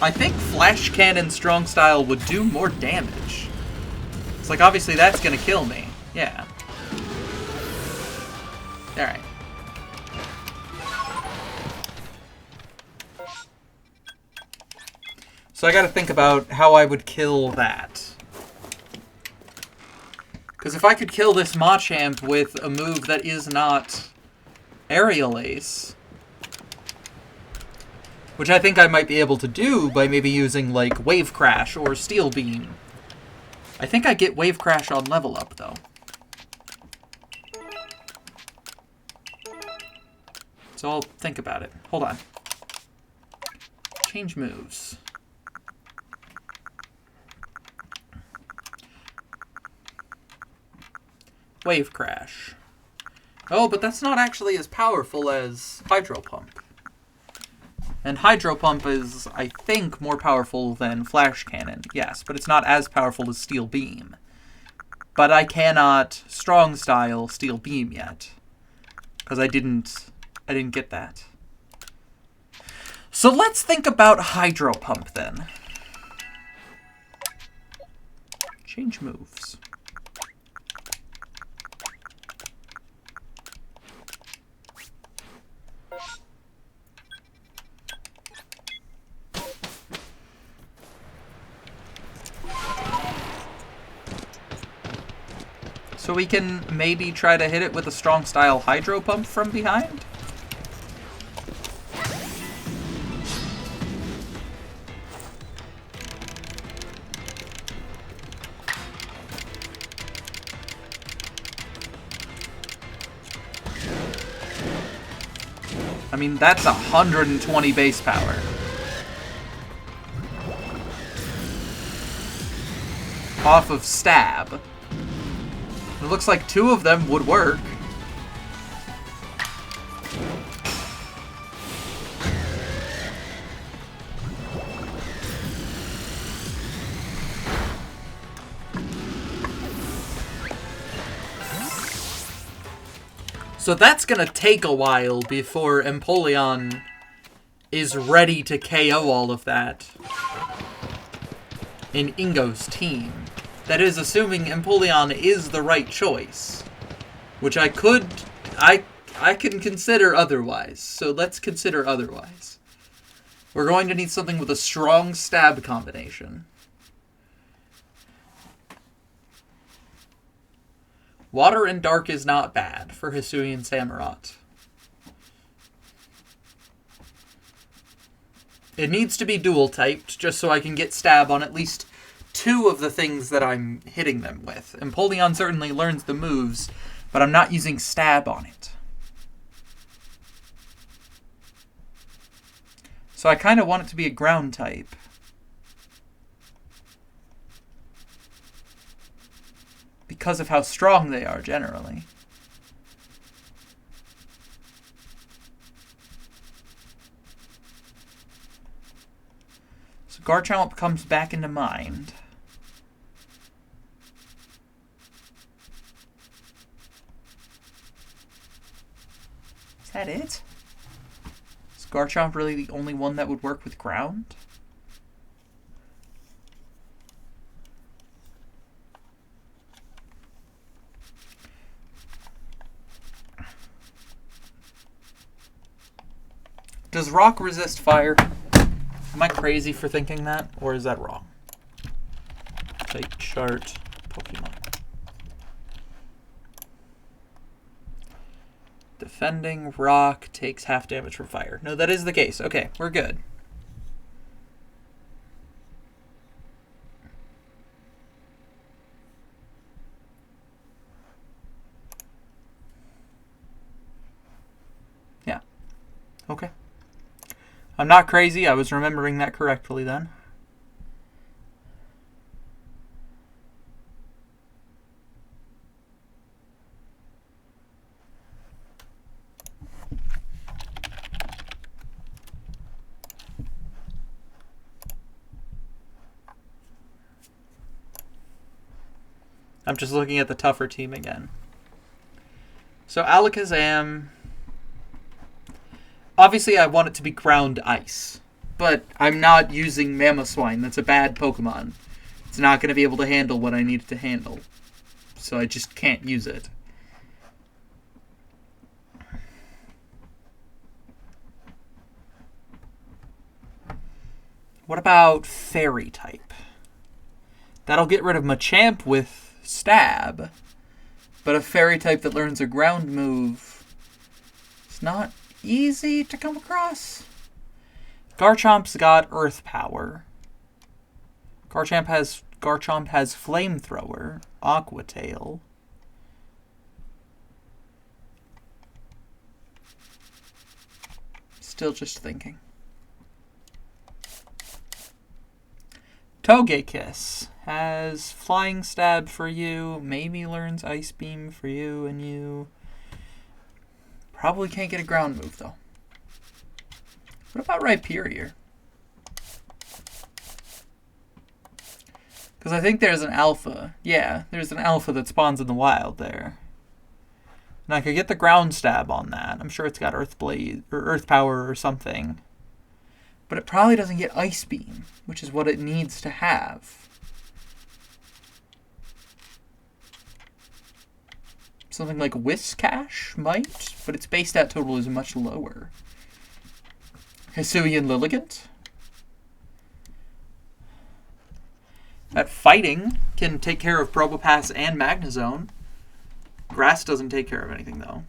I think Flash Cannon Strong Style would do more damage. It's like, obviously that's gonna kill me. Yeah. Alright. So I gotta think about how I would kill that. Because if I could kill this Machamp with a move that is not Aerial Ace, which I think I might be able to do by maybe using, like, Wave Crash or Steel Beam. I think I get Wave Crash on level up, though. So I'll think about it. Hold on. Change moves. Wave Crash. Oh, but that's not actually as powerful as Hydro Pump. And Hydro Pump is, I think, more powerful than Flash Cannon. Yes, but it's not as powerful as Steel Beam. But I cannot Strong Style Steel Beam yet. Because I didn't get that. So let's think about Hydro Pump then. Change moves. So we can maybe try to hit it with a Strong Style Hydro Pump from behind? I mean, that's 120 base power. Off of stab. It looks like 2 of them would work. So that's gonna take a while before Empoleon is ready to KO all of that in Ingo's team. That is, assuming Empoleon is the right choice. Which I can consider otherwise. So let's consider otherwise. We're going to need something with a strong stab combination. Water and Dark is not bad for Hisuian Samurott. It needs to be dual typed, just so I can get stab on at least 2 of the things that I'm hitting them with. Empoleon certainly learns the moves, but I'm not using stab on it. So I kind of want it to be a ground type. Because of how strong they are, generally. So Garchomp comes back into mind. Is that it? Is Garchomp really the only one that would work with ground? Does rock resist fire? Am I crazy for thinking that? Or is that wrong? Take chart Pokemon. Defending rock takes half damage from fire. No, that is the case. Okay, we're good. Yeah. Okay. I'm not crazy. I was remembering that correctly then. I'm just looking at the tougher team again. So Alakazam... Obviously, I want it to be ground ice, but I'm not using Mamoswine. That's a bad Pokemon. It's not going to be able to handle what I need it to handle, so I just can't use it. What about Fairy type? That'll get rid of Machamp with Stab, but a Fairy type that learns a ground move is not easy to come across. Garchomp's got Earth Power. Garchomp has Flamethrower, Aqua Tail. Still just thinking. Togekiss has Flying Stab for you, maybe learns Ice Beam for you and you. Probably can't get a ground move, though. What about Rhyperior? Because I think there's an alpha. Yeah, there's an alpha that spawns in the wild there. And I could get the ground stab on that. I'm sure it's got Earth Blade or Earth Power or something. But it probably doesn't get Ice Beam, which is what it needs to have. Something like Whiscash might, but its base stat total is much lower. Hisuian Lilligant. That Fighting can take care of Probopass and Magnezone. Grass doesn't take care of anything, though.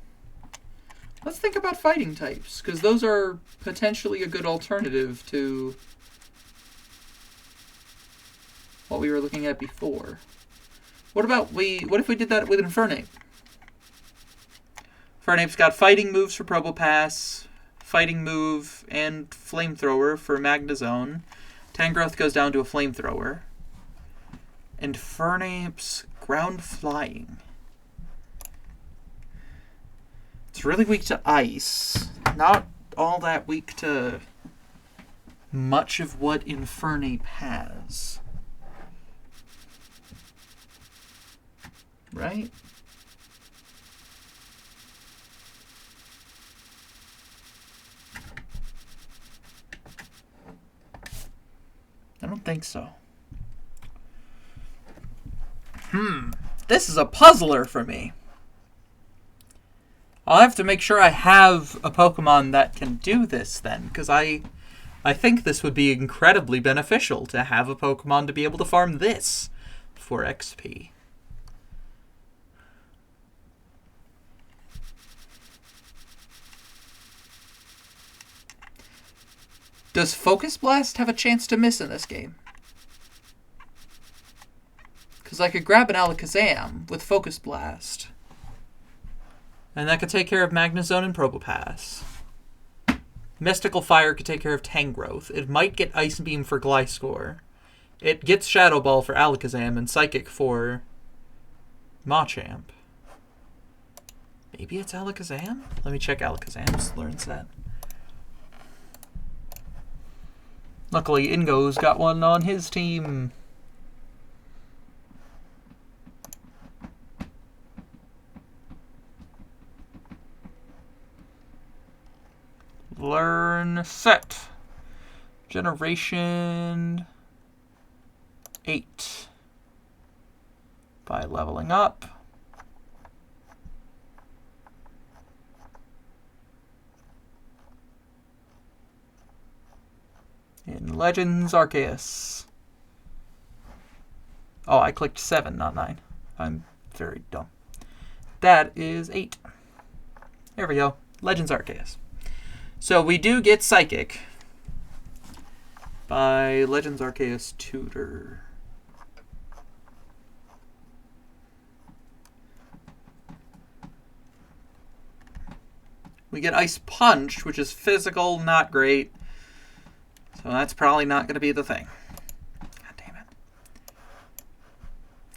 Let's think about Fighting types, because those are potentially a good alternative to what we were looking at before. What if we did that with Infernape? Infernape's got Fighting moves for Probopass, fighting move and flamethrower for Magnezone. Tangrowth goes down to a flamethrower. And Fernape's ground flying. It's really weak to ice. Not all that weak to much of what Infernape has. Right? I don't think so. This is a puzzler for me. I'll have to make sure I have a Pokemon that can do this then, because I think this would be incredibly beneficial to have a Pokemon to be able to farm this for XP. Does Focus Blast have a chance to miss in this game? Because I could grab an Alakazam with Focus Blast. And that could take care of Magnezone and Probopass. Mystical Fire could take care of Tangrowth. It might get Ice Beam for Gliscor. It gets Shadow Ball for Alakazam and Psychic for Machamp. Maybe it's Alakazam? Let me check Alakazam's learn set. Luckily, Ingo's got one on his team. Learn set. Generation 8. By leveling up. In Legends Arceus. Oh, I clicked 7, not 9. I'm very dumb. That is 8. There we go. Legends Arceus. So we do get Psychic by Legends Arceus Tutor. We get Ice Punch, which is physical, not great. So that's probably not going to be the thing. God damn it.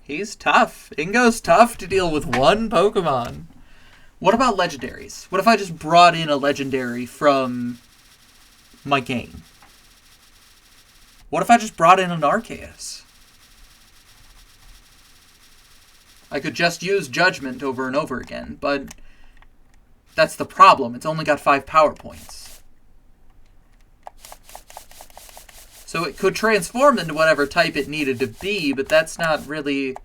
He's tough. Ingo's tough to deal with one Pokemon. What about legendaries? What if I just brought in a legendary from my game? What if I just brought in an Arceus? I could just use Judgment over and over again, but that's the problem. It's only got 5 power points. So it could transform into whatever type it needed to be, but that's not really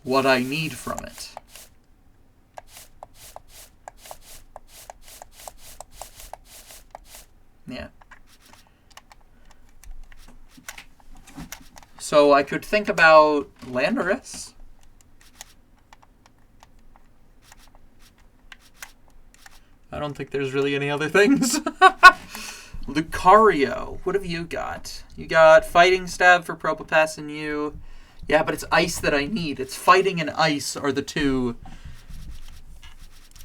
what I need from it. Yeah. So I could think about Landorus. I don't think there's really any other things. Lucario. What have you got? You got Fighting Stab for Probopass and you. Yeah, but it's Ice that I need. It's Fighting and Ice are the two.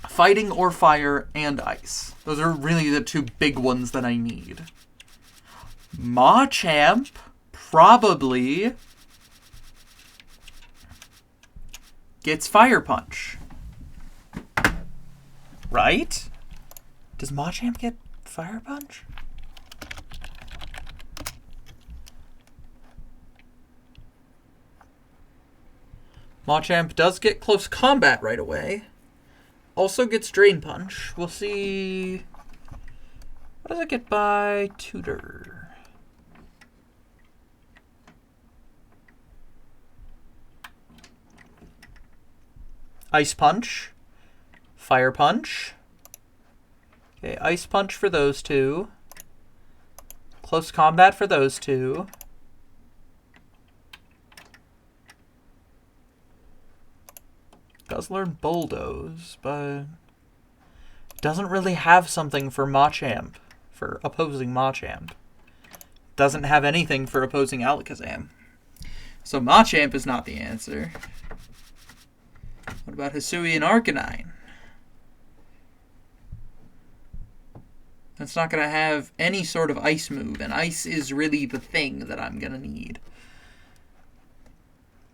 Fighting or Fire and Ice. Those are really the two big ones that I need. Machamp probably gets Fire Punch. Right? Does Machamp get Fire Punch? Machamp does get Close Combat right away. Also gets Drain Punch. We'll see. What does it get by Tutor? Ice Punch. Fire Punch. Okay, Ice Punch for those two. Close Combat for those two. Does learn Bulldoze, but doesn't really have something for Machamp, for opposing Machamp. Doesn't have anything for opposing Alakazam. So Machamp is not the answer. What about Hisui and Arcanine? That's not going to have any sort of ice move, and ice is really the thing that I'm going to need.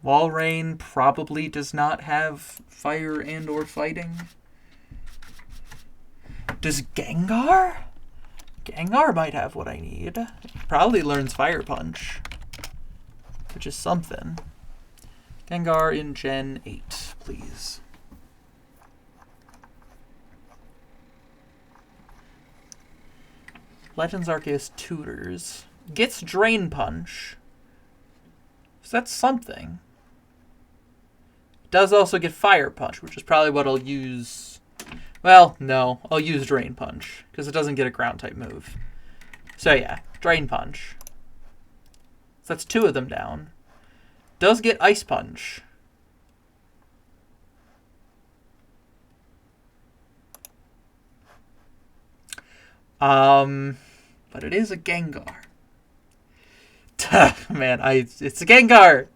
Walrein probably does not have fire and or fighting. Does Gengar? Gengar might have what I need. Probably learns Fire Punch, which is something. Gengar in Gen 8, please. Legends Arceus tutors. Gets Drain Punch. So that's something. Does also get Fire Punch, which is probably what I'll use. Well, no. I'll use Drain Punch, because it doesn't get a Ground-type move. So yeah, Drain Punch. So that's 2 of them down. Does get Ice Punch. But it is a Gengar. Man, it's a Gengar!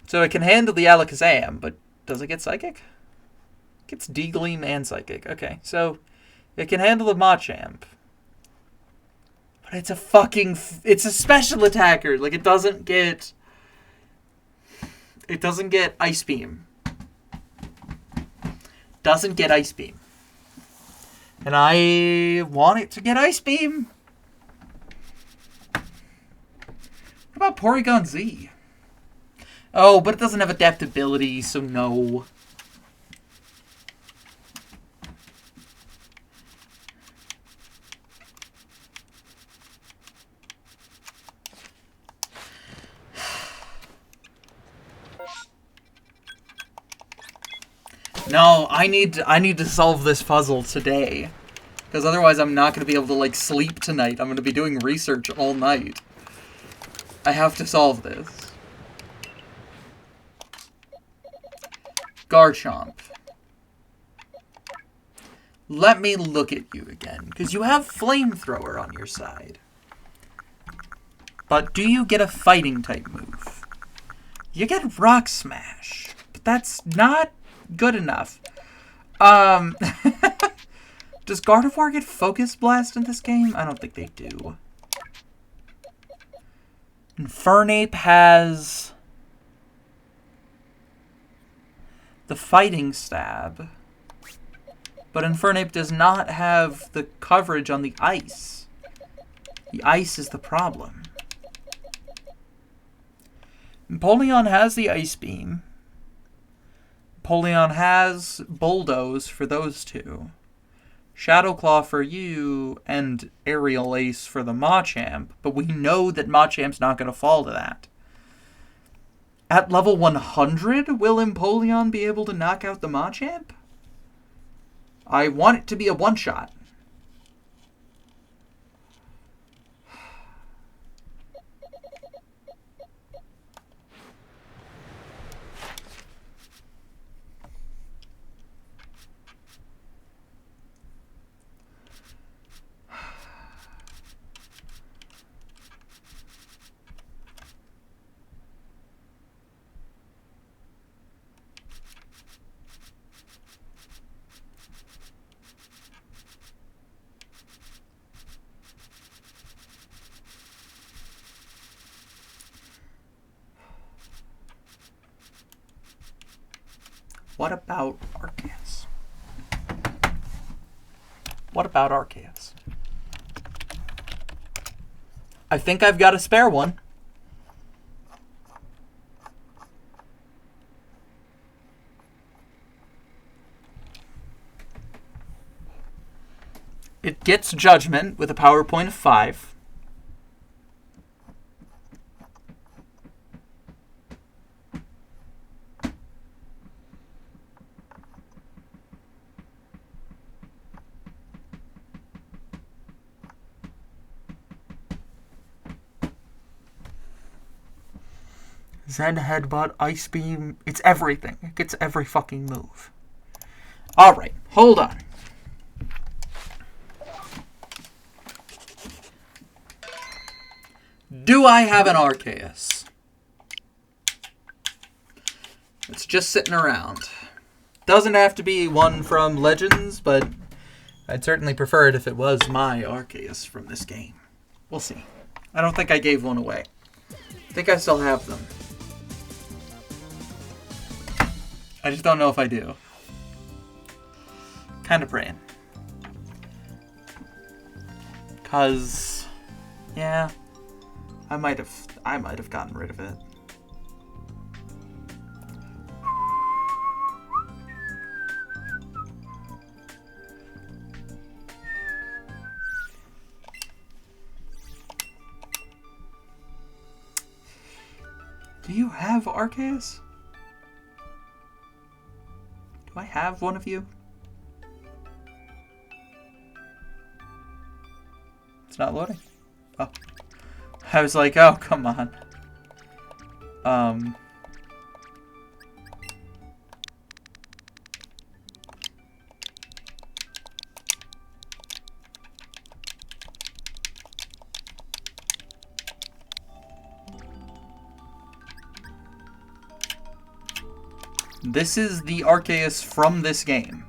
So it can handle the Alakazam, but does it get Psychic? It gets D-Gleam and Psychic. Okay, so it can handle the Machamp. But it's a fucking... It's a special attacker. Like, it doesn't get Ice Beam. Doesn't get Ice Beam. And I want it to get Ice Beam. What about Porygon Z? Oh, but it doesn't have adaptability, so no. No, I need to solve this puzzle today. Because otherwise I'm not going to be able to, like, sleep tonight. I'm going to be doing research all night. I have to solve this. Garchomp. Let me look at you again. Because you have Flamethrower on your side. But do you get a fighting type move? You get Rock Smash. But that's not good enough. Does Gardevoir get Focus Blast in this game? I don't think they do. Infernape has the Fighting Stab. But Infernape does not have the coverage on the ice. The ice is the problem. Empoleon has the Ice Beam. Empoleon has Bulldoze for those two. Shadow Claw for you, and Aerial Ace for the Machamp, but we know that Machamp's not going to fall to that. At level 100, will Empoleon be able to knock out the Machamp? I want it to be a one-shot. What about Arceus? What about Arceus? I think I've got a spare one. It gets Judgment with a power point of 5. Zen Headbutt, Ice Beam, it's everything. It gets every fucking move. Alright, hold on. Do I have an Arceus? It's just sitting around. Doesn't have to be one from Legends, but I'd certainly prefer it if it was my Arceus from this game. We'll see. I don't think I gave one away. I think I still have them. I just don't know if I do. Kind of praying. Cause, yeah, I might have gotten rid of it. Do you have Arceus? Do I have one of you? It's not loading. Oh. I was like, oh, come on. This is the Arceus from this game.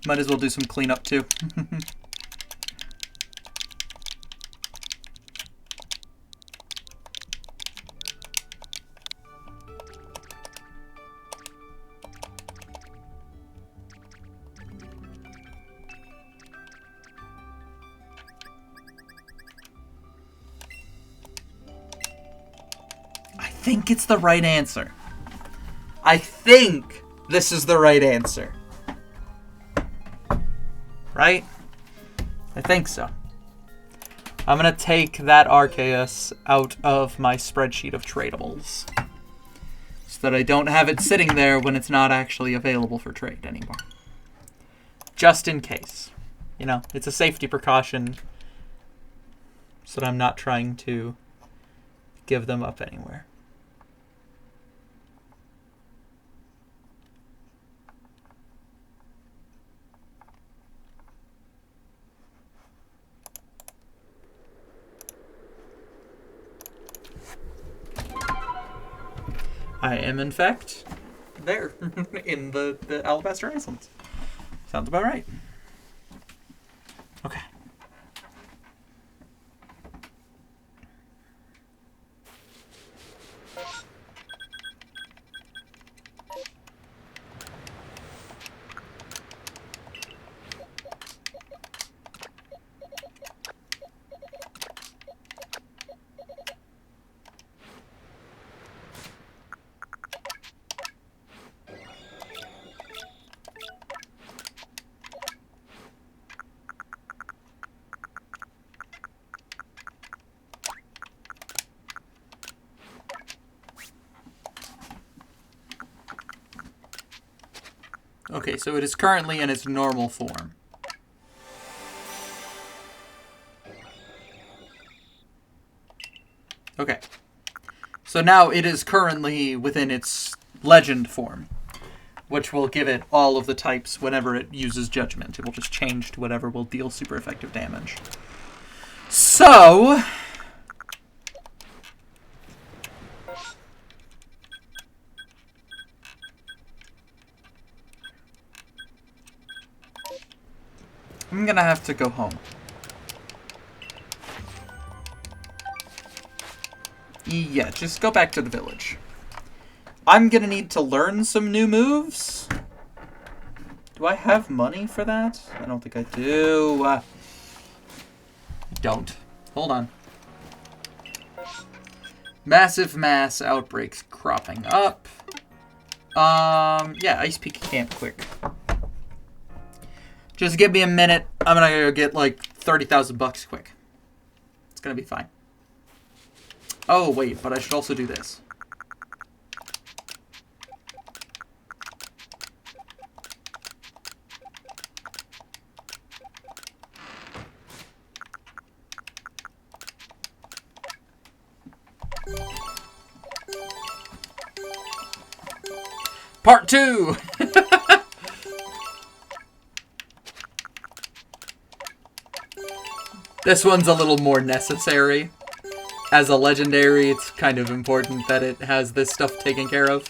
Might as well do some cleanup too. I think it's the right answer. I think this is the right answer. Right? I think so. I'm going to take that Arceus out of my spreadsheet of tradables, so that I don't have it sitting there when it's not actually available for trade anymore. Just in case. You know, it's a safety precaution, so that I'm not trying to give them up anywhere. I am, in fact, there in the Alabaster Islands. Sounds about right. Okay. Okay, so it is currently in its normal form. Okay. So now it is currently within its legend form, which will give it all of the types whenever it uses Judgment. It will just change to whatever will deal super effective damage. So... I'm gonna have to go home. Yeah, just go back to the village. I'm gonna need to learn some new moves. Do I have money for that? I don't think I do. I don't. Hold on. Massive mass outbreaks cropping up. Yeah, Ice Peak Camp quick. Just give me a minute. I'm gonna go get like 30,000 bucks quick. It's gonna be fine. Oh, wait, but I should also do this. Part 2! This one's a little more necessary. As a legendary, it's kind of important that it has this stuff taken care of.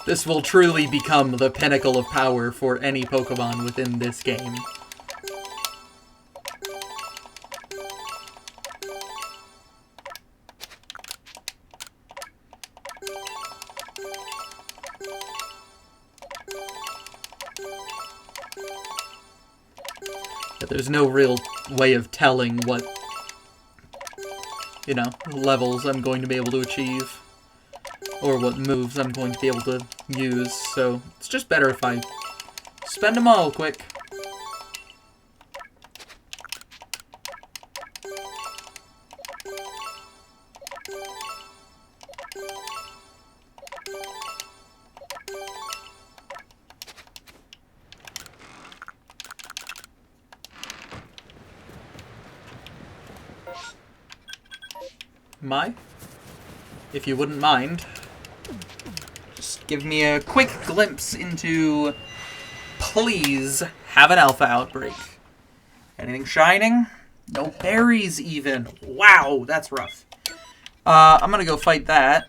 This will truly become the pinnacle of power for any Pokemon within this game. But there's no real way of telling what, you know, levels I'm going to be able to achieve. Or what moves I'm going to be able to use, so it's just better if I spend them all quick. If you wouldn't mind, just give me a quick glimpse into, please, have an alpha outbreak. Anything shining? No berries even. Wow, that's rough. I'm gonna go fight that.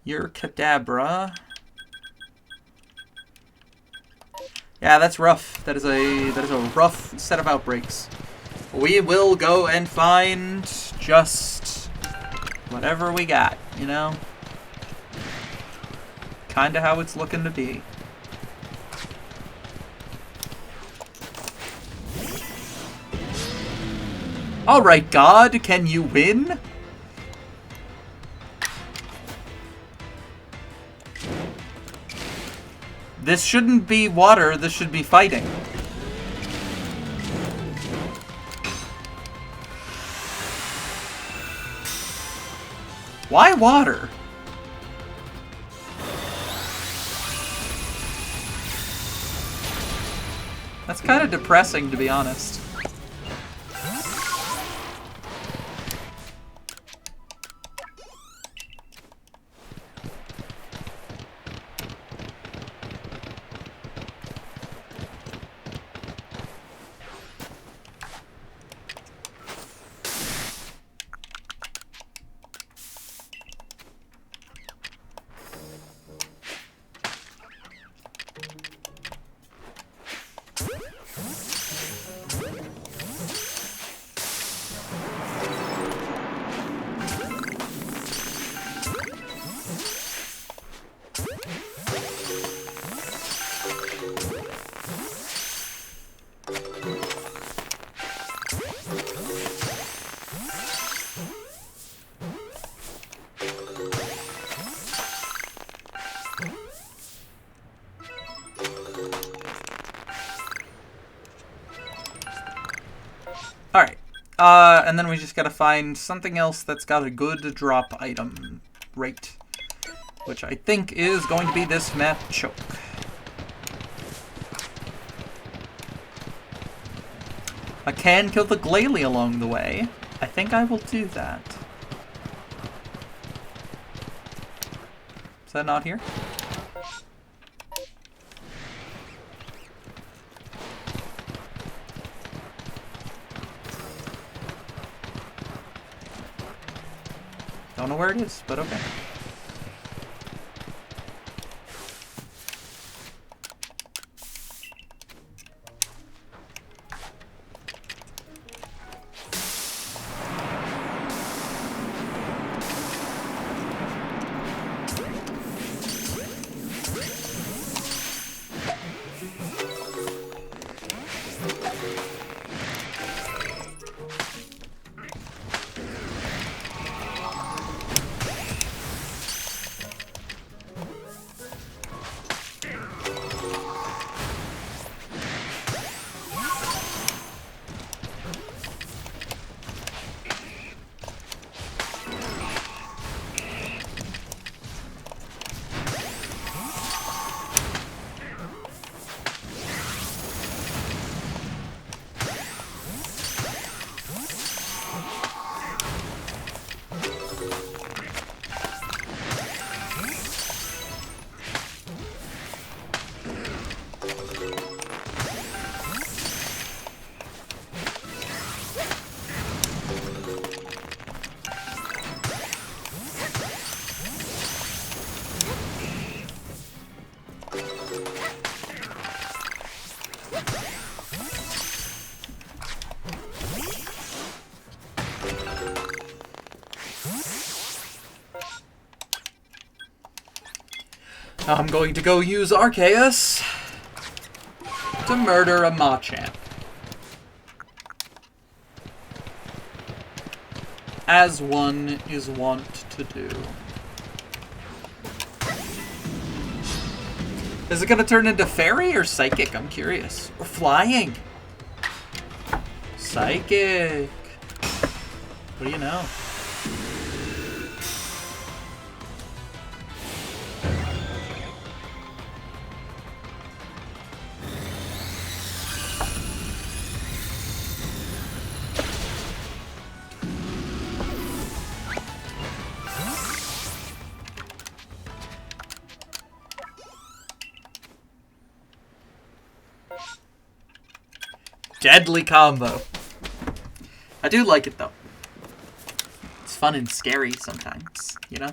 You're Kadabra. Yeah, that's rough. That is a rough set of outbreaks. We will go and find just whatever we got, you know? Kinda how it's looking to be. Alright, God, can you win? This shouldn't be water, this should be fighting. Why water? That's kind of depressing, to be honest. Alright. And then we just gotta find something else that's got a good drop item rate. Which I think is going to be this map choke. I can kill the Glalie along the way. I think I will do that. Is that not here? Don't know where it is, but okay. I'm going to go use Arceus to murder a Machamp. As one is wont to do. Is it going to turn into Fairy or Psychic? I'm curious. Or Flying? Psychic. What do you know? Deadly combo. I do like it though. It's fun and scary sometimes, you know?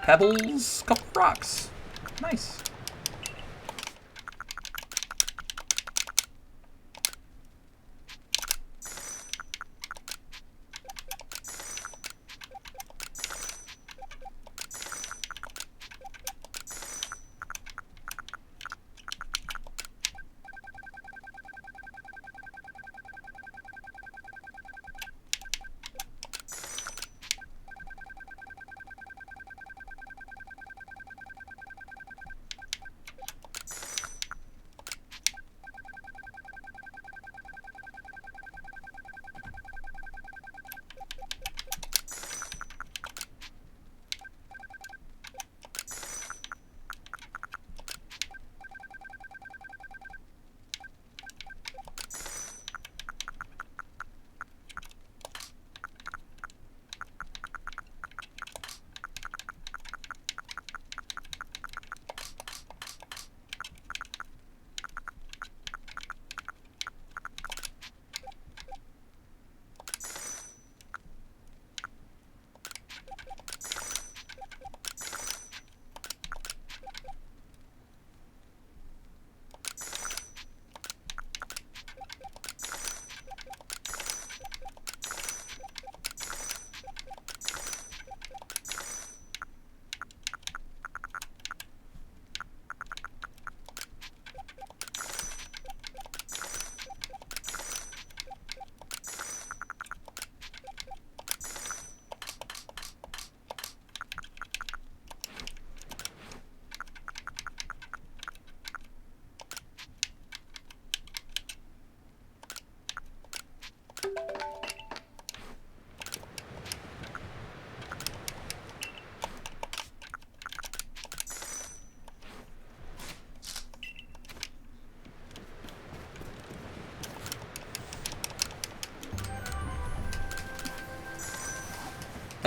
Pebbles, couple rocks. Nice.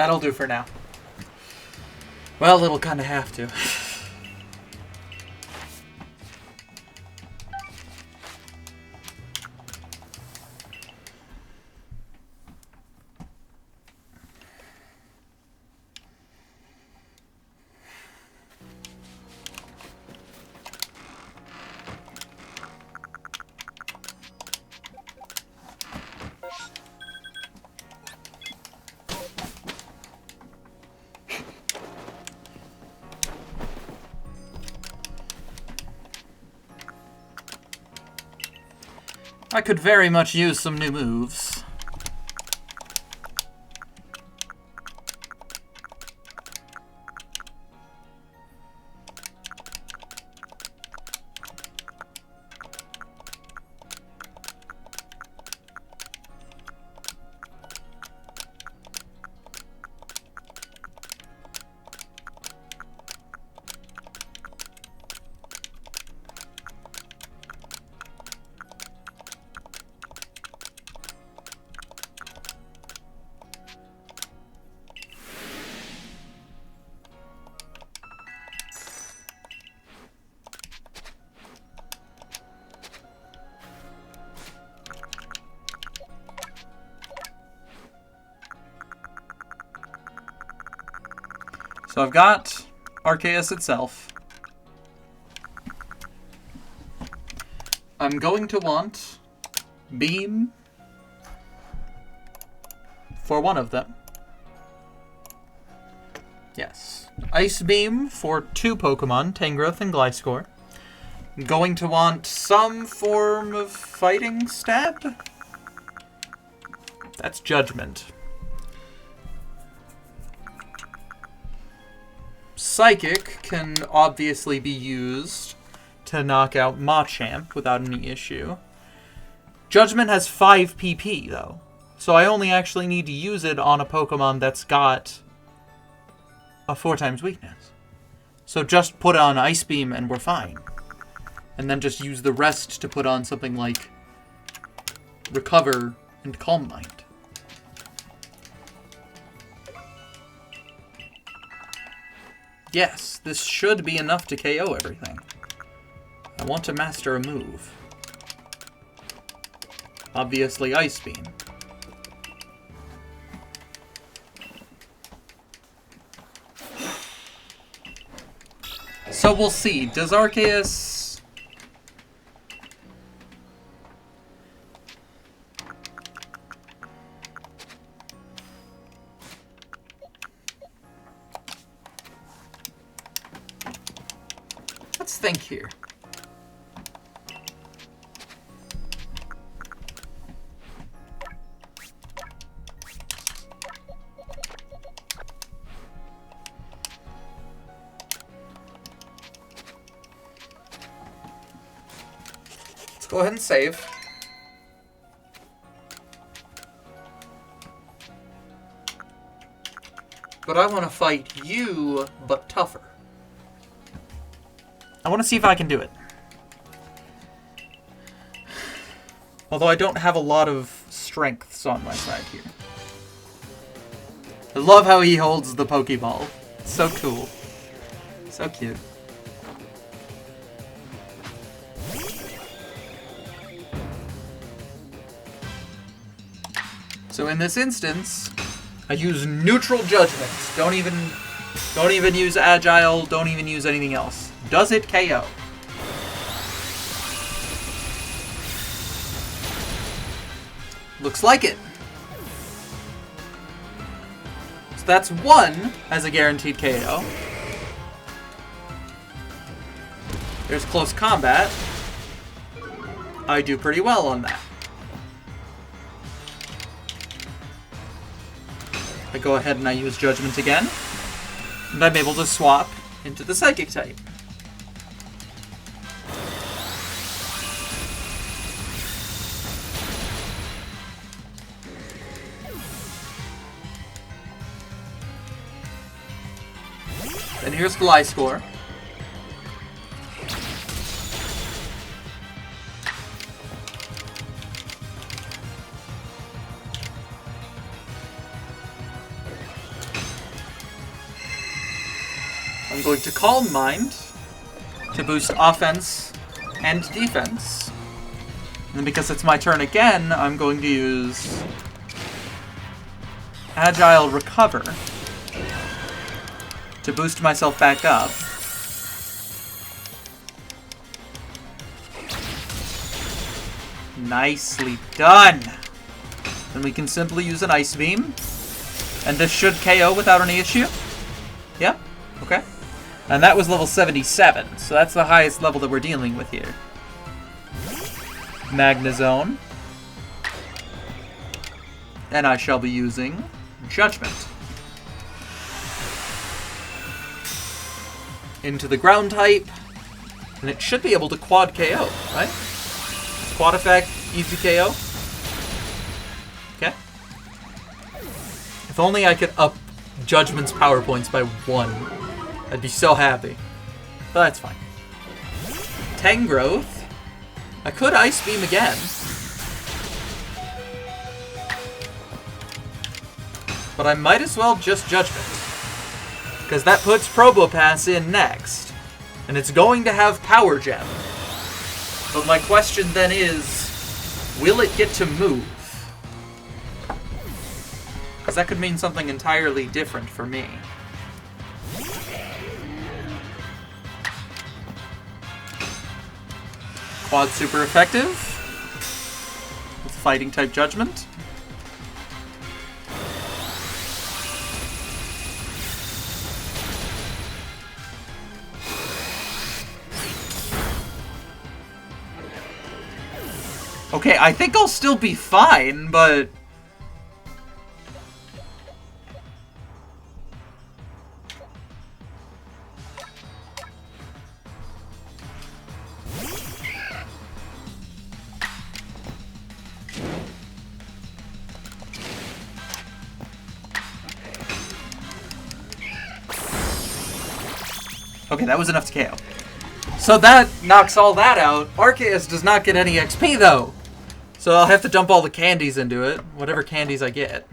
That'll do for now. Well, it'll kind of have to. I could very much use some new moves. So I've got Arceus itself. I'm going to want Beam for one of them. Yes. Ice Beam for 2 Pokemon, Tangrowth and Gliscor. I'm going to want some form of Fighting Stab. That's Judgment. Psychic can obviously be used to knock out Machamp without any issue. Judgment has 5 PP, though. So I only actually need to use it on a Pokemon that's got a 4 times weakness. So just put on Ice Beam and we're fine. And then just use the rest to put on something like Recover and Calm Mind. Yes, this should be enough to KO everything. I want to master a move. Obviously, Ice Beam. So we'll see. Does Arceus... Let's think here. Let's go ahead and save. But I want to fight you, but tougher. I want to see if I can do it. Although I don't have a lot of strengths on my side here. I love how he holds the Pokeball. It's so cool. So cute. So in this instance, I use neutral judgment. Don't even use agile, don't even use anything else. Does it KO? Looks like it. So that's 1 as a guaranteed KO. There's close combat. I do pretty well on that. I go ahead and I use Judgment again. And I'm able to swap into the Psychic type. Then here's Gliscor. I'm going to Calm Mind to boost offense and defense. And then because it's my turn again, I'm going to use Agile Recover to boost myself back up. Nicely done! Then we can simply use an Ice Beam. And this should KO without any issue. Yeah? Okay. And that was level 77, so that's the highest level that we're dealing with here. Magnezone. And I shall be using Judgment. Into the ground type. And it should be able to quad KO, right? Quad effect, easy KO. Okay. If only I could up Judgment's power points by 1. I'd be so happy. But that's fine. Tangrowth. I could Ice Beam again. But I might as well just Judgment. Because that puts Probopass in next. And it's going to have Power Gem. But my question then is, will it get to move? Because that could mean something entirely different for me. Quad super effective. With fighting type judgment. Okay, I think I'll still be fine, but... Okay, that was enough to KO. So that knocks all that out. Arceus does not get any XP, though. So I'll have to dump all the candies into it. Whatever candies I get.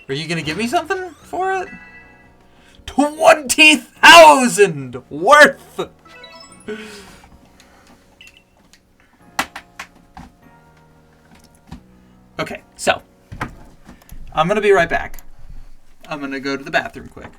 Are you gonna give me something for it? 20,000 worth! Okay, so. I'm gonna be right back. I'm gonna go to the bathroom quick.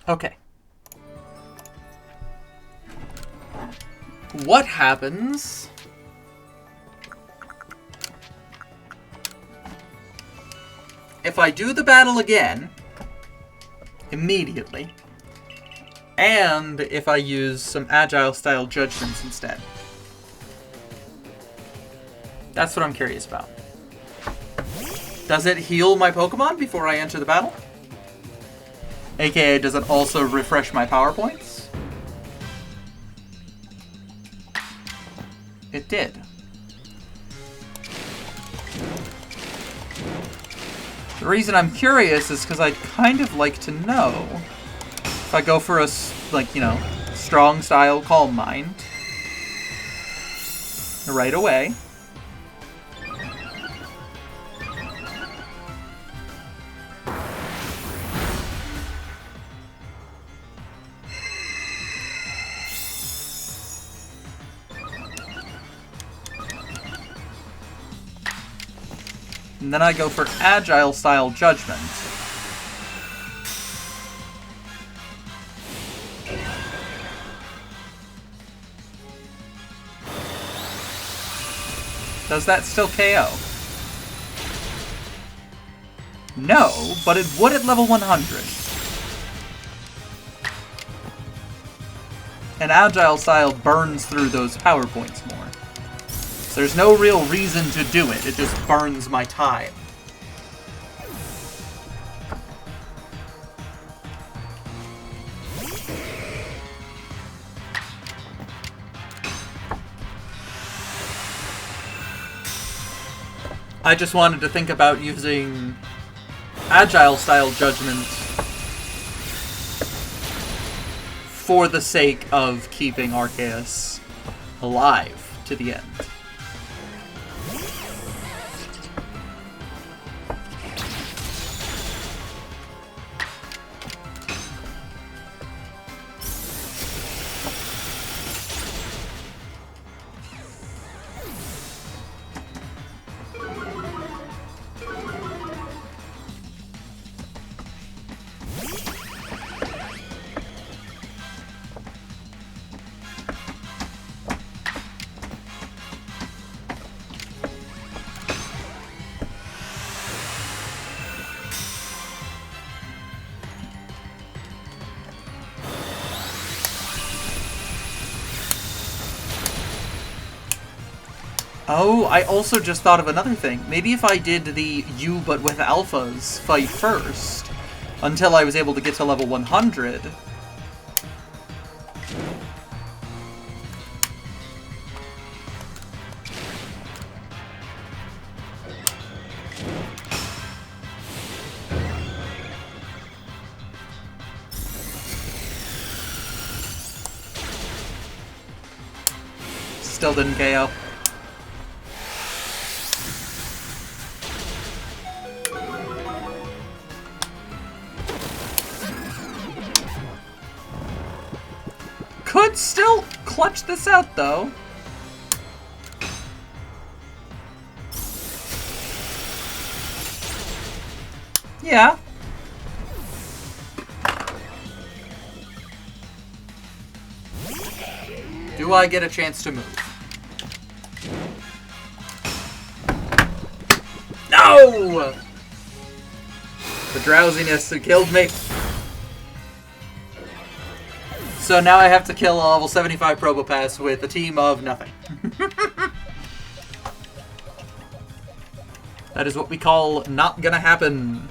Okay. What happens if I do the battle again immediately, and if I use some agile style judgments instead? That's what I'm curious about. Does it heal my Pokemon before I enter the battle? AKA, does it also refresh my power points? It did. The reason I'm curious is because I'd kind of like to know if I go for a, like, you know, strong style Calm Mind right away. And then I go for Agile Style Judgment. Does that still KO? No, but it would at level 100. And Agile Style burns through those power points more. So there's no real reason to do it, it just burns my time. I just wanted to think about using Agile Style Judgment for the sake of keeping Arceus alive to the end. Oh, I also just thought of another thing. Maybe if I did the you but with alphas fight first, until I was able to get to level 100... Still didn't KO. Could still clutch this out, though. Yeah. Do I get a chance to move? No! The drowsiness had killed me. So now I have to kill a level 75 Probopass with a team of nothing. That is what we call not gonna happen.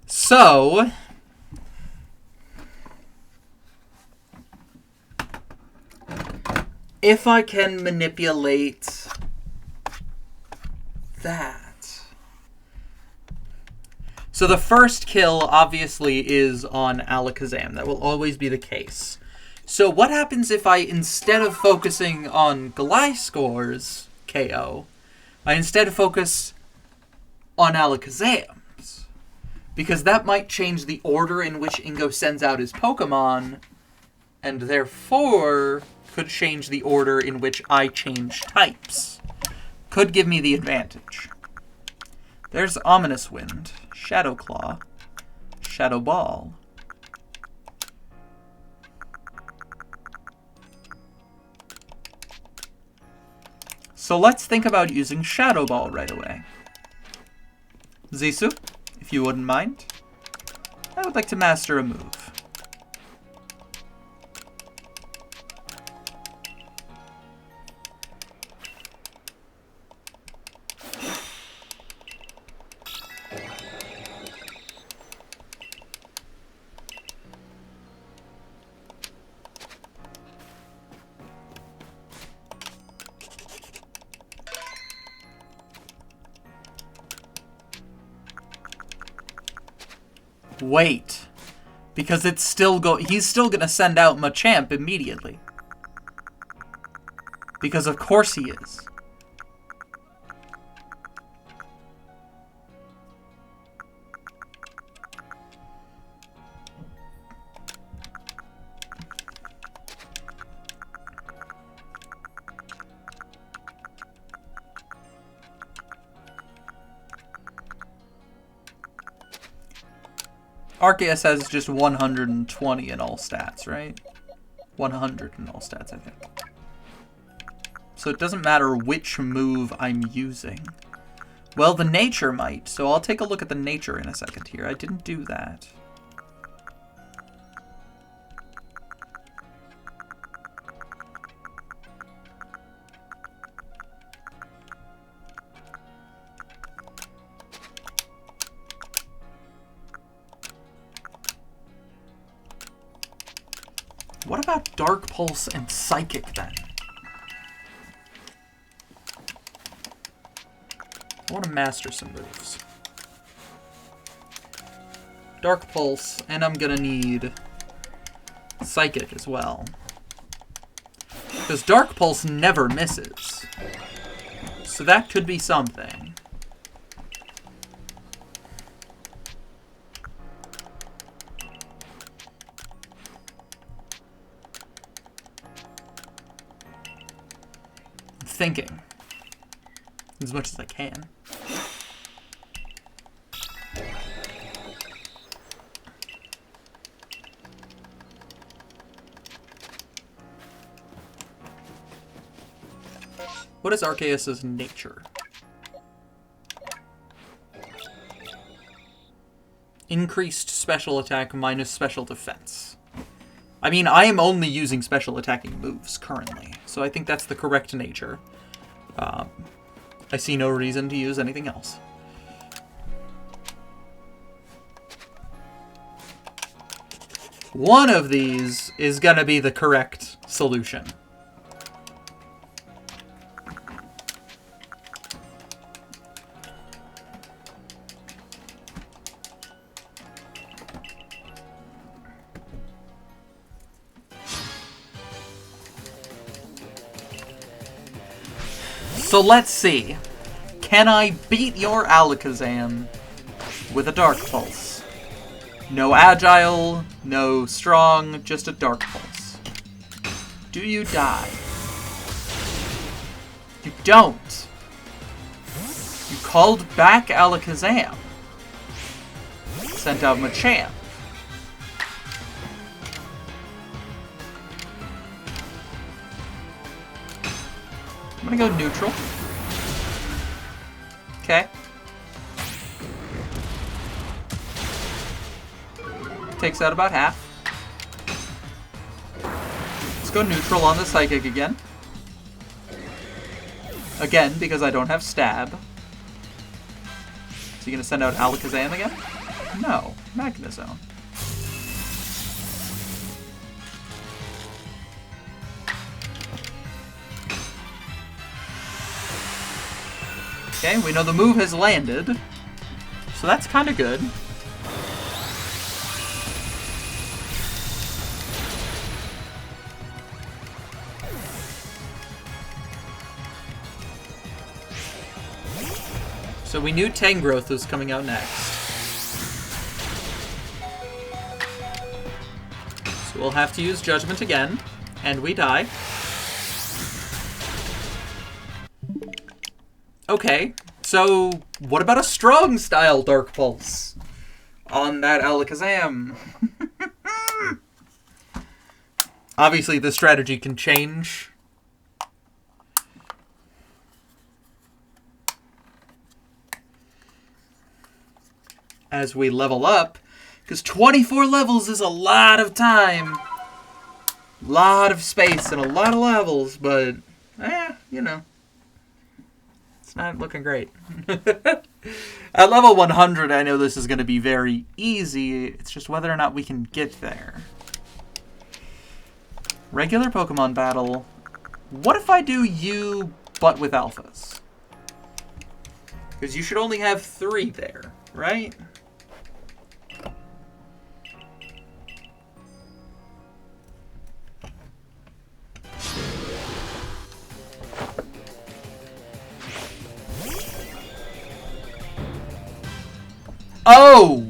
So... if I can manipulate that. So the first kill, obviously, is on Alakazam. That will always be the case. So what happens if I, instead of focusing on Gliscor's KO, I instead focus on Alakazam's? Because that might change the order in which Ingo sends out his Pokemon, and therefore could change the order in which I change types. Could give me the advantage. There's Ominous Wind, Shadow Claw, Shadow Ball. So let's think about using Shadow Ball right away. Zisu, if you wouldn't mind, I would like to master a move. Wait, because it's still he's still gonna send out Machamp immediately. Because of course he is. Arceus has just 120 in all stats, right? 100 in all stats, I think. So it doesn't matter which move I'm using. Well, the nature might, so I'll take a look at the nature in a second here. I didn't do that. What about Dark Pulse and Psychic, then? I want to master some moves. Dark Pulse, and I'm gonna need Psychic as well. Because Dark Pulse never misses. So that could be something. Thinking as much as I can. What is Arceus's nature? Increased special attack minus special defense. I mean, I am only using special attacking moves currently. So I think that's the correct nature. I see no reason to use anything else. One of these is gonna be the correct solution. So let's see. Can I beat your Alakazam with a Dark Pulse? No Agile, no Strong, just a Dark Pulse. Do you die? You don't. You called back Alakazam. Sent out Machamp. I'm gonna go neutral. Okay. Takes out about half. Let's go neutral on the Psychic again. Again, because I don't have Stab. So you gonna send out Alakazam again? No. Magnezone. Okay, we know the move has landed. So that's kind of good. So we knew Tangrowth was coming out next. So we'll have to use Judgment again. And we die. Okay, so what about a strong style Dark Pulse on that Alakazam? Obviously, the strategy can change. As we level up, because 24 levels is a lot of time. Lot of space and a lot of levels, but, you know. Not looking great. At level 100, I know this is going to be very easy. It's just whether or not we can get there. Regular Pokemon battle. What if I do you, but with alphas? Because you should only have 3 there, right? Oh!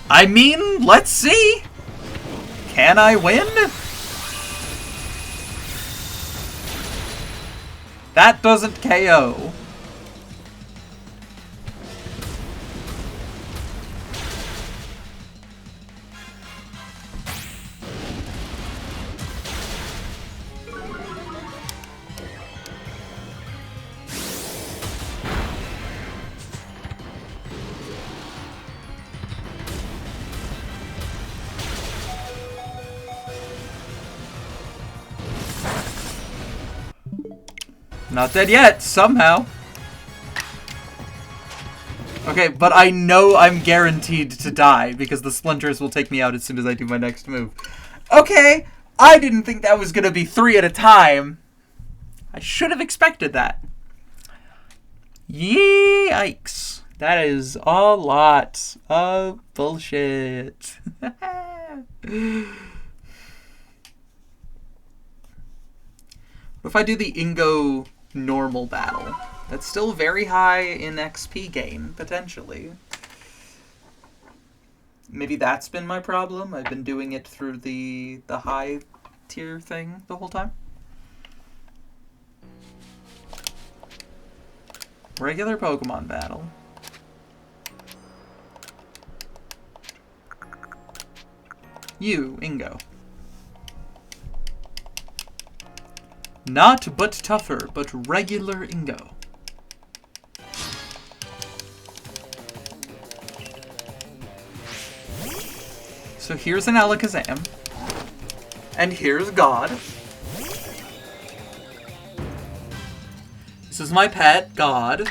I mean, let's see! Can I win? That doesn't KO. Not dead yet, somehow. Okay, but I know I'm guaranteed to die because the splinters will take me out as soon as I do my next move. Okay, I didn't think that was going to be 3 at a time. I should have expected that. Yikes. That is a lot of bullshit. What if I do the Ingo normal battle? That's still very high in XP gain, potentially. Maybe that's been my problem. I've been doing it through the high tier thing the whole time. Regular Pokemon battle. You, Ingo. Not but tougher, but regular Ingo. So here's an Alakazam. And here's God. This is my pet, God.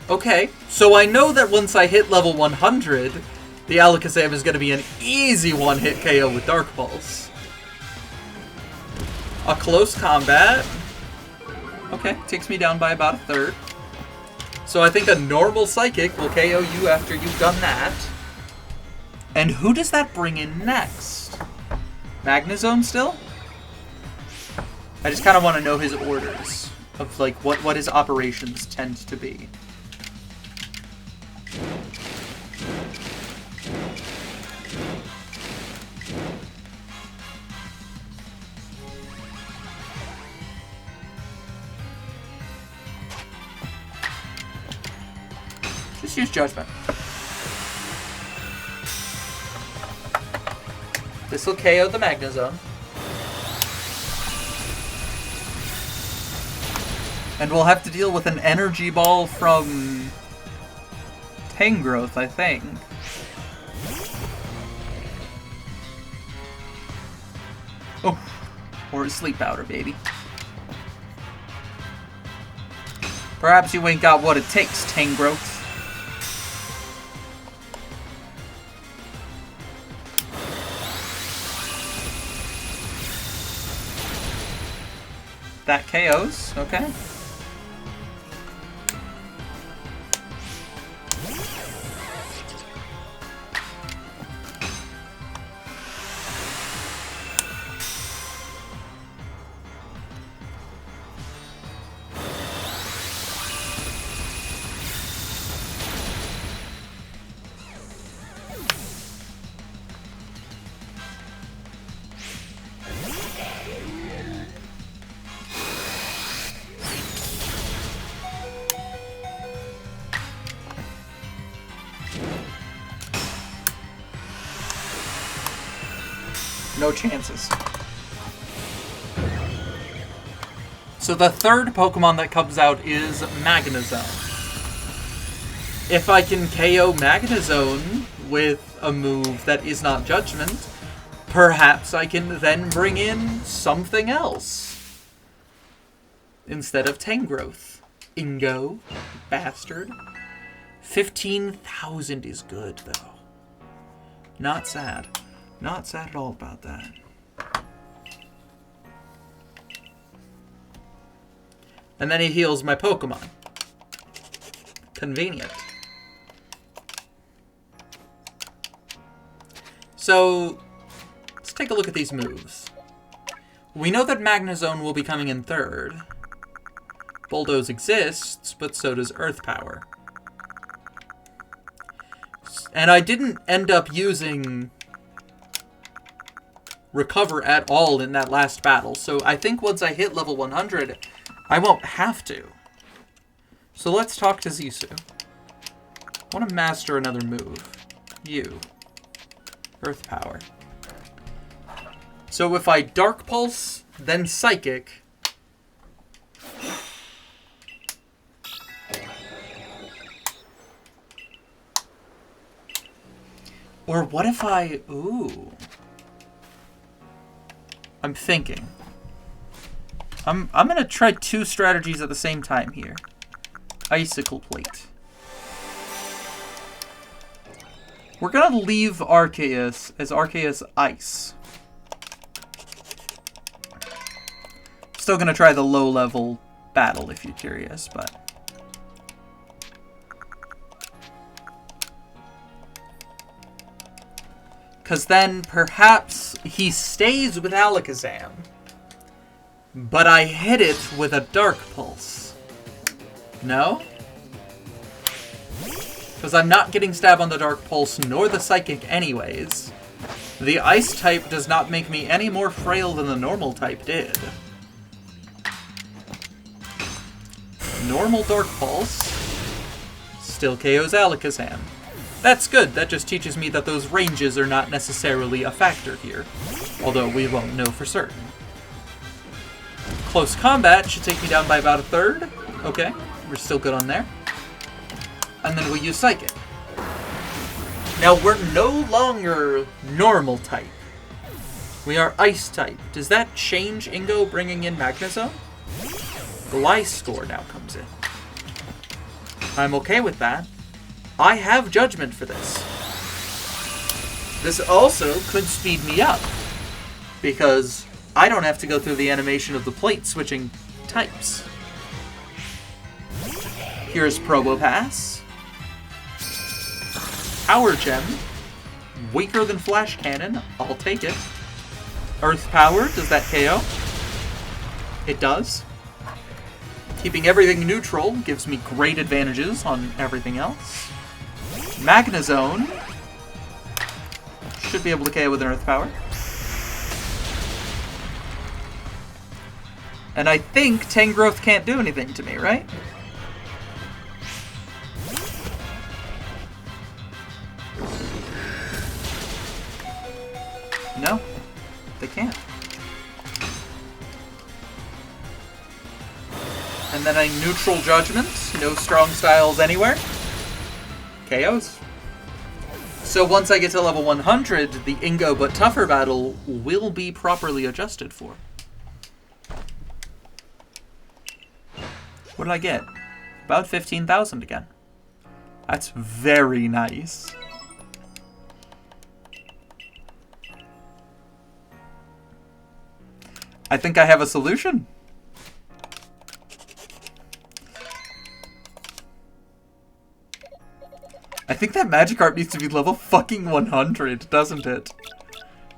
Okay, so I know that once I hit level 100, the Alakazam is going to be an easy one-hit KO with Dark Pulse. A close combat. Okay, takes me down by about a third. So I think a normal Psychic will KO you after you've done that. And who does that bring in next? Magnezone still? I just kind of want to know his orders of like what his operations tend to be. Just use Judgment. This will KO the Magnezone. And we'll have to deal with an Energy Ball from Tangrowth, I think. Oh, or a Sleep Powder, baby. Perhaps you ain't got what it takes, Tangrowth. That KOs, okay. No chances. So the third Pokemon that comes out is Magnezone. If I can KO Magnezone with a move that is not Judgment, perhaps I can then bring in something else instead of Tangrowth. Ingo, bastard. 15,000 is good, though. Not sad. Not sad at all about that. And then he heals my Pokemon. Convenient. So, let's take a look at these moves. We know that Magnezone will be coming in third. Bulldoze exists, but so does Earth Power. And I didn't end up using Recover at all in that last battle, so I think once I hit level 100, I won't have to. So let's talk to Zisu. I want to master another move. You. Earth Power. So if I Dark Pulse, then Psychic. Or what if I... Ooh. I'm thinking. I'm gonna try two strategies at the same time here. Icicle Plate. We're gonna leave Arceus as Arceus Ice. Still gonna try the low-level battle if you're curious, but... Because then, perhaps, he stays with Alakazam. But I hit it with a Dark Pulse. No? Because I'm not getting Stab on the Dark Pulse, nor the Psychic anyways. The Ice type does not make me any more frail than the Normal type did. Normal Dark Pulse. Still KOs Alakazam. That's good. That just teaches me that those ranges are not necessarily a factor here. Although we won't know for certain. Close combat should take me down by about a third. Okay, we're still good on there. And then we use Psychic. Now we're no longer normal type. We are Ice type. Does that change Ingo bringing in Magnezone? Gliscor now comes in. I'm okay with that. I have Judgment for this. This also could speed me up, because I don't have to go through the animation of the plate switching types. Here's Probopass. Power Gem. Weaker than Flash Cannon. I'll take it. Earth Power. Does that KO? It does. Keeping everything neutral gives me great advantages on everything else. Magnezone should be able to KO with an Earth Power. And I think Tangrowth can't do anything to me, right? No, they can't. And then a neutral Judgment, no strong styles anywhere. KOs. So once I get to level 100, the Ingo but tougher battle will be properly adjusted for. What did I get? About 15,000 again. That's very nice. I think I have a solution. I think that Magikarp needs to be level fucking 100, doesn't it?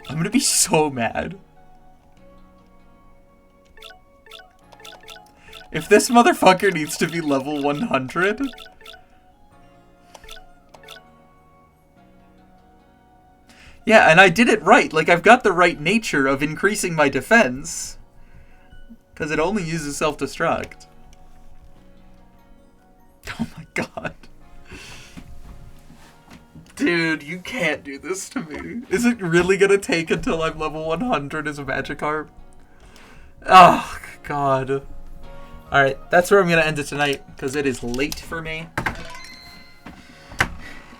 I'm gonna be so mad. If this motherfucker needs to be level 100... Yeah, and I did it right. Like, I've got the right nature of increasing my defense. Because it only uses self-destruct. Oh my god. Dude, you can't do this to me. Is it really gonna take until I'm level 100 as a Magikarp? Oh, god. Alright, that's where I'm gonna end it tonight, because it is late for me.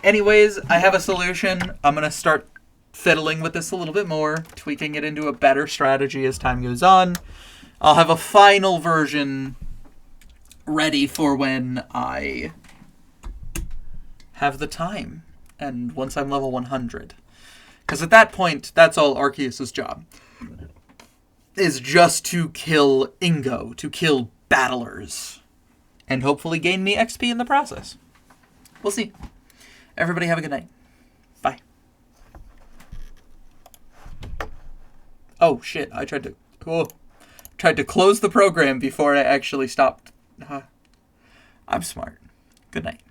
Anyways, I have a solution. I'm gonna start fiddling with this a little bit more, tweaking it into a better strategy as time goes on. I'll have a final version ready for when I have the time. And once I'm level 100. Because at that point, that's all Arceus' job. Is just to kill Ingo. To kill battlers. And hopefully gain me XP in the process. We'll see. Everybody have a good night. Bye. Oh, shit. I tried to close the program before I actually stopped. I'm smart. Good night.